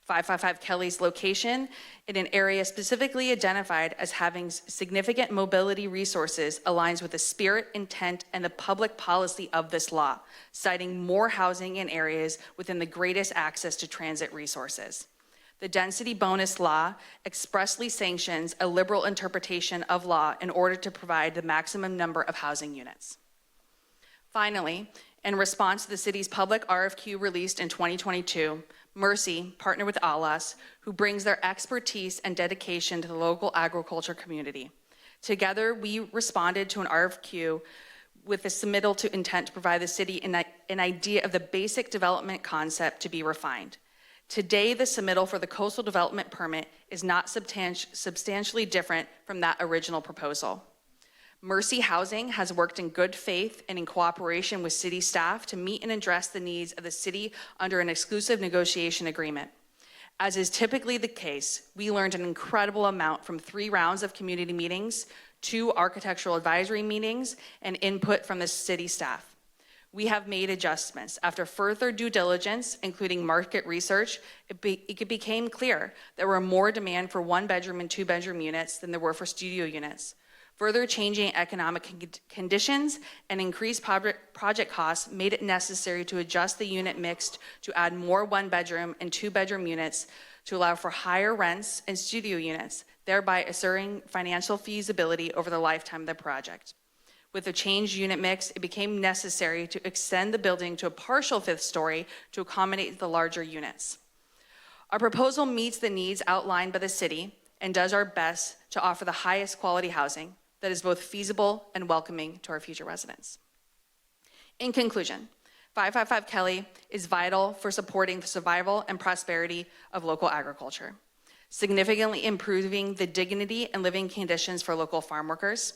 555 Kelly's location in an area specifically identified as having significant mobility resources aligns with the spirit, intent, and the public policy of this law, citing more housing in areas within the greatest access to transit resources. The density bonus law expressly sanctions a liberal interpretation of law in order to provide the maximum number of housing units. Finally, in response to the city's public RFQ released in 2022, Mercy partnered with ALAS, who brings their expertise and dedication to the local agriculture community. Together, we responded to an RFQ with a submittal to intent to provide the city an idea of the basic development concept to be refined. Today, the submittal for the coastal development permit is not substantially different from that original proposal. Mercy Housing has worked in good faith and in cooperation with city staff to meet and address the needs of the city under an exclusive negotiation agreement. As is typically the case, we learned an incredible amount from 3 rounds of community meetings, 2 architectural advisory meetings, and input from the city staff. We have made adjustments. After further due diligence, including market research, it became clear there were more demand for 1-bedroom and 2-bedroom units than there were for studio units. Further changing economic conditions and increased project costs made it necessary to adjust the unit mix to add more 1-bedroom and 2-bedroom units to allow for higher rents and studio units, thereby assuring financial feasibility over the lifetime of the project. With the changed unit mix, it became necessary to extend the building to a partial 5th story to accommodate the larger units. Our proposal meets the needs outlined by the city and does our best to offer the highest quality housing that is both feasible and welcoming to our future residents. In conclusion, 555 Kelly is vital for supporting the survival and prosperity of local agriculture, significantly improving the dignity and living conditions for local farm workers,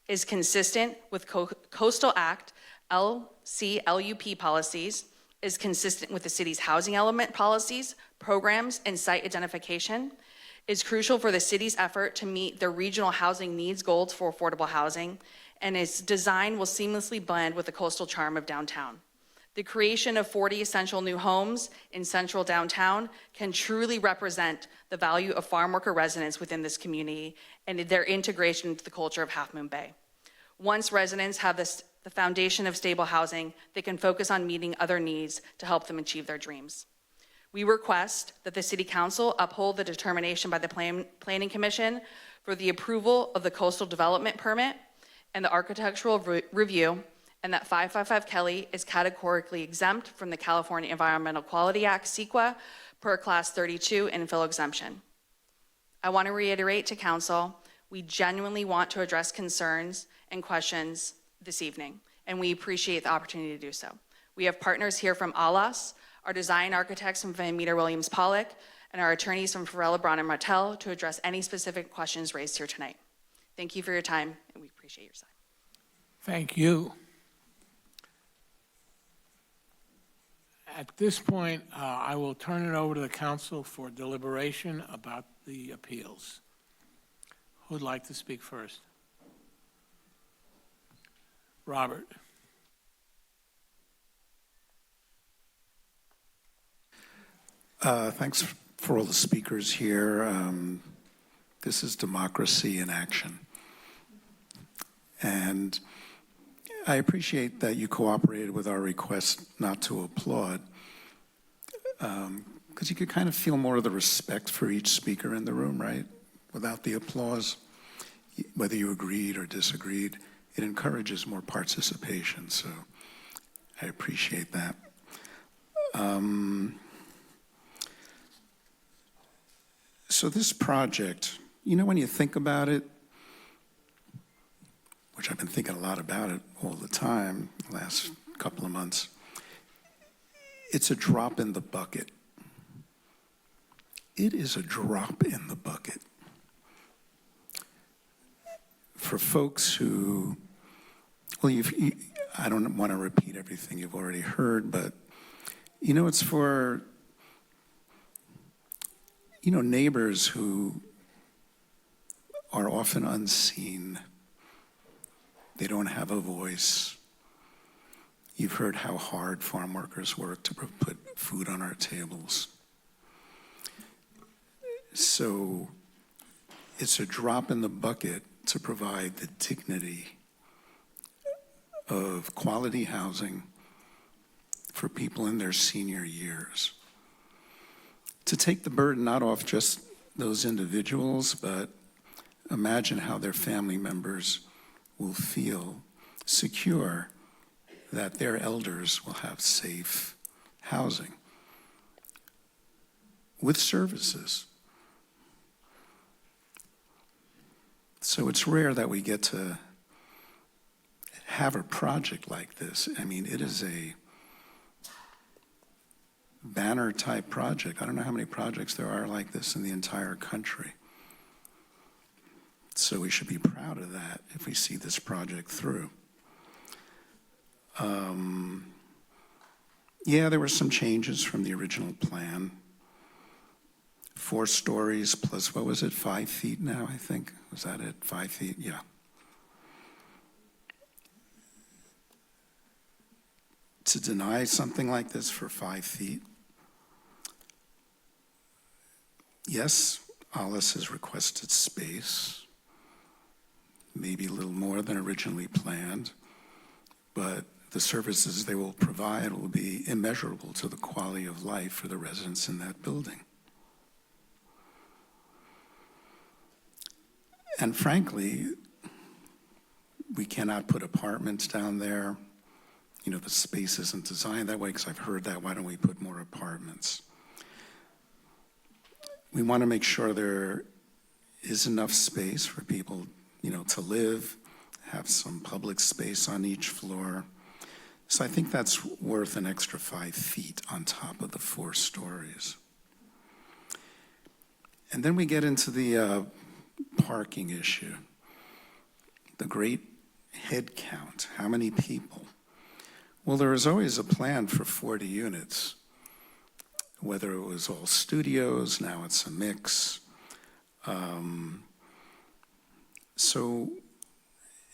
is consistent with Coastal Act LCLUP policies, is consistent with the city's housing element policies, programs, and site identification, is crucial for the city's effort to meet the regional housing needs goals for affordable housing, and its design will seamlessly blend with the coastal charm of downtown. The creation of 40 essential new homes in central downtown can truly represent the value of farm worker residents within this community and their integration into the culture of Half Moon Bay. Once residents have the foundation of stable housing, they can focus on meeting other needs to help them achieve their dreams. We request that the City Council uphold the determination by the Planning Commission for the approval of the coastal development permit and the architectural review, and that 555 Kelly is categorically exempt from the California Environmental Quality Act, CEQA, per Class 32 infill exemption. I want to reiterate to Council, we genuinely want to address concerns and questions this evening, and we appreciate the opportunity to do so. We have partners here from ALAS, our design architects from Van Meter Williams Pollock, and our attorneys from Farella, Braun, and Martel to address any specific questions raised here tonight. Thank you for your time, and we appreciate your time. Thank you. At this point, I will turn it over to the council for deliberation about the appeals. Who'd like to speak first? Robert. Thanks for all the speakers here. This is democracy in action. And I appreciate that you cooperated with our request not to applaud, because you could kind of feel more of the respect for each speaker in the room, right? Without the applause, whether you agreed or disagreed, it encourages more participation, so I appreciate that. So this project, you know, when you think about it, which I've been thinking a lot about it all the time, the last couple of months, it's a drop in the bucket. It is a drop in the bucket for folks who, well, I don't want to repeat everything you've already heard, but, you know, it's for, you know, neighbors who are often unseen. They don't have a voice. You've heard how hard farm workers work to put food on our tables. So it's a drop in the bucket to provide the dignity of quality housing for people in their senior years. To take the burden not off just those individuals, but imagine how their family members will feel secure that their elders will have safe housing with services. So it's rare that we get to have a project like this. I mean, it is a banner type project. I don't know how many projects there are like this in the entire country. So we should be proud of that if we see this project through. Yeah, there were some changes from the original plan. 4 stories plus, what was it, 5 feet now, I think? Was that it, 5 feet? Yeah. To deny something like this for 5 feet. Yes, Alice has requested space, maybe a little more than originally planned, but the services they will provide will be immeasurable to the quality of life for the residents in that building. And frankly, we cannot put apartments down there. You know, the space isn't designed that way, because I've heard that. Why don't we put more apartments? We want to make sure there is enough space for people, you know, to live, have some public space on each floor. So I think that's worth an extra 5 feet on top of the 4 stories. And then we get into the parking issue, the great head count. How many people? Well, there was always a plan for 40 units, whether it was all studios, now it's a mix. So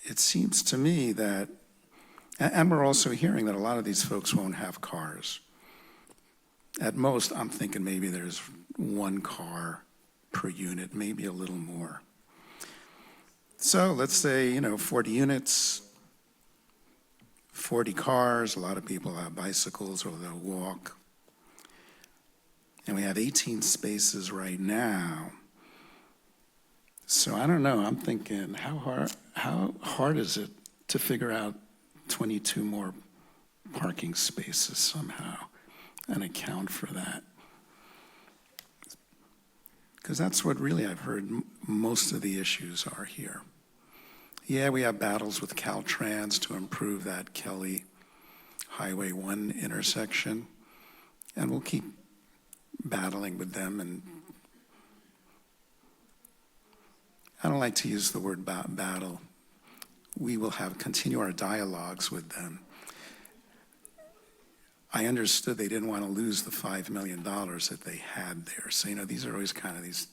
it seems to me that, and we're also hearing that a lot of these folks won't have cars. At most, I'm thinking maybe there's one car per unit, maybe a little more. So let's say, 40 units, 40 cars, a lot of people have bicycles or they'll walk. And we have 18 spaces right now. So I don't know, I'm thinking, how hard is it to figure out 22 more parking spaces somehow and account for that? Because that's what really I've heard most of the issues are here. Yeah, we have battles with Caltrans to improve that Kelly Highway 1 intersection, and we'll keep battling with them. And I don't like to use the word battle. We will continue our dialogues with them. I understood they didn't want to lose the $5 million that they had there. So, these are always kind of these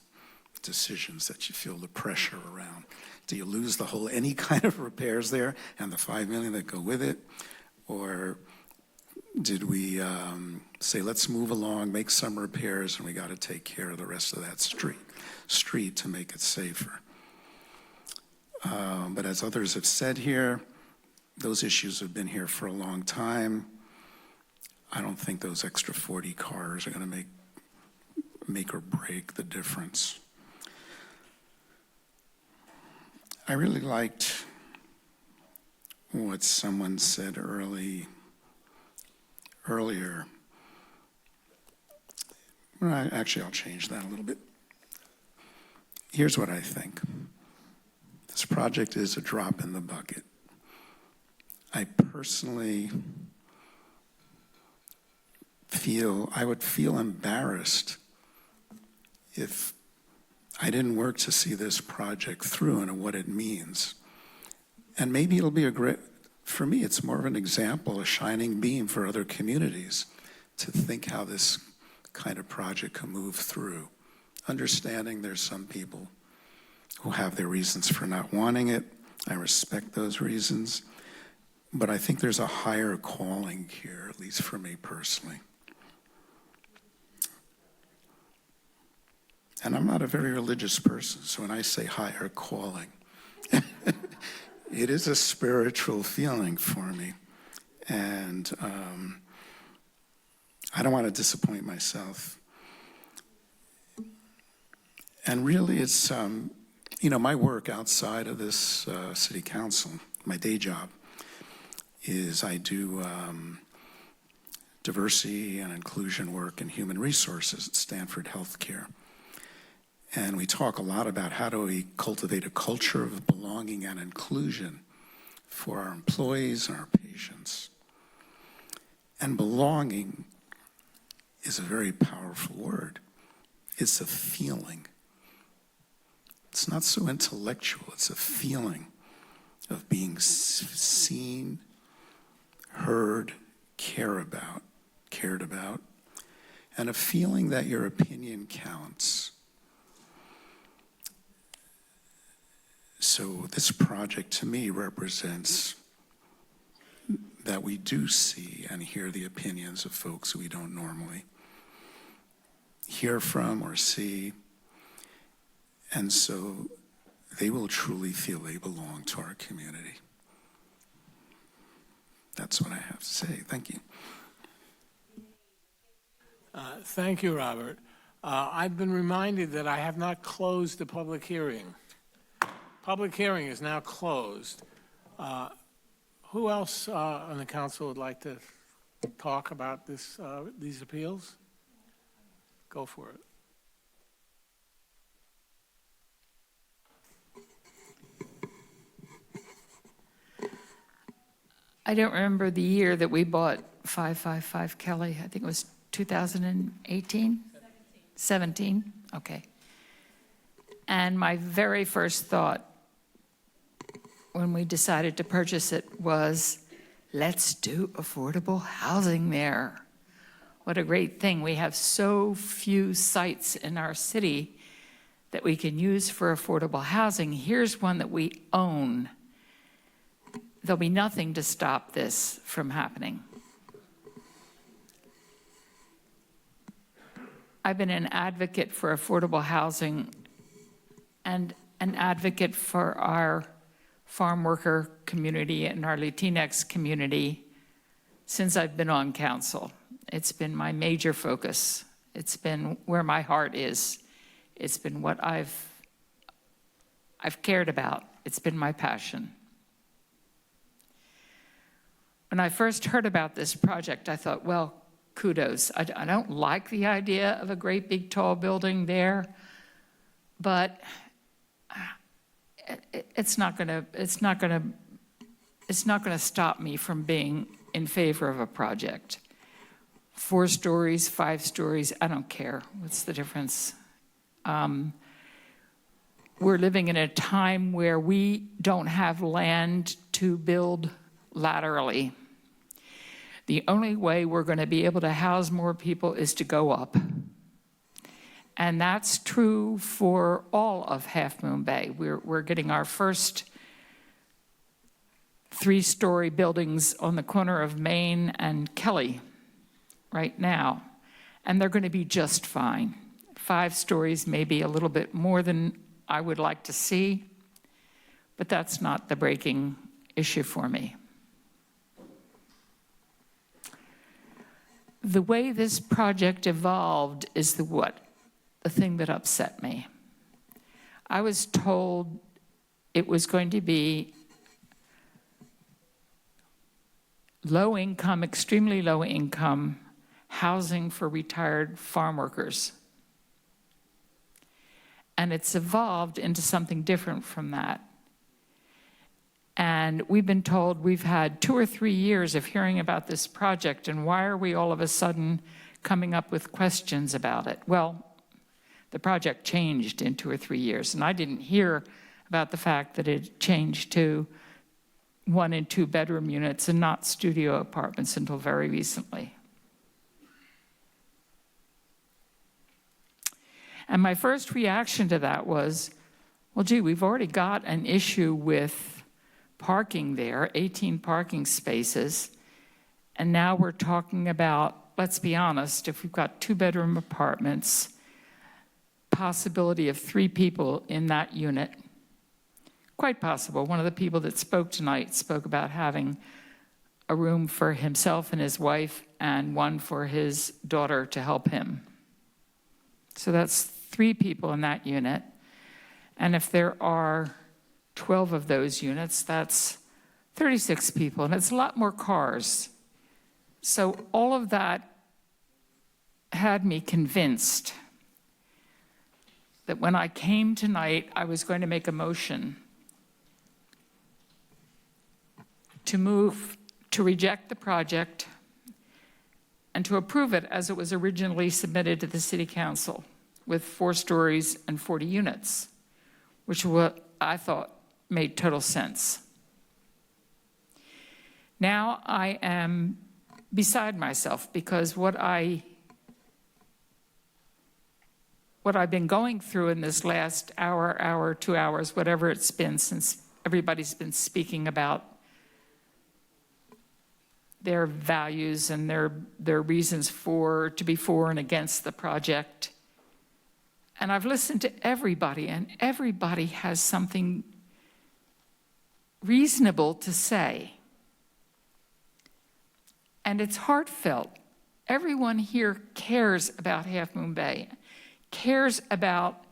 decisions that you feel the pressure around. Do you lose any kind of repairs there and the $5 million that go with it? Or did we say, let's move along, make some repairs, and we got to take care of the rest of that street to make it safer? But as others have said here, those issues have been here for a long time. I don't think those extra 40 cars are going to make or break the difference. I really liked what someone said earlier. Well, actually, I'll change that a little bit. Here's what I think. This project is a drop in the bucket. I personally I would feel embarrassed if I didn't work to see this project through and what it means. And maybe it'll be for me, it's more of an example, a shining beam for other communities to think how this kind of project can move through. Understanding there's some people who have their reasons for not wanting it. I respect those reasons. But I think there's a higher calling here, at least for me personally. And I'm not a very religious person, so when I say higher calling, it is a spiritual feeling for me. And I don't want to disappoint myself. And really it's, my work outside of this city council, my day job, is I do diversity and inclusion work and human resources at Stanford Healthcare. And we talk a lot about how do we cultivate a culture of belonging and inclusion for our employees and our patients. And belonging is a very powerful word. It's a feeling. It's not so intellectual, it's a feeling of being seen, heard, cared about, and a feeling that your opinion counts. So this project to me represents that we do see and hear the opinions of folks we don't normally hear from or see. And so they will truly feel they belong to our community. That's what I have to say. Thank you. Thank you, Robert. I've been reminded that I have not closed the public hearing. Public hearing is now closed. Who else on the council would like to talk about these appeals? Go for it. I don't remember the year that we bought 555 Kelly. I think it was 2018? 17? Okay. And my very first thought when we decided to purchase it was let's do affordable housing there. What a great thing. We have so few sites in our city that we can use for affordable housing. Here's one that we own. There'll be nothing to stop this from happening. I've been an advocate for affordable housing and an advocate for our farm worker community and our Latinx community since I've been on council. It's been my major focus. It's been where my heart is. It's been what I've cared about. It's been my passion. When I first heard about this project, I thought, well, kudos. I don't like the idea of a great big tall building there, but it's not going to stop me from being in favor of a project. 4 stories, 5 stories, I don't care. What's the difference? We're living in a time where we don't have land to build laterally. The only way we're going to be able to house more people is to go up. And that's true for all of Half Moon Bay. We're getting our first 3-story buildings on the corner of Main and Kelly right now, and they're going to be just fine. 5 stories, maybe a little bit more than I would like to see, but that's not the breaking issue for me. The way this project evolved is the thing that upset me. I was told it was going to be low income, extremely low income housing for retired farm workers. And it's evolved into something different from that. And we've been told we've had 2 or 3 years of hearing about this project, and why are we all of a sudden coming up with questions about it? Well, the project changed in 2 or 3 years, and I didn't hear about the fact that it changed to 1 and 2 bedroom units and not studio apartments until very recently. And my first reaction to that was, well, gee, we've already got an issue with parking there, 18 parking spaces, and now we're talking about, let's be honest, if we've got 2-bedroom apartments, possibility of 3 people in that unit, quite possible. One of the people that spoke tonight spoke about having a room for himself and his wife and one for his daughter to help him. So that's 3 people in that unit. And if there are 12 of those units, that's 36 people, and it's a lot more cars. So all of that had me convinced that when I came tonight, I was going to make a motion to reject the project and to approve it as it was originally submitted to the City Council with 4 stories and 40 units, which was what I thought made total sense. Now I am beside myself because what I've been going through in this last hour, 2 hours, whatever it's been since everybody's been speaking about their values and their reasons to be for and against the project. And I've listened to everybody, and everybody has something reasonable to say. And it's heartfelt. Everyone here cares about Half Moon Bay, cares about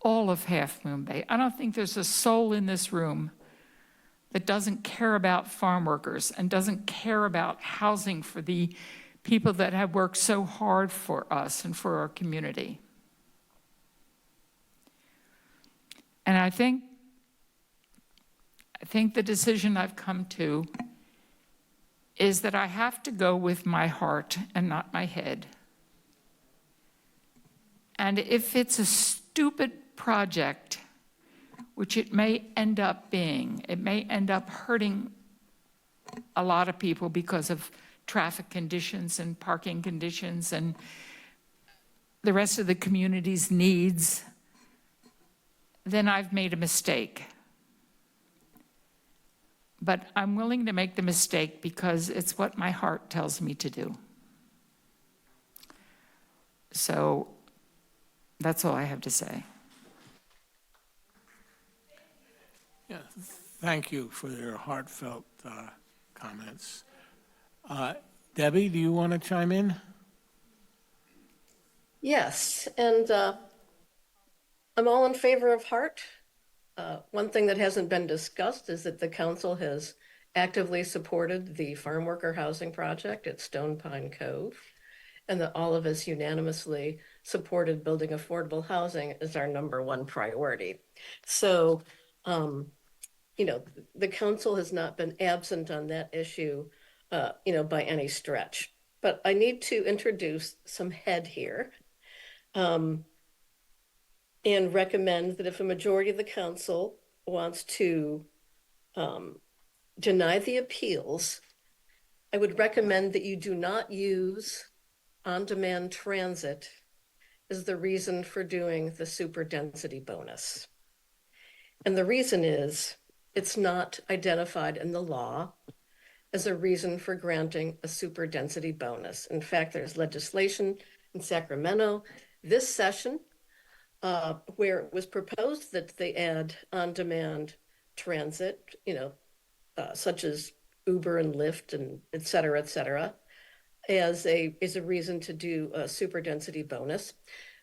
all of Half Moon Bay. I don't think there's a soul in this room that doesn't care about farm workers and doesn't care about housing for the people that have worked so hard for us and for our community. And I think the decision I've come to is that I have to go with my heart and not my head. And if it's a stupid project, which it may end up being, it may end up hurting a lot of people because of traffic conditions and parking conditions and the rest of the community's needs, then I've made a mistake. But I'm willing to make the mistake because it's what my heart tells me to do. So that's all I have to say. Yeah, thank you for your heartfelt comments. Debbie, do you want to chime in? Yes, and I'm all in favor of Hart. One thing that hasn't been discussed is that the council has actively supported the farm worker housing project at Stone Pine Cove, and that all of us unanimously supported building affordable housing as our #1 priority. So, you know, the council has not been absent on that issue, you know, by any stretch. But I need to introduce some head here. And recommend that if a majority of the council wants to deny the appeals, I would recommend that you do not use on-demand transit as the reason for doing the super density bonus. And the reason is it's not identified in the law as a reason for granting a super density bonus. In fact, there's legislation in Sacramento this session where it was proposed that they add on-demand transit, you know, such as Uber and Lyft and et cetera, as a reason to do a super density bonus.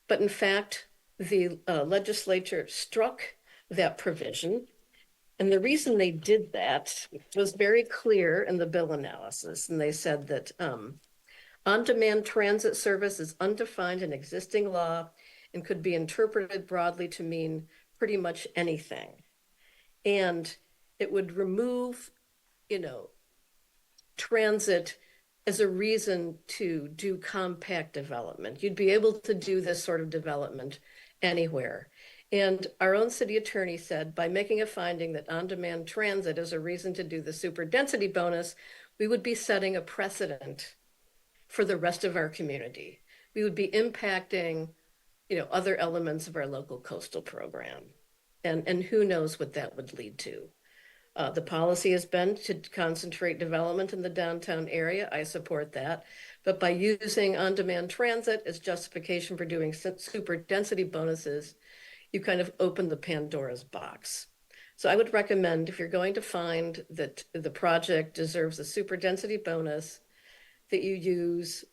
But in fact, the legislature struck that provision. And the reason they did that was very clear in the bill analysis. And they said that on-demand transit service is undefined in existing law and could be interpreted broadly to mean pretty much anything. And it would remove, you know, transit as a reason to do compact development. You'd be able to do this sort of development anywhere. And our own city attorney said, by making a finding that on-demand transit is a reason to do the super density bonus, we would be setting a precedent for the rest of our community. We would be impacting, you know, other elements of our local coastal program. And who knows what that would lead to. The policy has been to concentrate development in the downtown area. I support that. But by using on-demand transit as justification for doing super density bonuses, you kind of open the Pandora's box. So I would recommend, if you're going to find that the project deserves a super density bonus, that you use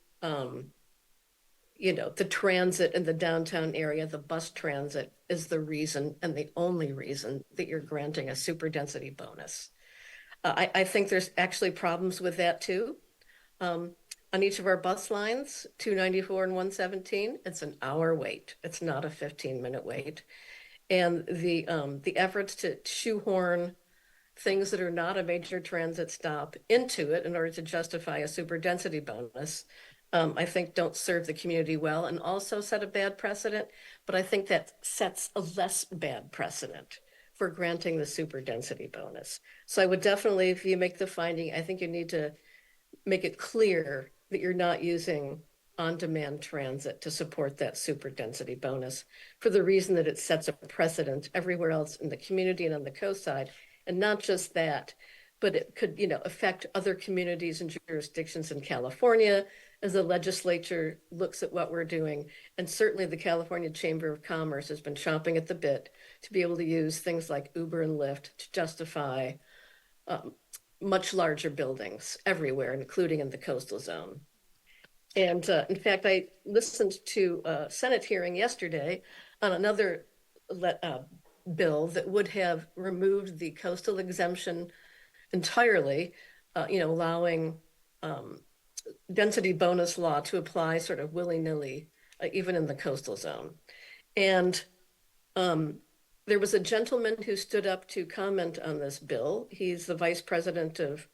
you know, the transit in the downtown area, the bus transit is the reason and the only reason that you're granting a super density bonus. I think there's actually problems with that too. On each of our bus lines, 294 and 117, it's an hour wait. It's not a 15-minute wait. And the efforts to shoehorn things that are not a major transit stop into it in order to justify a super density bonus, I think don't serve the community well and also set a bad precedent, but I think that sets a less bad precedent for granting the super density bonus. So I would definitely, if you make the finding, I think you need to make it clear that you're not using on-demand transit to support that super density bonus for the reason that it sets a precedent everywhere else in the community and on the coast side. And not just that, but it could, you know, affect other communities and jurisdictions in California as the legislature looks at what we're doing. And certainly the California Chamber of Commerce has been chomping at the bit to be able to use things like Uber and Lyft to justify much larger buildings everywhere, including in the coastal zone. And in fact, I listened to a Senate hearing yesterday on another bill that would have removed the coastal exemption entirely, you know, allowing density bonus law to apply sort of willy-nilly, even in the coastal zone. And there was a gentleman who stood up to comment on this bill. He's the vice president of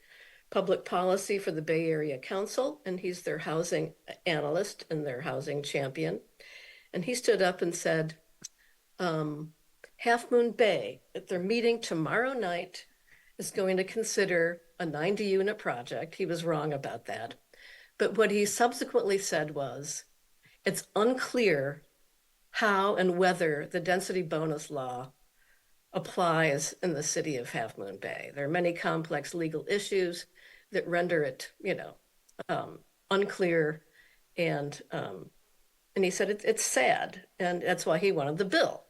public policy for the Bay Area Council, and he's their housing analyst and their housing champion. And he stood up and said, Half Moon Bay, at their meeting tomorrow night, is going to consider a 90-unit project. He was wrong about that. But what he subsequently said was, it's unclear how and whether the density bonus law applies in the city of Half Moon Bay. There are many complex legal issues that render it, unclear. And he said it's sad, and that's why he wanted the bill.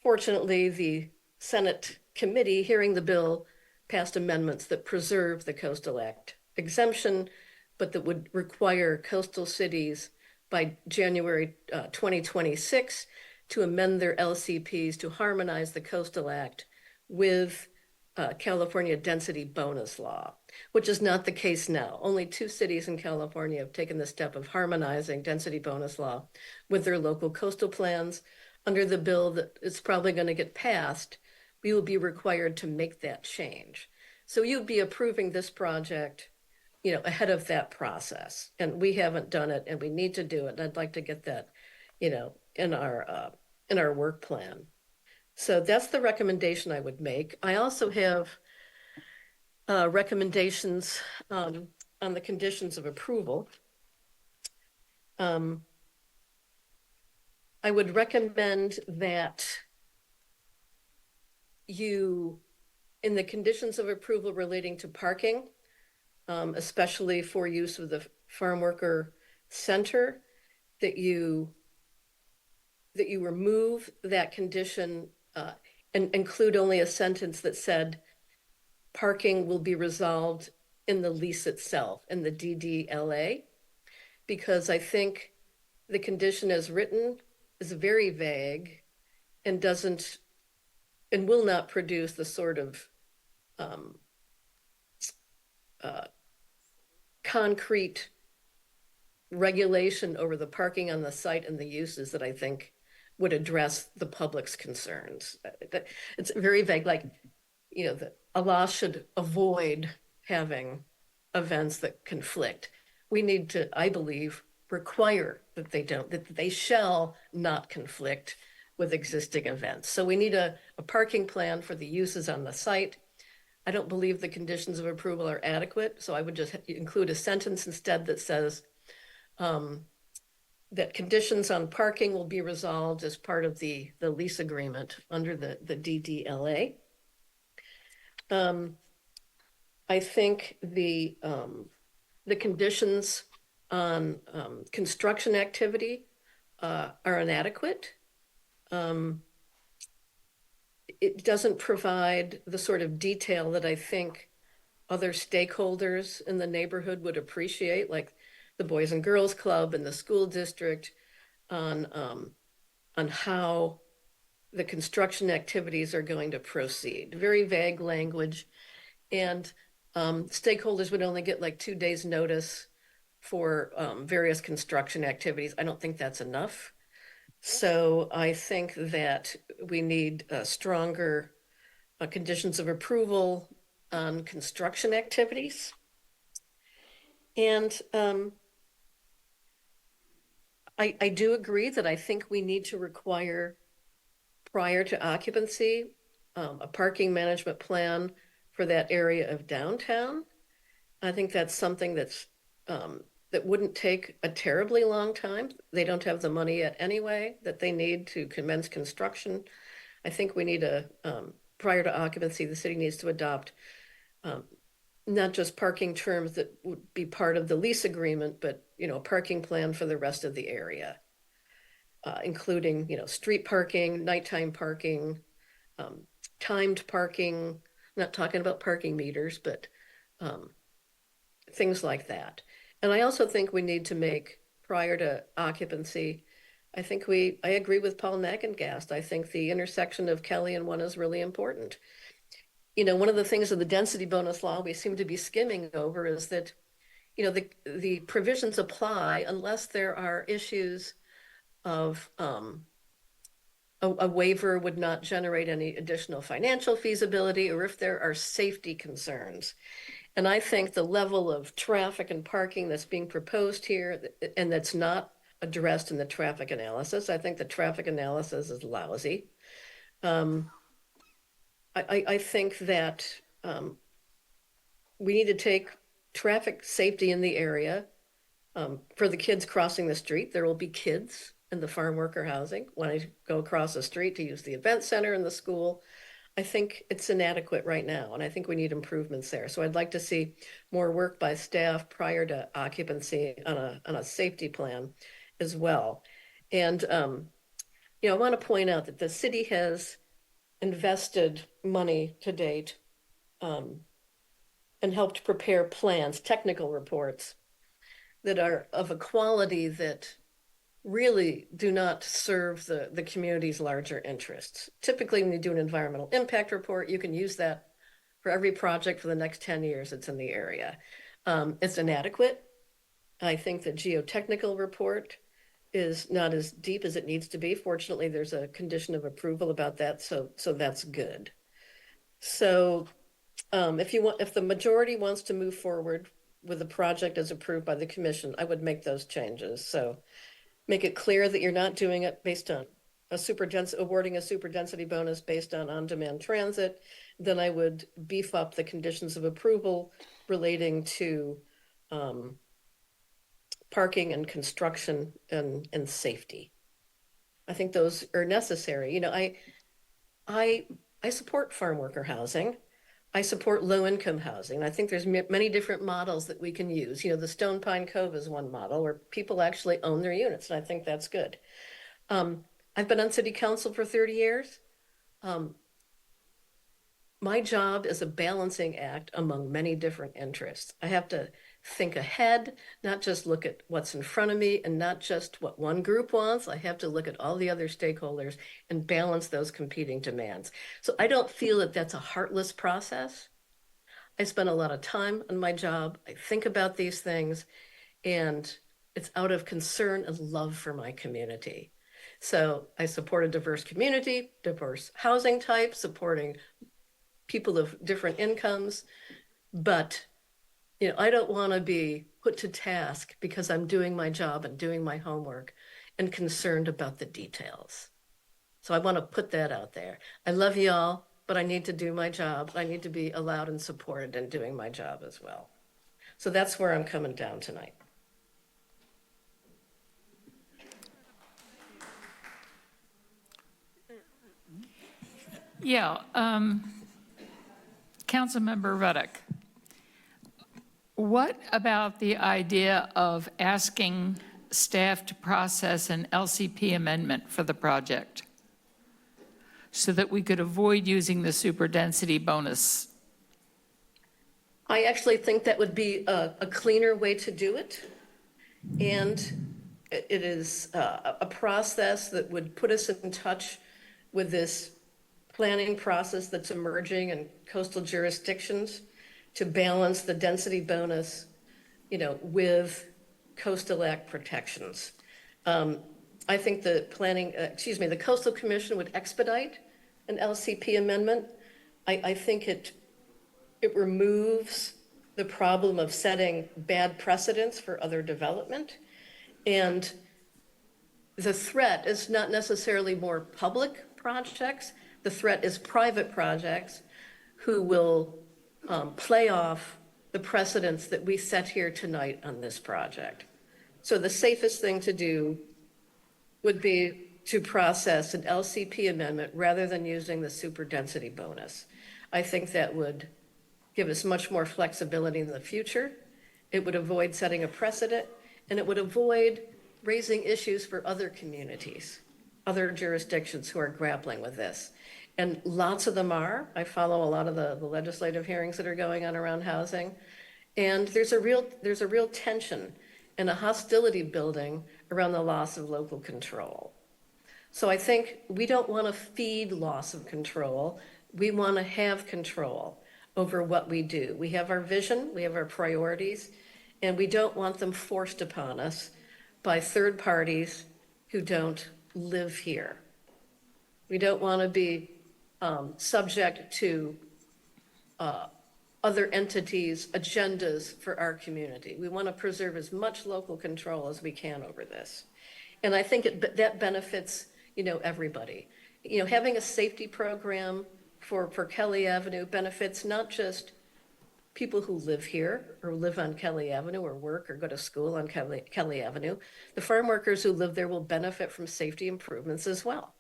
Fortunately, the Senate committee hearing the bill passed amendments that preserve the Coastal Act exemption, but that would require coastal cities by January 2026 to amend their LCPs to harmonize the Coastal Act with California density bonus law, which is not the case now. Only 2 cities in California have taken the step of harmonizing density bonus law with their local coastal plans. Under the bill that is probably going to get passed, we will be required to make that change. So you'd be approving this project, ahead of that process. And we haven't done it, and we need to do it. And I'd like to get that, in our work plan. So that's the recommendation I would make. I also have recommendations on the conditions of approval. I would recommend that you, in the conditions of approval relating to parking, especially for use of the farm worker center, that you remove that condition and include only a sentence that said parking will be resolved in the lease itself, in the DDLA, because I think the condition as written is very vague and doesn't and will not produce the sort of concrete regulation over the parking on the site and the uses that I think would address the public's concerns. It's very vague, like, a law should avoid having events that conflict. We need to, I believe, require that they shall not conflict with existing events. So we need a parking plan for the uses on the site. I don't believe the conditions of approval are adequate, so I would just include a sentence instead that says that conditions on parking will be resolved as part of the lease agreement under the DDLA. I think the conditions on construction activity are inadequate. It doesn't provide the sort of detail that I think other stakeholders in the neighborhood would appreciate, like the Boys and Girls Club and the school district, on how the construction activities are going to proceed. Very vague language, and stakeholders would only get like 2 days notice for various construction activities. I don't think that's enough. So I think that we need stronger conditions of approval on construction activities. And I do agree that I think we need to require, prior to occupancy, a parking management plan for that area of downtown. I think that's something that's that wouldn't take a terribly long time. They don't have the money yet anyway that they need to commence construction. I think we need prior to occupancy, the city needs to adopt not just parking terms that would be part of the lease agreement, but, a parking plan for the rest of the area, including, street parking, nighttime parking, timed parking. I'm not talking about parking meters, but things like that. And I also think we need to make, prior to occupancy, I agree with Paul Nagengast. I think the intersection of Kelly and 1 is really important. One of the things of the density bonus law we seem to be skimming over is that, the provisions apply unless there are issues of a waiver would not generate any additional financial feasibility, or if there are safety concerns. And I think the level of traffic and parking that's being proposed here, and that's not addressed in the traffic analysis, I think the traffic analysis is lousy. I think that we need to take traffic safety in the area. For the kids crossing the street, there will be kids in the farm worker housing. When I go across the street to use the event center in the school, I think it's inadequate right now, and I think we need improvements there. So I'd like to see more work by staff prior to occupancy on a safety plan as well. And, I want to point out that the city has invested money to date and helped prepare plans, technical reports that are of a quality that really do not serve the community's larger interests. Typically, when you do an environmental impact report, you can use that for every project for the next 10 years that's in the area. It's inadequate. I think the geotechnical report is not as deep as it needs to be. Fortunately, there's a condition of approval about that, so that's good. So if the majority wants to move forward with the project as approved by the commission, I would make those changes. So make it clear that you're not doing it based on awarding a super density bonus based on on-demand transit. Then I would beef up the conditions of approval relating to parking and construction and safety. I think those are necessary. I support farm worker housing. I support low-income housing. I think there's many different models that we can use. The Stone Pine Cove is one model where people actually own their units, and I think that's good. I've been on city council for 30 years. My job is a balancing act among many different interests. I have to think ahead, not just look at what's in front of me and not just what one group wants. I have to look at all the other stakeholders and balance those competing demands. So I don't feel that that's a heartless process. I spend a lot of time on my job. I think about these things, and it's out of concern and love for my community. So I support a diverse community, diverse housing types, supporting people of different incomes, but I don't want to be put to task because I'm doing my job and doing my homework and concerned about the details. So I want to put that out there. I love y'all, but I need to do my job. I need to be allowed and supported in doing my job as well. So that's where I'm coming down tonight. Yeah, Councilmember Ruddock. What about the idea of asking staff to process an LCP amendment for the project so that we could avoid using the superdensity bonus? I actually think that would be a cleaner way to do it. And it is a process that would put us in touch with this planning process that's emerging in coastal jurisdictions to balance the density bonus, with Coastal Act protections. I think the Coastal Commission would expedite an LCP amendment. I think it removes the problem of setting bad precedents for other development. And the threat is not necessarily more public projects. The threat is private projects who will play off the precedents that we set here tonight on this project. So the safest thing to do would be to process an LCP amendment rather than using the superdensity bonus. I think that would give us much more flexibility in the future. It would avoid setting a precedent, and it would avoid raising issues for other communities, other jurisdictions who are grappling with this. And lots of them are. I follow a lot of the legislative hearings that are going on around housing. And there's a real tension and a hostility building around the loss of local control. So I think we don't want to feed loss of control. We want to have control over what we do. We have our vision, we have our priorities, and we don't want them forced upon us by third parties who don't live here. We don't want to be subject to other entities' agendas for our community. We want to preserve as much local control as we can over this. And I think that benefits, everybody. Having a safety program for Kelly Avenue benefits not just people who live here or live on Kelly Avenue or work or go to school on Kelly Avenue. The farm workers who live there will benefit from safety improvements as well,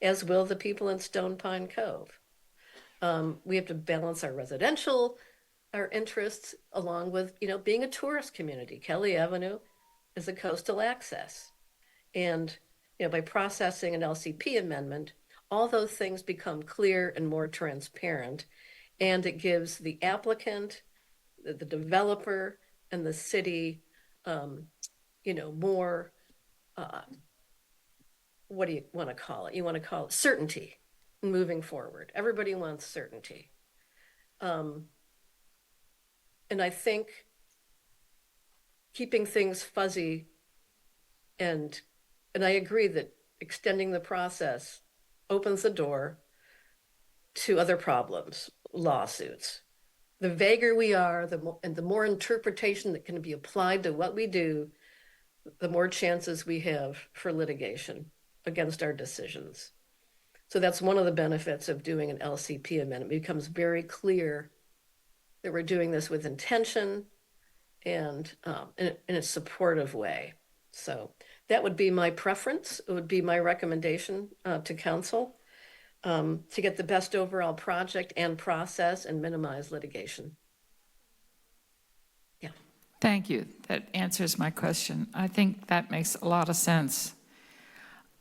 as will the people in Stone Pine Cove. We have to balance our interests along with, being a tourist community. Kelly Avenue is a coastal access. And, by processing an LCP amendment, all those things become clear and more transparent. And it gives the applicant, the developer, and the city, more, what do you want to call it? You want to call it certainty moving forward. Everybody wants certainty. And I think keeping things fuzzy, and I agree that extending the process opens the door to other problems, lawsuits. The vaguer we are, the more interpretation that can be applied to what we do, the more chances we have for litigation against our decisions. So that's one of the benefits of doing an LCP amendment. It becomes very clear that we're doing this with intention and in a supportive way. So that would be my preference. It would be my recommendation to council to get the best overall project and process and minimize litigation. Yeah. Thank you. That answers my question. I think that makes a lot of sense.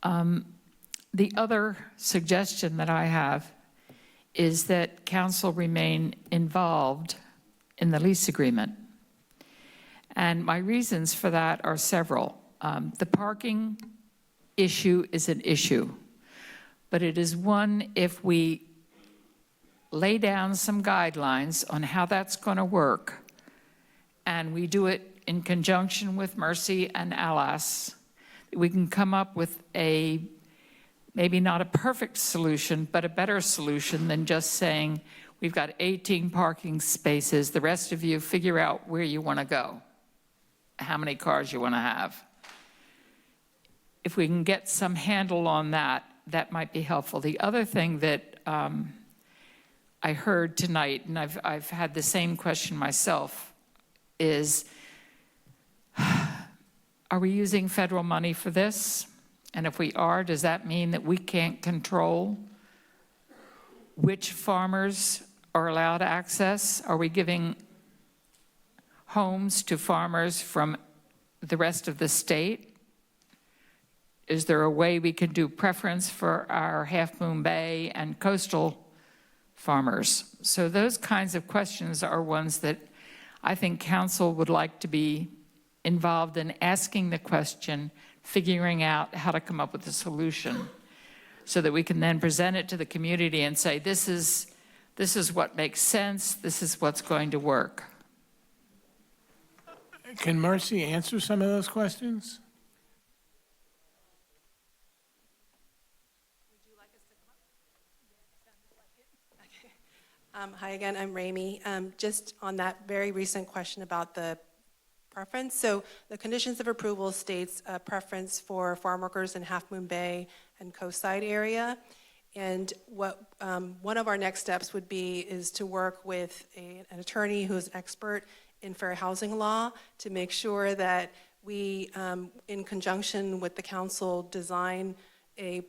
The other suggestion that I have is that council remain involved in the lease agreement. And my reasons for that are several. The parking issue is an issue, but it is one if we lay down some guidelines on how that's going to work, and we do it in conjunction with Mercy and Alas, we can come up with a maybe not a perfect solution, but a better solution than just saying, we've got 18 parking spaces, the rest of you figure out where you want to go, how many cars you want to have. If we can get some handle on that, that might be helpful. The other thing that I heard tonight, and I've had the same question myself, is are we using federal money for this? And if we are, does that mean that we can't control which farmers are allowed access? Are we giving homes to farmers from the rest of the state? Is there a way we can do preference for our Half Moon Bay and coastal farmers? So those kinds of questions are ones that I think council would like to be involved in asking the question, figuring out how to come up with a solution so that we can then present it to the community and say, this is what makes sense, this is what's going to work. Can Mercy answer some of those questions? Hi again, I'm Rami. Just on that very recent question about the preference. So the conditions of approval states a preference for farm workers in Half Moon Bay and coastside area. And what one of our next steps would be is to work with an attorney who is an expert in fair housing law to make sure that we, in conjunction with the council, design a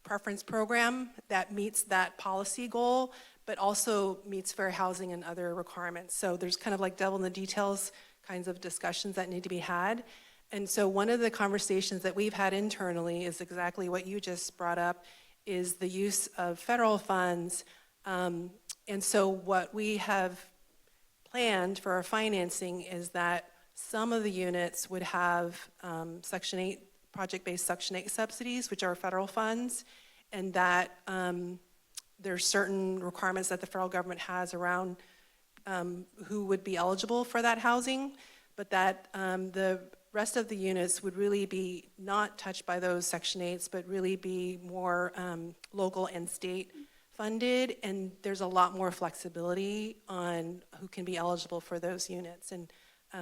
preference program that meets that policy goal, but also meets fair housing and other requirements. So there's kind of like devil in the details kinds of discussions that need to be had. And so one of the conversations that we've had internally is exactly what you just brought up, is the use of federal funds. And so what we have planned for our financing is that some of the units would have Section 8, project-based Section 8 subsidies, which are federal funds, and that there's certain requirements that the federal government has around who would be eligible for that housing, but that the rest of the units would really be not touched by those Section 8s, but really be more local and state funded, and there's a lot more flexibility on who can be eligible for those units. And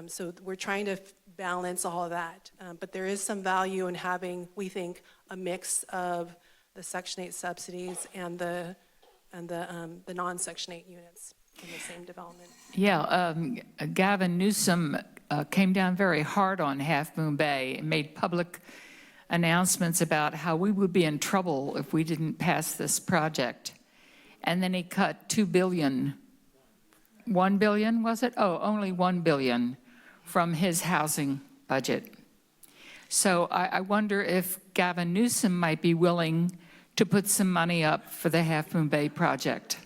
so we're trying to balance all of that, but there is some value in having, we think, a mix of the Section 8 subsidies and the non-Section 8 units. in the same development. Yeah, Gavin Newsom came down very hard on Half Moon Bay and made public announcements about how we would be in trouble if we didn't pass this project. And then he cut $2 billion, $1 billion, was it? Oh, only $1 billion from his housing budget. So I wonder if Gavin Newsom might be willing to put some money up for the Half Moon Bay project.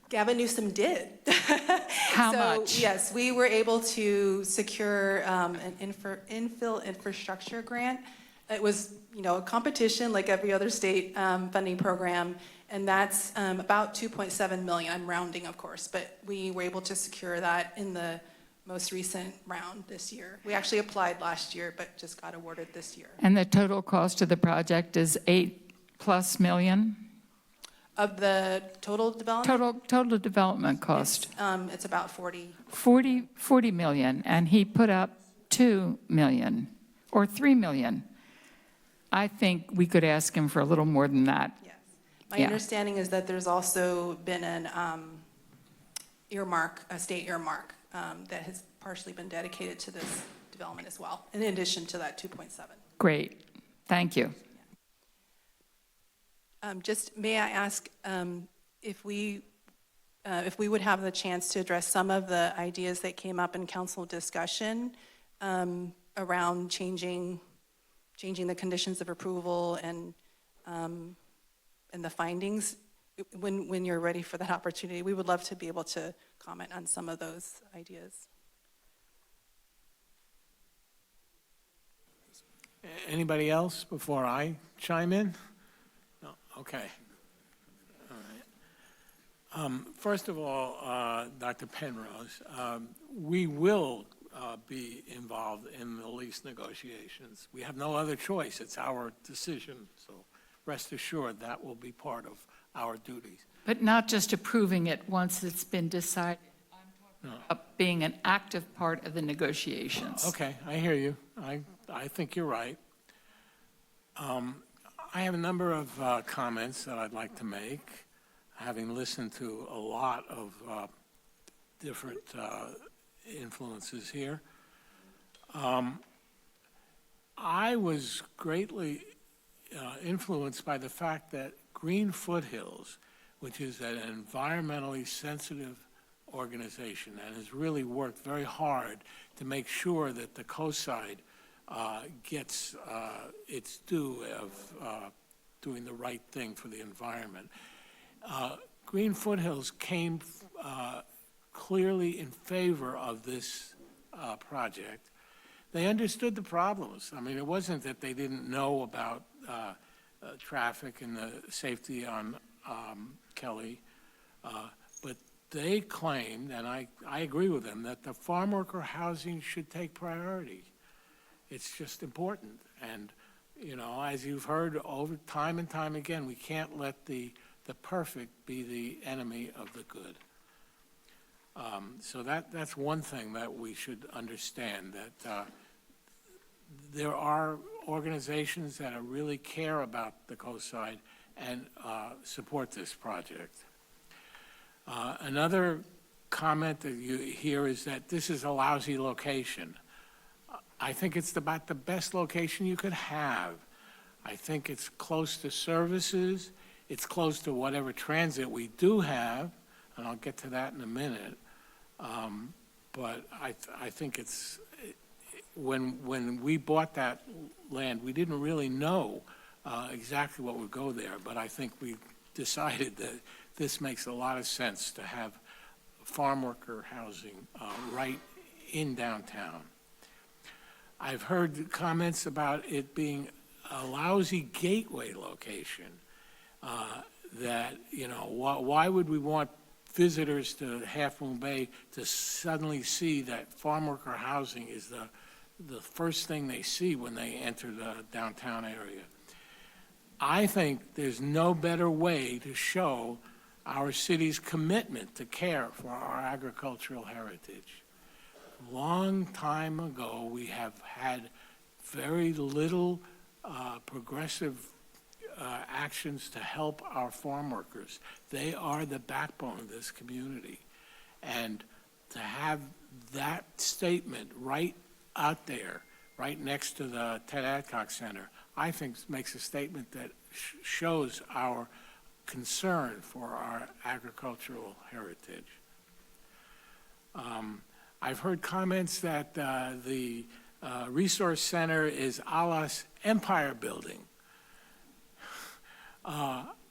Gavin Newsom did. How much? Yes, we were able to secure an infill infrastructure grant. It was, a competition like every other state funding program, and that's about 2.7 million. I'm rounding, of course, but we were able to secure that in the most recent round this year. We actually applied last year, but just got awarded this year. And the total cost of the project is $8+ million? Of the total development? Total development cost. It's about 40. 40 million, and he put up 2 million or 3 million. I think we could ask him for a little more than that. Yes. My understanding is that there's also been an earmark, a state earmark, that has partially been dedicated to this development as well, in addition to that 2.7. Great. Thank you. Just may I ask if we would have the chance to address some of the ideas that came up in council discussion around changing the conditions of approval and the findings. When you're ready for that opportunity, we would love to be able to comment on some of those ideas. Anybody else before I chime in? No? Okay. All right. First of all, Dr. Penrose, we will be involved in the lease negotiations. We have no other choice. It's our decision. So rest assured that will be part of our duties. But not just approving it once it's been decided. I'm talking about being an active part of the negotiations. Okay, I hear you. I think you're right. I have a number of comments that I'd like to make, having listened to a lot of different influences here. I was greatly influenced by the fact that Green Foothills, which is an environmentally sensitive organization and has really worked very hard to make sure that the coast side gets its due of doing the right thing for the environment. Green Foothills came clearly in favor of this project. They understood the problems. I mean, it wasn't that they didn't know about traffic and the safety on Kelly, but they claimed, and I agree with them, that the farm worker housing should take priority. It's just important. And, as you've heard over time and time again, we can't let the perfect be the enemy of the good. So that's one thing that we should understand, that there are organizations that really care about the coast side and support this project. Another comment that you hear is that this is a lousy location. I think it's about the best location you could have. I think it's close to services. It's close to whatever transit we do have, and I'll get to that in a minute. But I think it's, when we bought that land, we didn't really know exactly what would go there, but I think we decided that this makes a lot of sense to have farm worker housing right in downtown. I've heard comments about it being a lousy gateway location, that, why would we want visitors to Half Moon Bay to suddenly see that farm worker housing is the first thing they see when they enter the downtown area? I think there's no better way to show our city's commitment to care for our agricultural heritage. Long time ago, we have had very little progressive actions to help our farm workers. They are the backbone of this community. And to have that statement right out there, right next to the Ted Adcock Center, I think makes a statement that shows our concern for our agricultural heritage. I've heard comments that the Resource Center is a la empire building.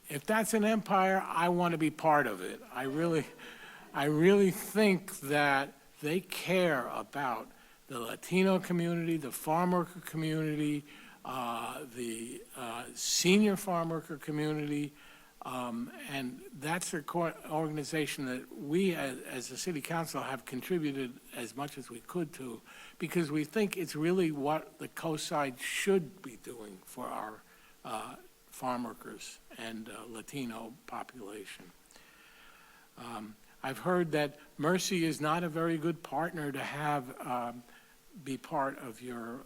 If that's an empire, I want to be part of it. I really think that they care about the Latino community, the farm worker community, the senior farm worker community, and that's an organization that we, as the City Council, have contributed as much as we could to, because we think it's really what the coast-side should be doing for our farm workers and Latino population. I've heard that Mercy is not a very good partner to have be part of your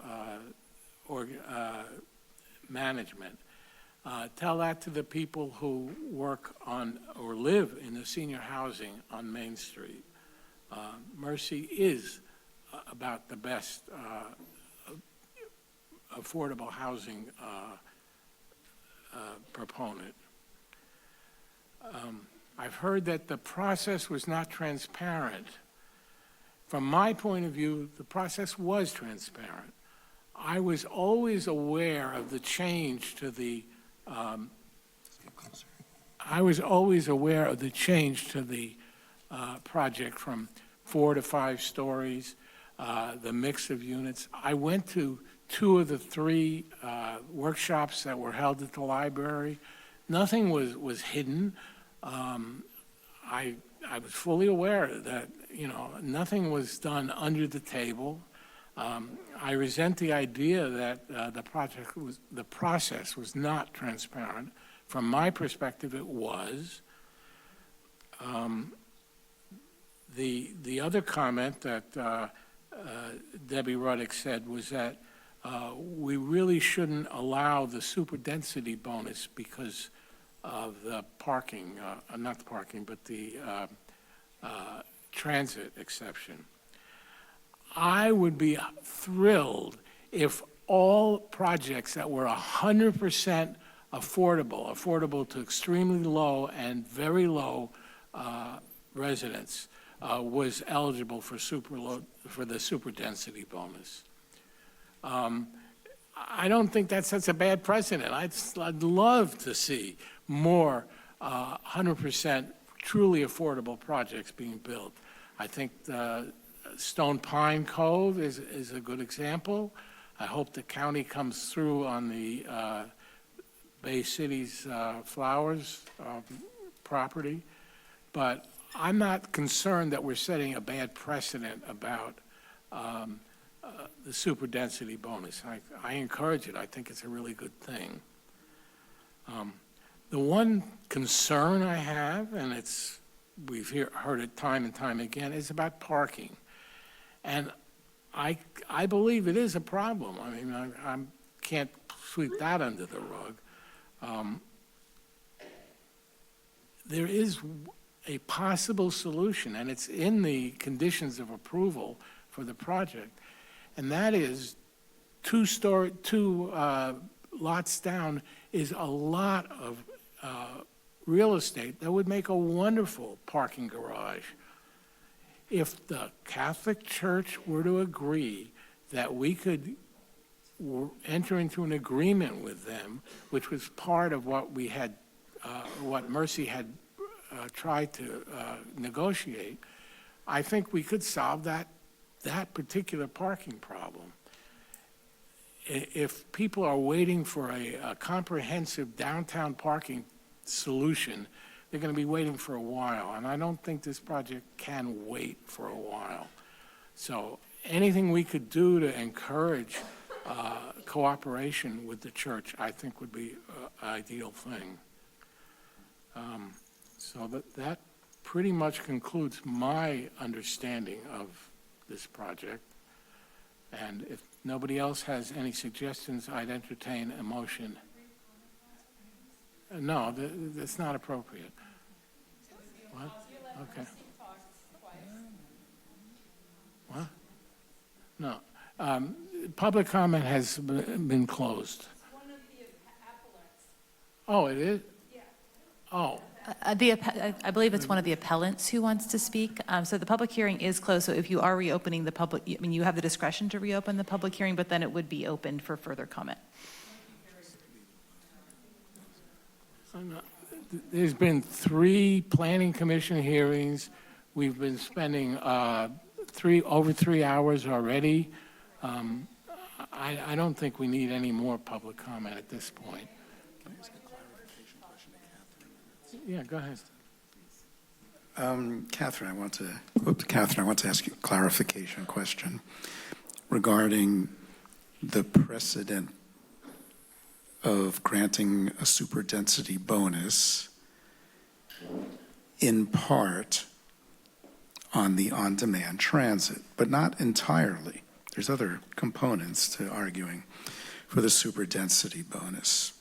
management. Tell that to the people who work on or live in the senior housing on Main Street. Mercy is about the best affordable housing proponent. I've heard that the process was not transparent. From my point of view, the process was transparent. I was always aware of the change to the project from 4 to 5 stories, the mix of units. I went to 2 of the 3 workshops that were held at the library. Nothing was hidden. I was fully aware that, nothing was done under the table. I resent the idea that the process was not transparent. From my perspective, it was. The other comment that Debbie Ruddick said was that we really shouldn't allow the superdensity bonus because of the parking, not the parking, but the transit exception. I would be thrilled if all projects that were 100% affordable to extremely low and very low residents, was eligible for the superdensity bonus. I don't think that sets a bad precedent. I'd love to see more 100% truly affordable projects being built. I think Stone Pine Cove is a good example. I hope the county comes through on the Bay City's Flowers property. But I'm not concerned that we're setting a bad precedent about the superdensity bonus. I encourage it. I think it's a really good thing. The one concern I have, and we've heard it time and time again, is about parking. And I believe it is a problem. I mean, I can't sweep that under the rug. There is a possible solution, and it's in the conditions of approval for the project, and that is 2 lots down is a lot of real estate that would make a wonderful parking garage. If the Catholic Church were to agree that we could enter into an agreement with them, which was part of what we had, what Mercy had tried to negotiate, I think we could solve that particular parking problem. If people are waiting for a comprehensive downtown parking solution, they're going to be waiting for a while, and I don't think this project can wait for a while. So anything we could do to encourage cooperation with the church, I think would be an ideal thing. So that pretty much concludes my understanding of this project. And if nobody else has any suggestions, I'd entertain a motion. No, that's not appropriate. What? Okay. No. Public comment has been closed. Oh, it is? Oh, I believe it's one of the appellants who wants to speak. So the public hearing is closed, so if you are reopening the public, I mean, you have the discretion to reopen the public hearing, but then it would be opened for further comment. there's been 3 planning commission hearings. We've been spending over 3 hours already. I don't think we need any more public comment at this point. Yeah, go ahead. Catherine, I want to ask you a clarification question regarding the precedent of granting a superdensity bonus in part on the on-demand transit, but not entirely. There's other components to arguing for the superdensity bonus.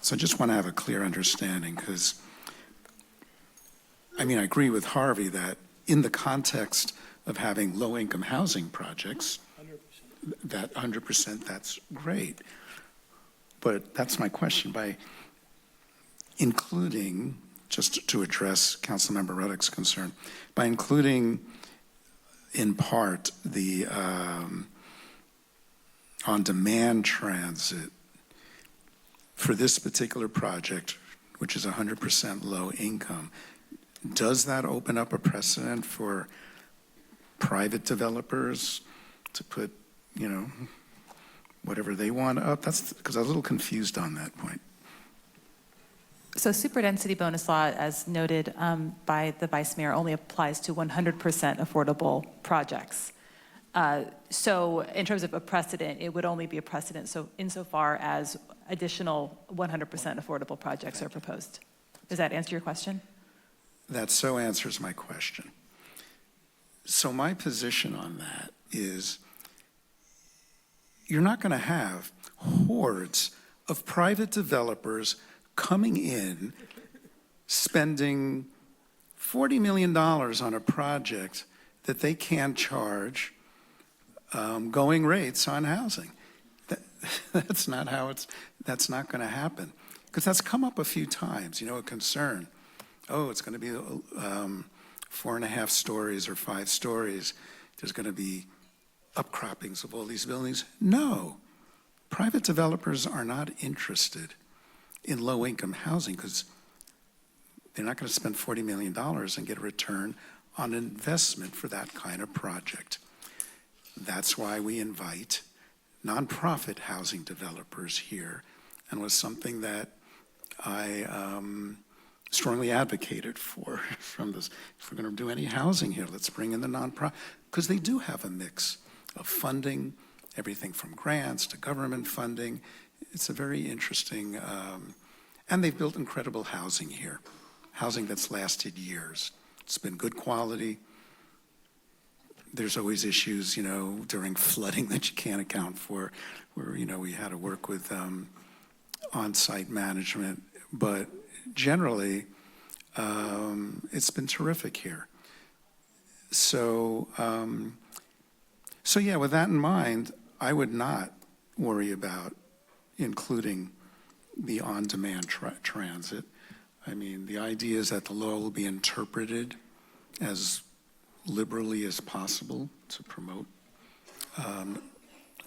So I just want to have a clear understanding, because I agree with Harvey that in the context of having low-income housing projects, 100%. That 100%, that's great. But that's my question. By including, just to address Councilmember Ruddock's concern, by including in part the on-demand transit for this particular project, which is 100% low income, does that open up a precedent for private developers to put, whatever they want up? That's because I was a little confused on that point. So superdensity bonus law, as noted by the Vice Mayor, only applies to 100% affordable projects. So in terms of a precedent, it would only be a precedent so insofar as additional 100% affordable projects are proposed. Does that answer your question? That so answers my question. So my position on that is you're not going to have hordes of private developers coming in, spending $40 million on a project that they can't charge going rates on housing. That's not that's not going to happen. Because that's come up a few times, a concern. Oh, it's going to be 4.5 stories or 5 stories. There's going to be upcroppings of all these buildings. No, private developers are not interested in low-income housing because they're not going to spend $40 million and get a return on investment for that kind of project. That's why we invite nonprofit housing developers here, and was something that I strongly advocated for from this. If we're going to do any housing here, let's bring in the nonprofit, because they do have a mix of funding, everything from grants to government funding. It's a very interesting, and they've built incredible housing here, housing that's lasted years. It's been good quality. There's always issues, during flooding that you can't account for, where, we had to work with on-site management. But generally, it's been terrific here. So yeah, with that in mind, I would not worry about including the on-demand transit. The idea is that the law will be interpreted as liberally as possible to promote 100%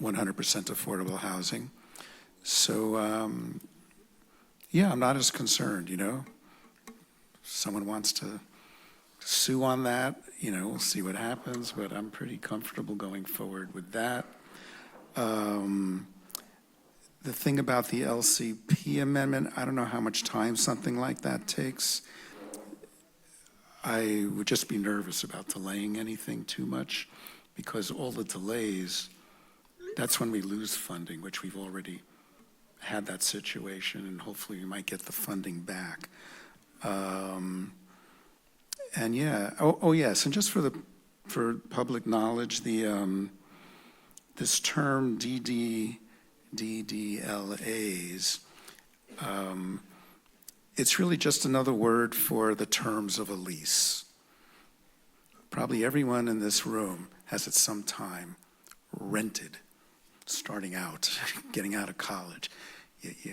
affordable housing. So, yeah, I'm not as concerned, If someone wants to sue on that, we'll see what happens, but I'm pretty comfortable going forward with that. The thing about the LCP amendment, I don't know how much time something like that takes. I would just be nervous about delaying anything too much, because all the delays, that's when we lose funding, which we've already had that situation, and hopefully we might get the funding back. And yeah, yes, and just for public knowledge, this term DDLAs, it's really just another word for the terms of a lease. Probably everyone in this room has at some time rented, starting out, getting out of college.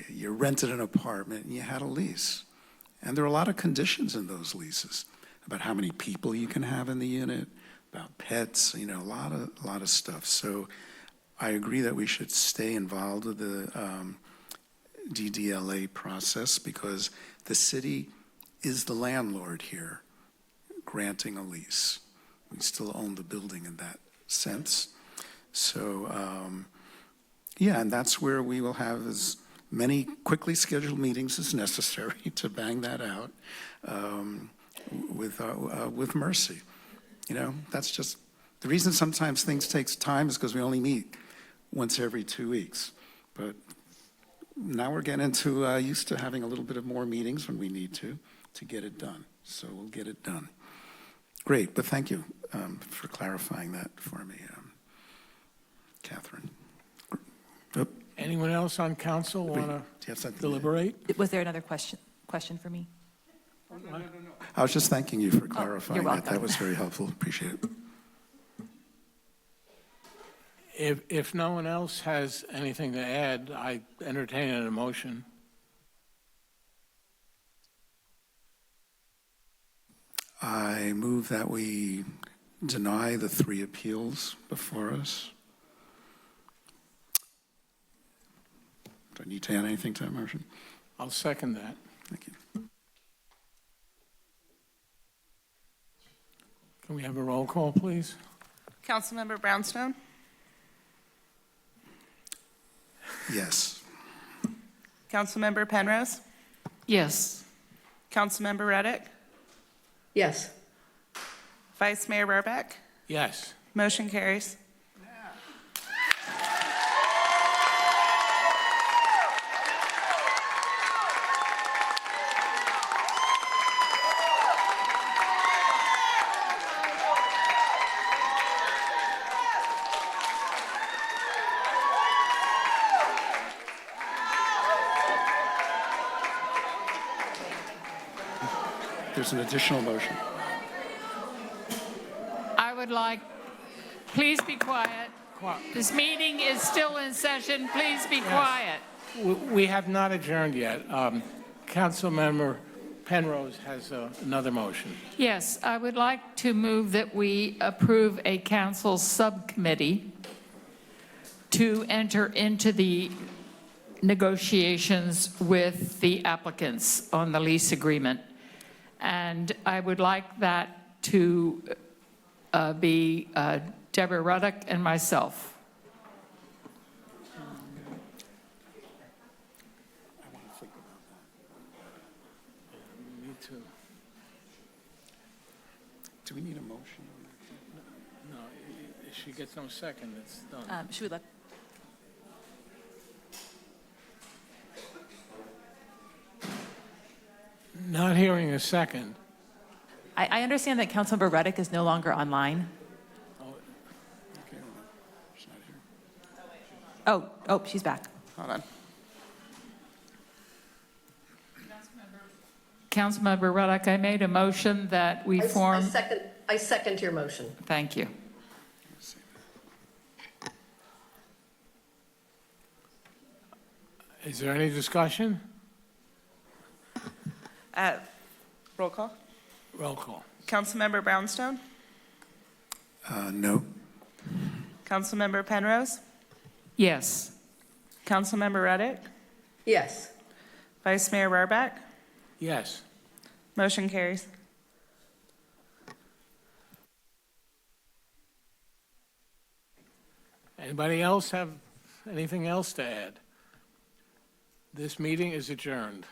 You rented an apartment and you had a lease. And there are a lot of conditions in those leases about how many people you can have in the unit, about pets, a lot of stuff. So I agree that we should stay involved with the DDLA process because the city is the landlord here, granting a lease. We still own the building in that sense. So, yeah, and that's where we will have as many quickly scheduled meetings as necessary to bang that out with mercy. That's just, the reason sometimes things takes time is because we only meet once every 2 weeks. But now we're getting used to having a little bit of more meetings when we need to get it done. So we'll get it done. Great, but thank you for clarifying that for me, Catherine. Oh. Anyone else on council want to deliberate? Was there another question for me? No. I was just thanking you for clarifying you're that. That was very helpful. Appreciate it. If no one else has anything to add, I entertain an motion. I move that we deny the 3 appeals before us. Do I need to add anything to that motion? I'll second that. Thank you. Can we have a roll call, please? Councilmember Brownstone, Yes. Councilmember Penrose, Yes. Councilmember Reddick, Yes. Vice Mayor Burbeck. Yes. Motion carries. There's an additional motion. I would like, please be quiet. This meeting is still in session. Please be quiet. We have not adjourned yet. Councilmember Penrose has another motion. Yes, I would like to move that we approve a council subcommittee to enter into the negotiations with the applicants on the lease agreement. And I would like that to be Deborah Ruddock and myself. Me too. Do we need a motion? No, if she gets no second, it's done. Should we let? Not hearing a second. I understand that Councilmember Reddick is no longer online. Okay, she's not here. Oh, she's back. Hold on. Councilmember Ruddock, I made a motion that we form. I second your motion. Thank you. Is there any discussion? Roll call. Roll call. Councilmember Brownstone, No. Councilmember Penrose, Yes. Councilmember Reddick, Yes. Vice Mayor Burbeck. Yes. Motion carries. Anybody else have anything else to add? This meeting is adjourned.